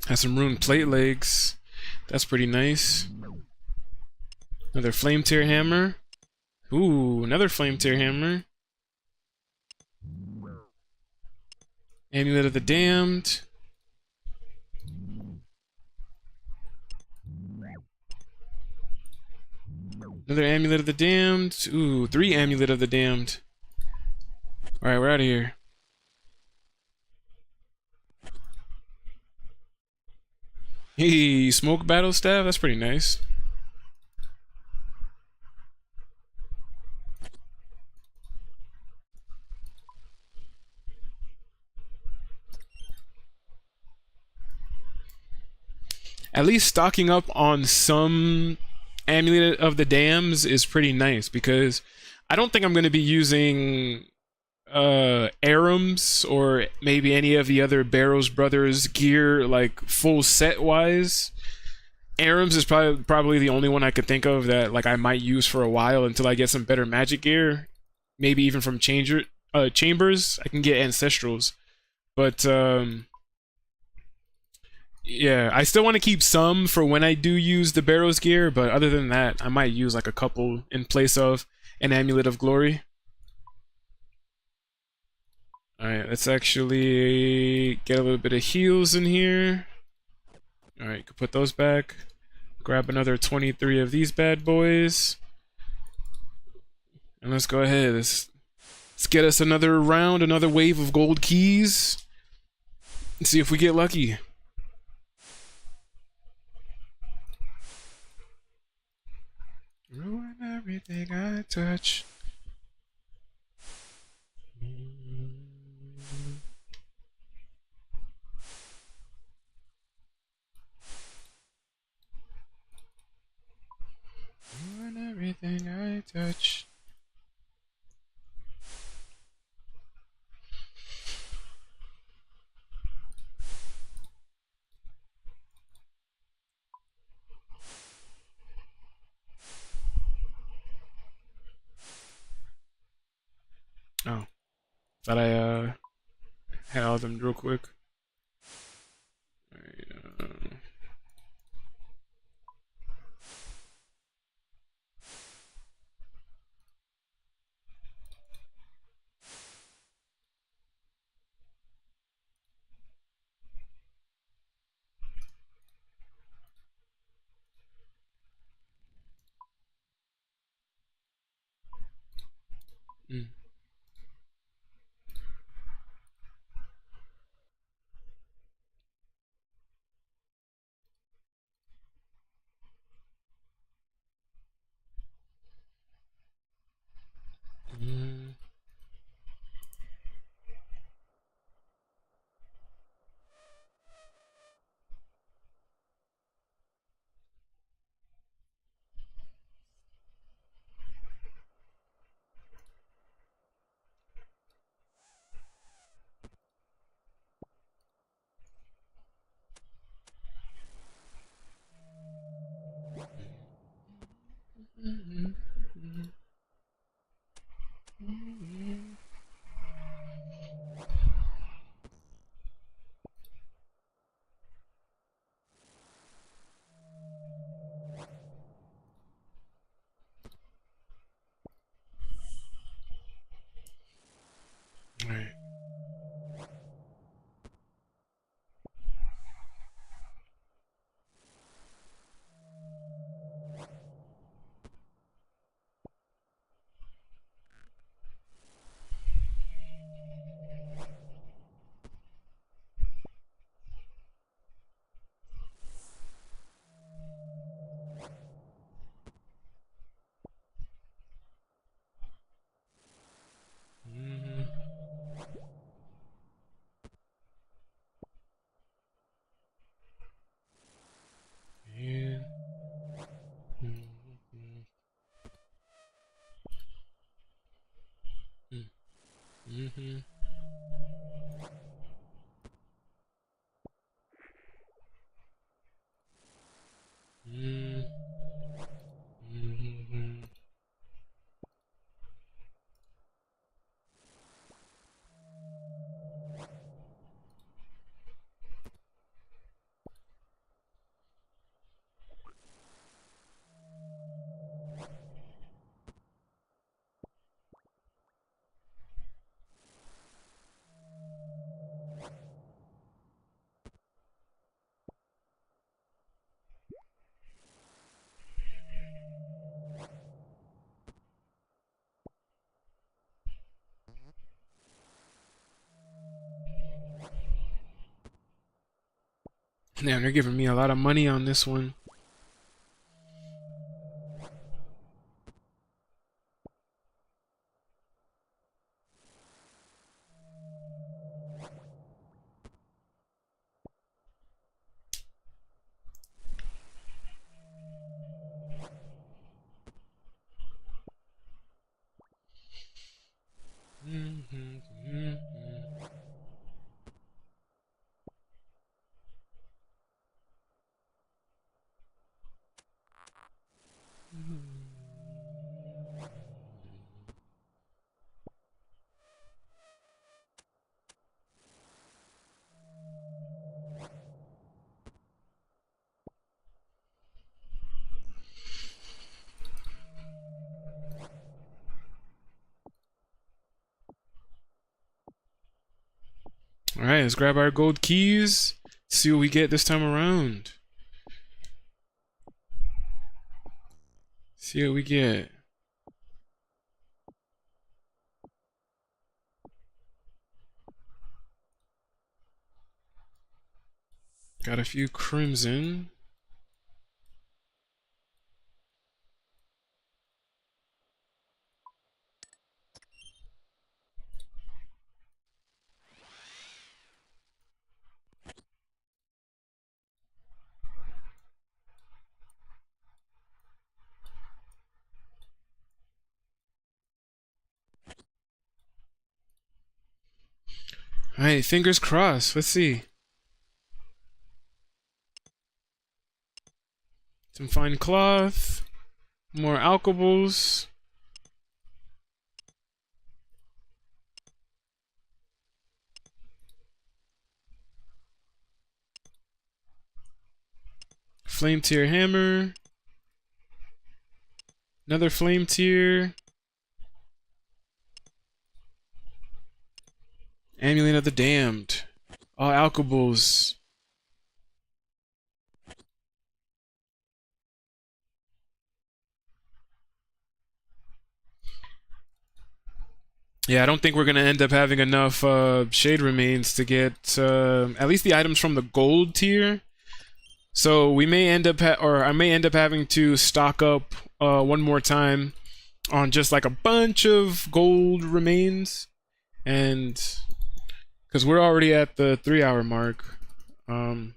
Has some ruined plate legs. That's pretty nice. Another flame tear hammer. Ooh, another flame tear hammer. Amulet of the Damned. Another Amulet of the Damned. Ooh, 3 Amulet of the Damned. Alright, we're out of here. Hey, smoke battle staff? That's pretty nice. At least stocking up on some Amulet of the Dams is pretty nice, because I don't think I'm going to be using Arums or maybe any of the other Barrows Brothers gear like full set wise. Arums is probably the only one I could think of that like I might use for a while until I get some better magic gear. Maybe even from chambers I can get ancestrals. But yeah, I still want to keep some for when I do use the Barrows gear, but other than that, I might use like a couple in place of an Amulet of Glory. Alright, let's actually get a little bit of heals in here. Alright, could put those back. Grab another 23 of these bad boys. And let's go ahead. Let's get us another round, another wave of gold keys. And see if we get lucky. Ruin everything I touch. Ruin everything I touch. Oh, thought I had all of them real quick. Alright, mm. Mm. Mm-hmm. Mm-hmm. Mm-hmm. Damn, they're giving me a lot of money on this one. Mm-hmm. All right, let's grab our gold keys. See what we get this time around. See what we get. Got a few crimson. All right, fingers crossed. Let's see. Some fine cloth. More alcohols. Flame tier hammer. Another flame tier. Amulet of the Damned. All alcohols. Yeah, I don't think we're gonna end up having enough shade remains to get at least the items from the gold tier. So we may end up, or I may end up having to stock up one more time on just like a bunch of gold remains, and because we're already at the 3 hour mark, and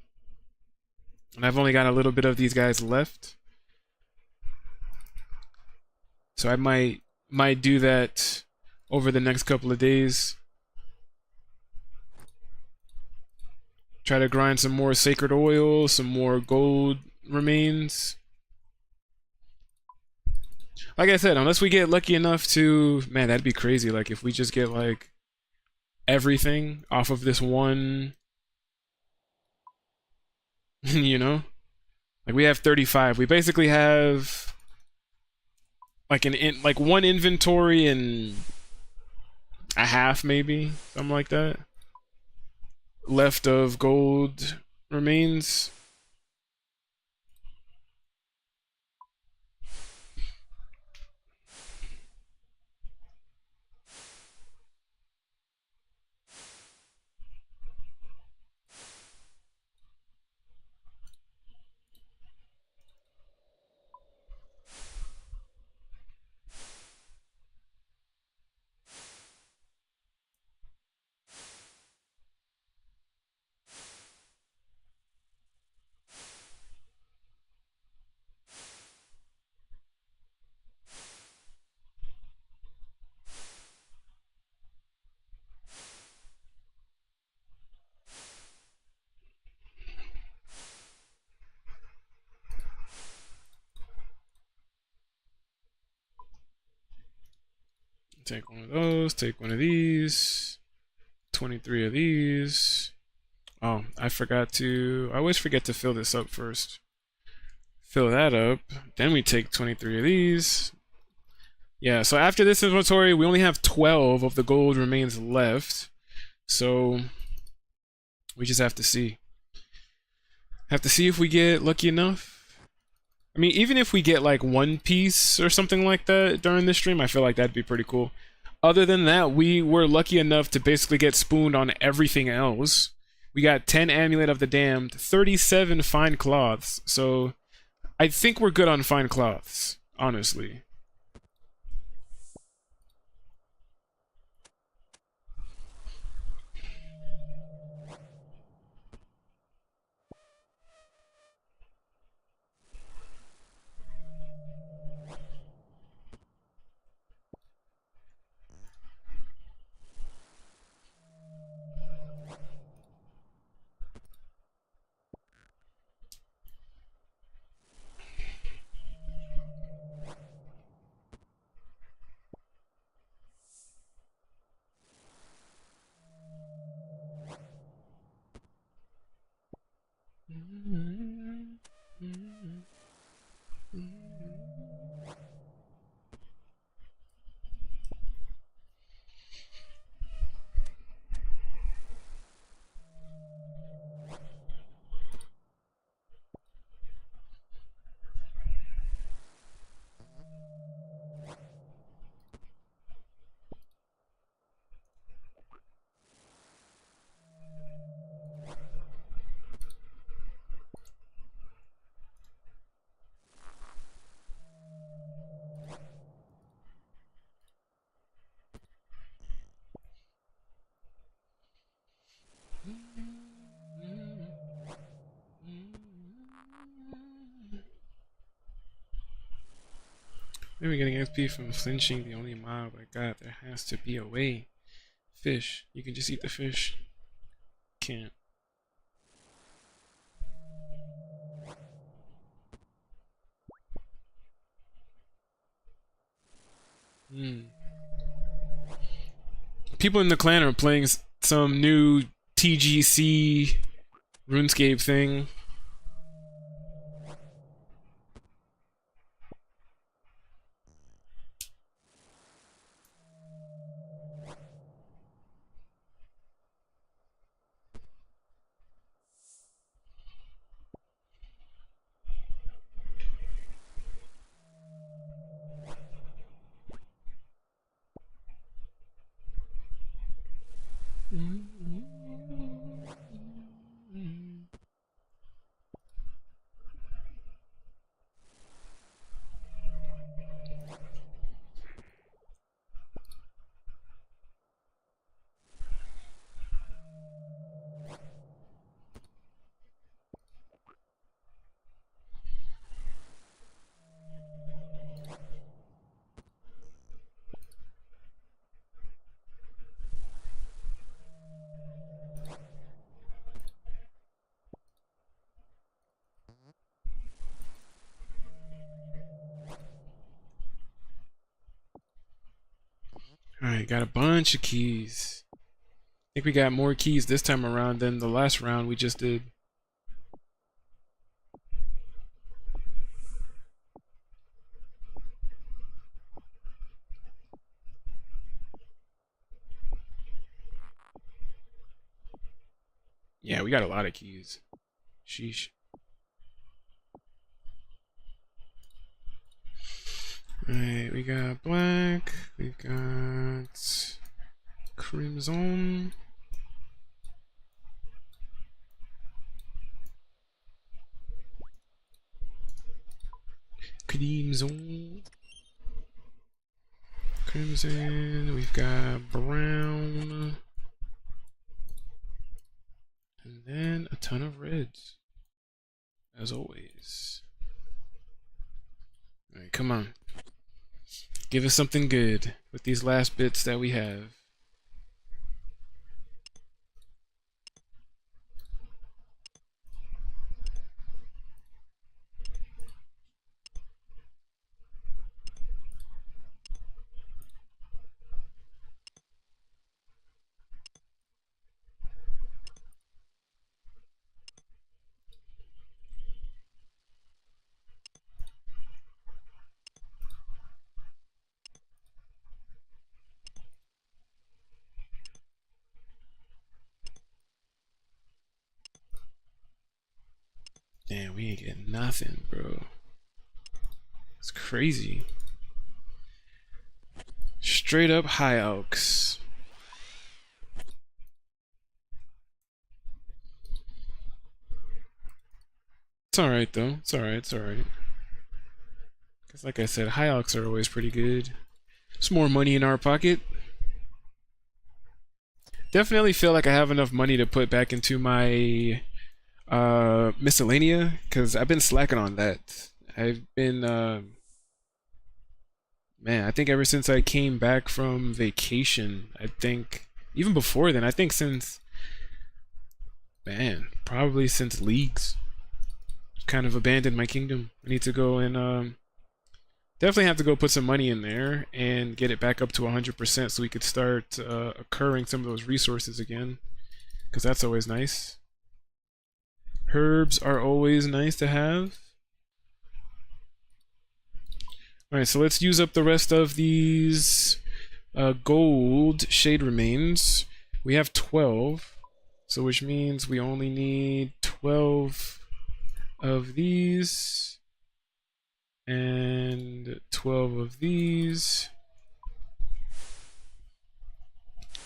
I've only got a little bit of these guys left, so I might do that over the next couple of days. Try to grind some more sacred oil, some more gold remains. Like I said, unless we get lucky enough to, man, that'd be crazy. Like if we just get like everything off of this one, you know, like we have 35. We basically have like like one inventory and a half, maybe something like that, left of gold remains. Take one of those, take one of these, 23 of these. Oh, I always forget to fill this up first. Fill that up, then we take 23 of these. Yeah, so after this inventory, we only have 12 of the gold remains left. So we just have to see. Have to see if we get lucky enough. I mean, even if we get like one piece or something like that during this stream, I feel like that'd be pretty cool. Other than that, we were lucky enough to basically get spooned on everything else. We got 10 Amulet of the Damned, 37 Fine Cloths. So I think we're good on Fine Cloths, honestly. Maybe getting XP from flinching the only mob I got. There has to be a way. Fish. You can just eat the fish. Can't. People in the clan are playing some new TGC RuneScape thing. Alright, got a bunch of keys. I think we got more keys this time around than the last round we just did. Yeah, we got a lot of keys. Sheesh. Alright, we got black, we got crimson. Crimson. Crimson, we've got brown. And then a ton of reds. As always. Alright, come on. Give us something good with these last bits that we have. we ain't getting nothing, bro. It's crazy. Straight up high alks. It's alright though. It's alright, it's alright. Because like I said, high alks are always pretty good. It's more money in our pocket. Definitely feel like I have enough money to put back into my miscellanea, because I've been slacking on that. I've been man, I think ever since I came back from vacation, I think even before then, I think since, man, probably since leagues, kind of abandoned my kingdom. I need to go and definitely have to go put some money in there and get it back up to 100% so we could start occurring some of those resources again, because that's always nice. Herbs are always nice to have. Alright, so let's use up the rest of these gold shade remains. We have 12, so which means we only need 12 of these and 12 of these.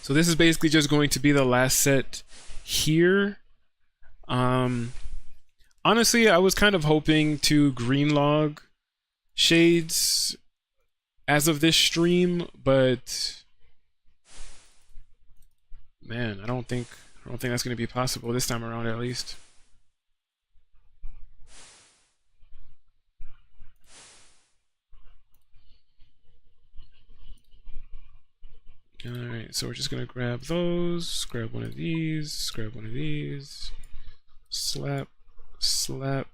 So this is basically just going to be the last set here. Honestly, I was kind of hoping to green log shades as of this stream, but man, I don't think that's going to be possible this time around, at least. Alright, so we're just gonna grab those, grab one of these, grab one of these, slap, slap,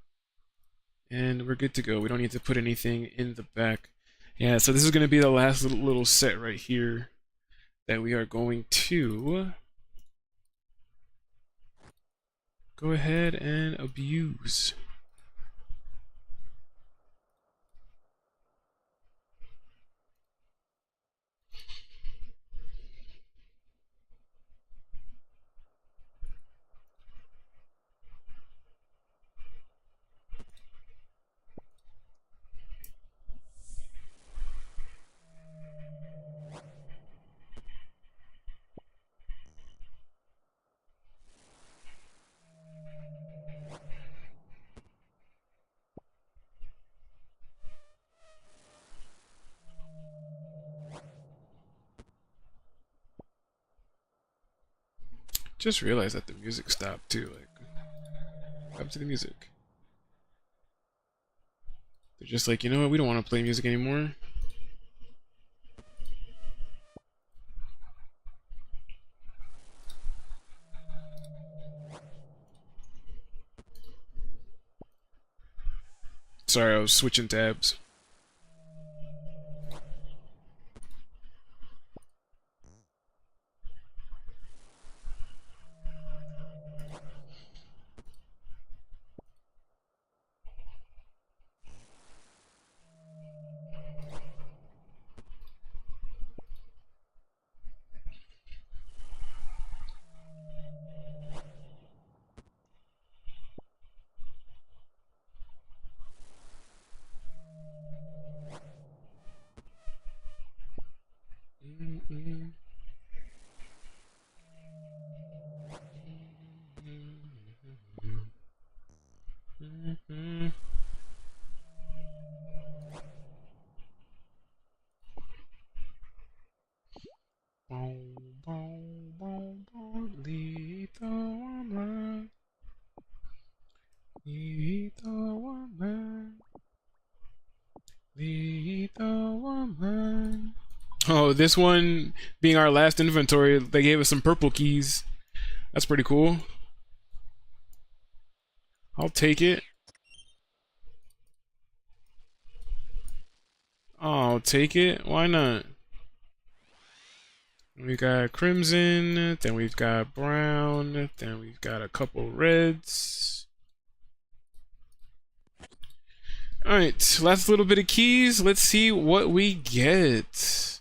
and we're good to go. We don't need to put anything in the back. Yeah, so this is gonna be the last little set right here that we are going to go ahead and abuse. Just realized that the music stopped too. Like, what happened to the music? They're just like, you know what? We don't want to play music anymore. Sorry, I was switching tabs. Oh, this one being our last inventory, they gave us some purple keys. That's pretty cool. I'll take it. I'll take it. Why not? We got crimson, then we've got brown, then we've got a couple reds. Alright, last little bit of keys. Let's see what we get.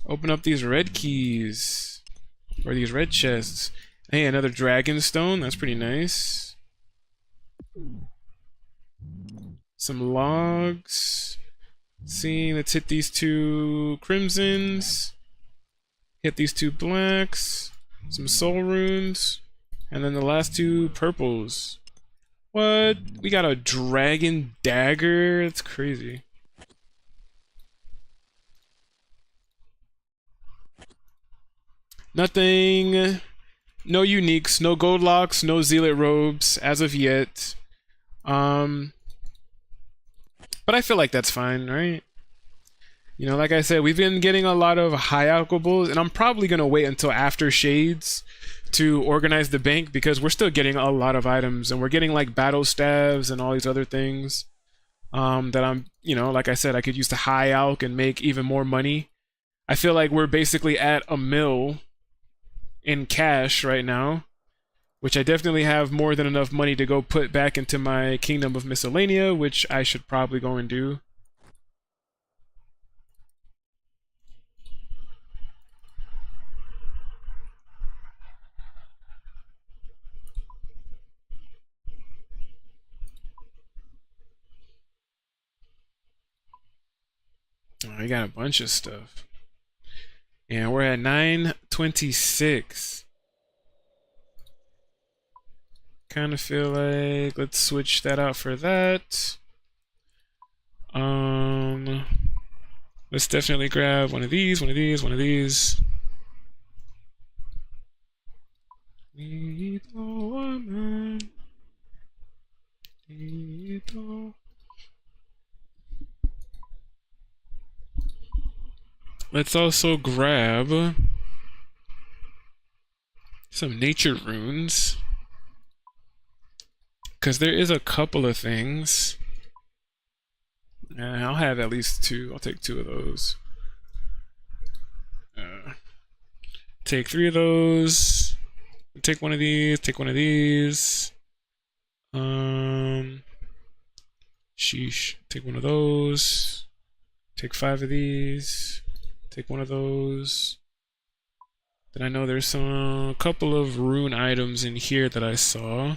Open up these red keys. Or these red chests. Hey, another dragon stone. That's pretty nice. Some logs. See, let's hit these 2 crimsons. Hit these 2 blacks. Some soul runes. And then the last 2 purples. What? We got a dragon dagger? That's crazy. Nothing. No uniques, no gold locks, no zealot robes as of yet. But I feel like that's fine, right? You know, like I said, we've been getting a lot of high alcohols, and I'm probably gonna wait until after Shades to organize the bank because we're still getting a lot of items, and we're getting like battle staves and all these other things that I'm, you know, like I said, I could use to high alch and make even more money. I feel like we're basically at a mill in cash right now, which I definitely have more than enough money to go put back into my Kingdom of Miscellanea, which I should probably go and do. Oh, I got a bunch of stuff. And we're at 926. Kind of feel like let's switch that out for that. Let's definitely grab one of these, one of these, one of these. Let's also grab some nature runes, because there is a couple of things. I'll have at least 2. I'll take 2 of those. Take 3 of those. Take one of these. Take one of these. Sheesh. Take one of those. Take 5 of these. Take one of those. Then I know there's a couple of rune items in here that I saw.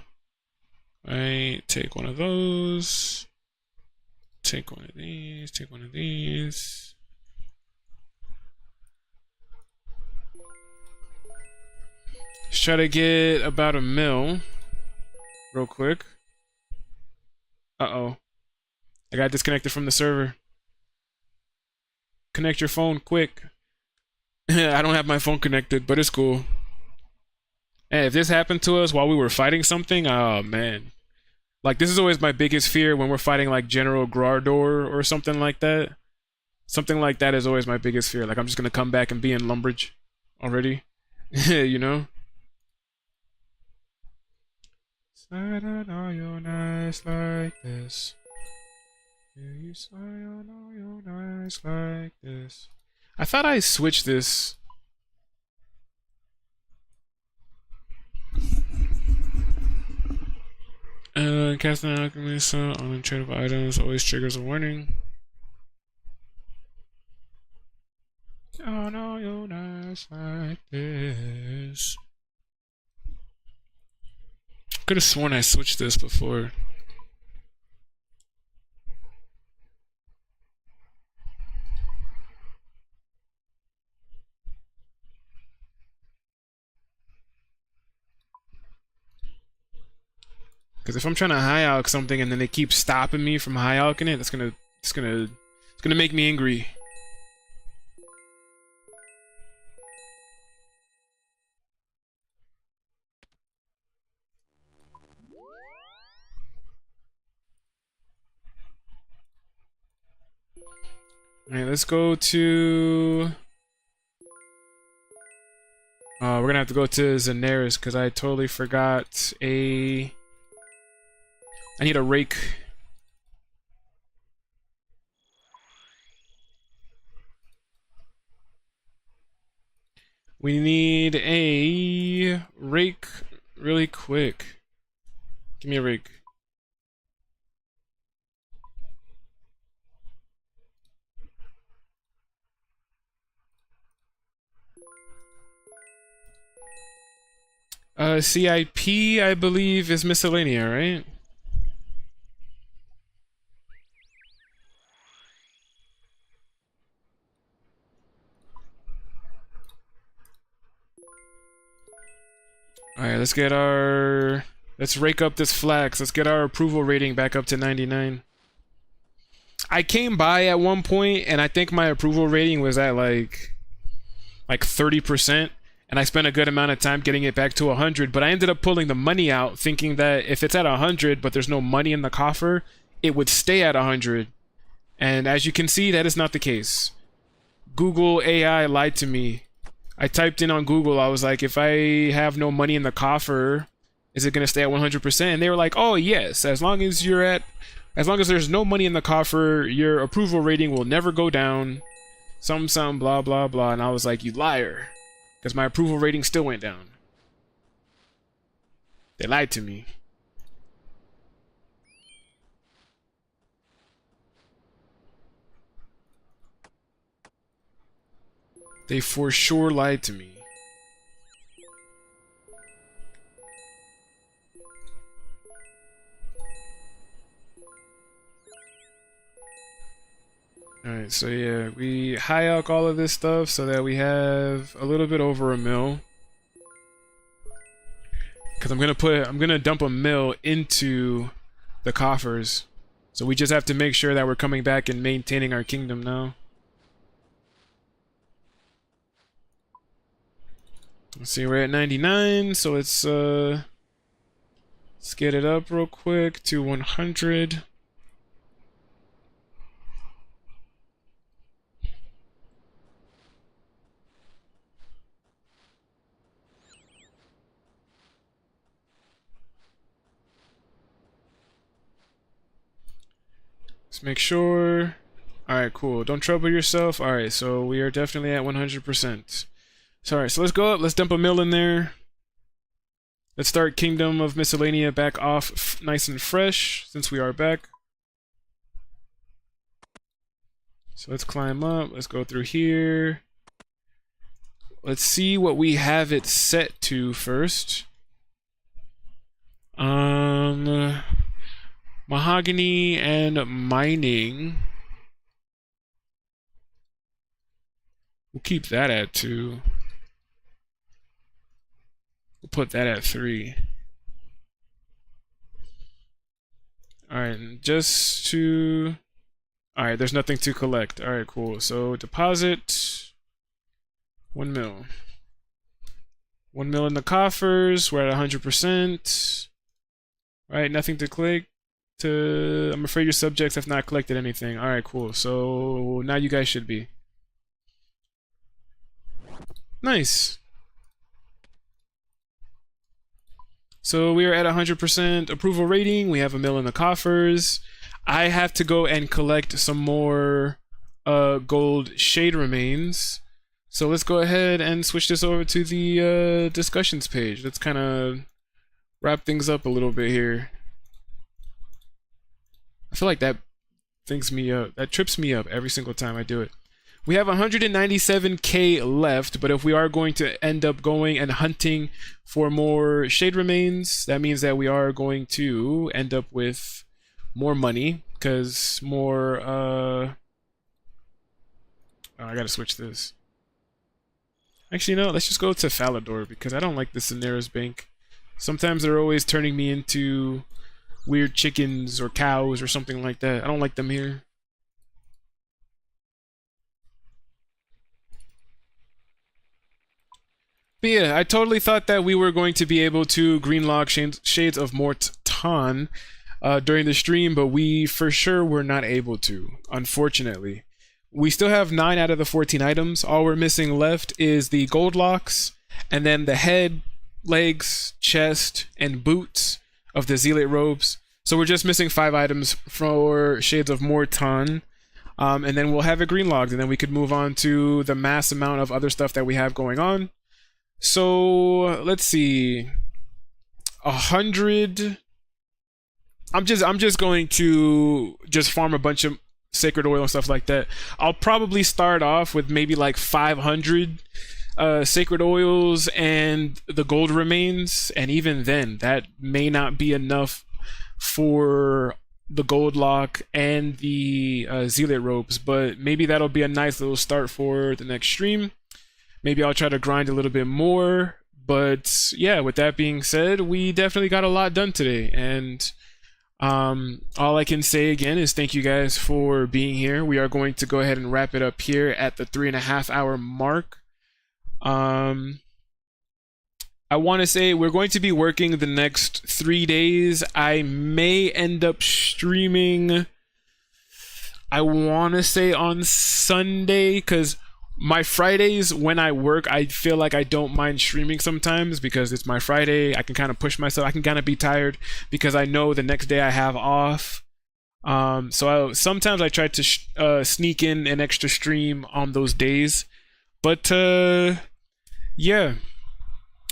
Right, take one of those. Take one of these. Take one of these. Let's try to get about a mil real quick. Uh-oh. I got disconnected from the server. Connect your phone quick. I don't have my phone connected, but it's cool. Hey, if this happened to us while we were fighting something, oh man. Like, this is always my biggest fear when we're fighting like General Grardor or something like that. Something like that is always my biggest fear. Like, I'm just gonna come back and be in Lumbridge already. You know? I don't know you're nice like this. You say I know you're nice like this. I thought I switched this. Casting an alchemist on untradeable items always triggers a warning. Oh no, you're nice like this. Could have sworn I switched this before. Because if I'm trying to high alch something and then they keep stopping me from high alching it, it's gonna make me angry. Alright, let's go to... we're gonna have to go to Zeneris because I totally forgot a... I need a rake. We need a rake really quick. Give me a rake. CIP, I believe, is miscellanea, right? Alright, let's rake up this flax. Let's get our approval rating back up to 99. I came by at one point and I think my approval rating was at like 30%, and I spent a good amount of time getting it back to 100, but I ended up pulling the money out thinking that if it's at 100 but there's no money in the coffer, it would stay at 100. And as you can see, that is not the case. Google AI lied to me. I typed in on Google, I was like, if I have no money in the coffer, is it going to stay at 100%? And they were like, oh yes, as long as there's no money in the coffer, your approval rating will never go down. Some blah blah blah. And I was like, you liar. Because my approval rating still went down. They lied to me. They for sure lied to me. Alright, so yeah, we high alch all of this stuff so that we have a little bit over a mil. Because I'm gonna dump a mil into the coffers. So we just have to make sure that we're coming back and maintaining our kingdom now. Let's see, we're at 99, so let's get it up real quick to 100. Let's make sure. Alright, cool. Don't trouble yourself. Alright, so we are definitely at 100%. Alright, so let's go up. Let's dump a mill in there. Let's start Kingdom of Miscellanea back off nice and fresh, since we are back. So let's climb up. Let's go through here. Let's see what we have it set to first. Mahogany and mining. We'll keep that at 2. We'll put that at 3. Alright, just to... Alright, there's nothing to collect. Alright, cool. So, deposit... 1 mil. 1 mil in the coffers. We're at 100%. Alright, nothing to click. I'm afraid your subjects have not collected anything. Alright, cool. So, now you guys should be. Nice. So we are at 100% approval rating. We have a mil in the coffers. I have to go and collect some more gold shade remains. So let's go ahead and switch this over to the discussions page. Let's kind of wrap things up a little bit here. I feel like that trips me up every single time I do it. We have 197k left, but if we are going to end up going and hunting for more shade remains, that means that we are going to end up with more money, because more, oh, I gotta switch this. Actually, no, let's just go to Falador, because I don't like the Cenera's Bank. Sometimes they're always turning me into weird chickens or cows or something like that. I don't like them here. But yeah, I totally thought that we were going to be able to greenlock Shades of Mortan during the stream, but we for sure were not able to, unfortunately. We still have 9 out of the 14 items. All we're missing left is the gold locks, and then the head, legs, chest, and boots of the Zealot robes. So we're just missing 5 items for Shades of Mortan. And then we'll have it greenlocked, and then we could move on to the mass amount of other stuff that we have going on. So let's see, 100. I'm just going to farm a bunch of sacred oil and stuff like that. I'll probably start off with maybe like 500 sacred oils and the gold remains, and even then that may not be enough for the gold lock and the Zealot robes, but maybe that'll be a nice little start for the next stream. Maybe I'll try to grind a little bit more, But yeah, with that being said, we definitely got a lot done today, and all I can say again is thank you guys for being here. We are going to go ahead and wrap it up here at the 3.5 hour mark. I want to say we're going to be working the next 3 days. I may end up streaming, I want to say on Sunday, because my Fridays when I work, I feel like I don't mind streaming sometimes because it's my Friday. I can kind of push myself. I can kind of be tired because I know the next day I have off. Sometimes I try to sneak in an extra stream on those days. But yeah,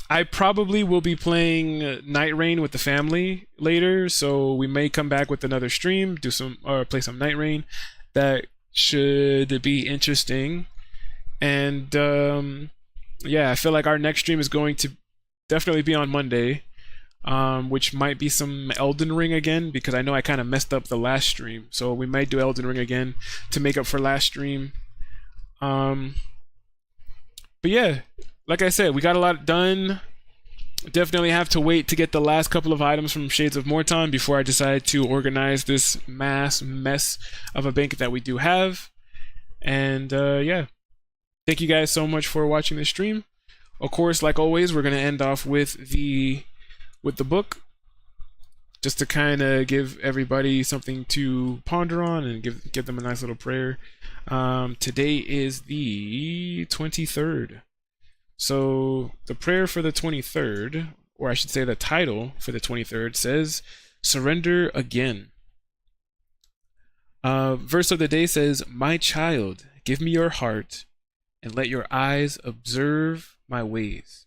I probably will be playing Night Rain with the family later, so we may come back with another stream, play some Night Rain. That should be interesting. And yeah, I feel like our next stream is going to definitely be on Monday, which might be some Elden Ring again, because I know I kind of messed up the last stream, so we might do Elden Ring again to make up for last stream. But yeah, like I said, we got a lot done. Definitely have to wait to get the last couple of items from Shades of Morton before I decide to organize this mass mess of a bank that we do have. And yeah, thank you guys so much for watching the stream. Of course, like always, we're going to end off with the book, just to kind of give everybody something to ponder on and give them a nice little prayer. Today is the 23rd. So the prayer for the 23rd, or I should say the title for the 23rd, says, Surrender Again. Verse of the day says, My child, give me your heart, and let your eyes observe my ways.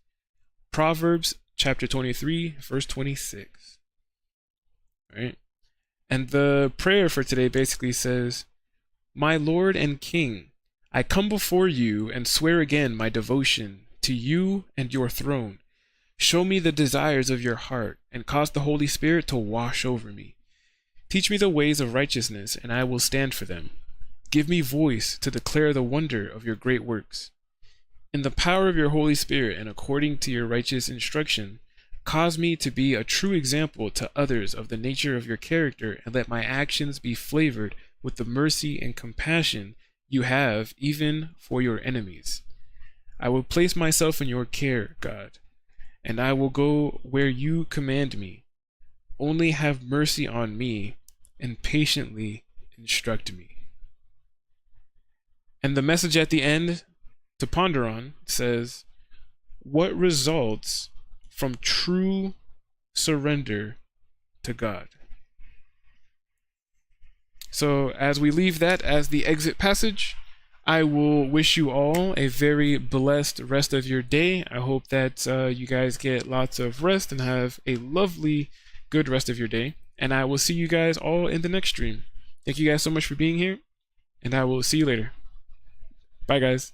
Proverbs chapter 23, verse 26. All right? And the prayer for today basically says, My Lord and King, I come before you and swear again my devotion to you and your throne. Show me the desires of your heart, and cause the Holy Spirit to wash over me. Teach me the ways of righteousness, and I will stand for them. Give me voice to declare the wonder of your great works. In the power of your Holy Spirit, and according to your righteous instruction, cause me to be a true example to others of the nature of your character, and let my actions be flavored with the mercy and compassion you have even for your enemies. I will place myself in your care, God, and I will go where you command me. Only have mercy on me and patiently instruct me. And the message at the end to ponder on says, What results from true surrender to God? So as we leave that as the exit passage, I will wish you all a very blessed rest of your day. I hope that you guys get lots of rest and have a lovely, good rest of your day. And I will see you guys all in the next stream. Thank you guys so much for being here, and I will see you later. Bye, guys.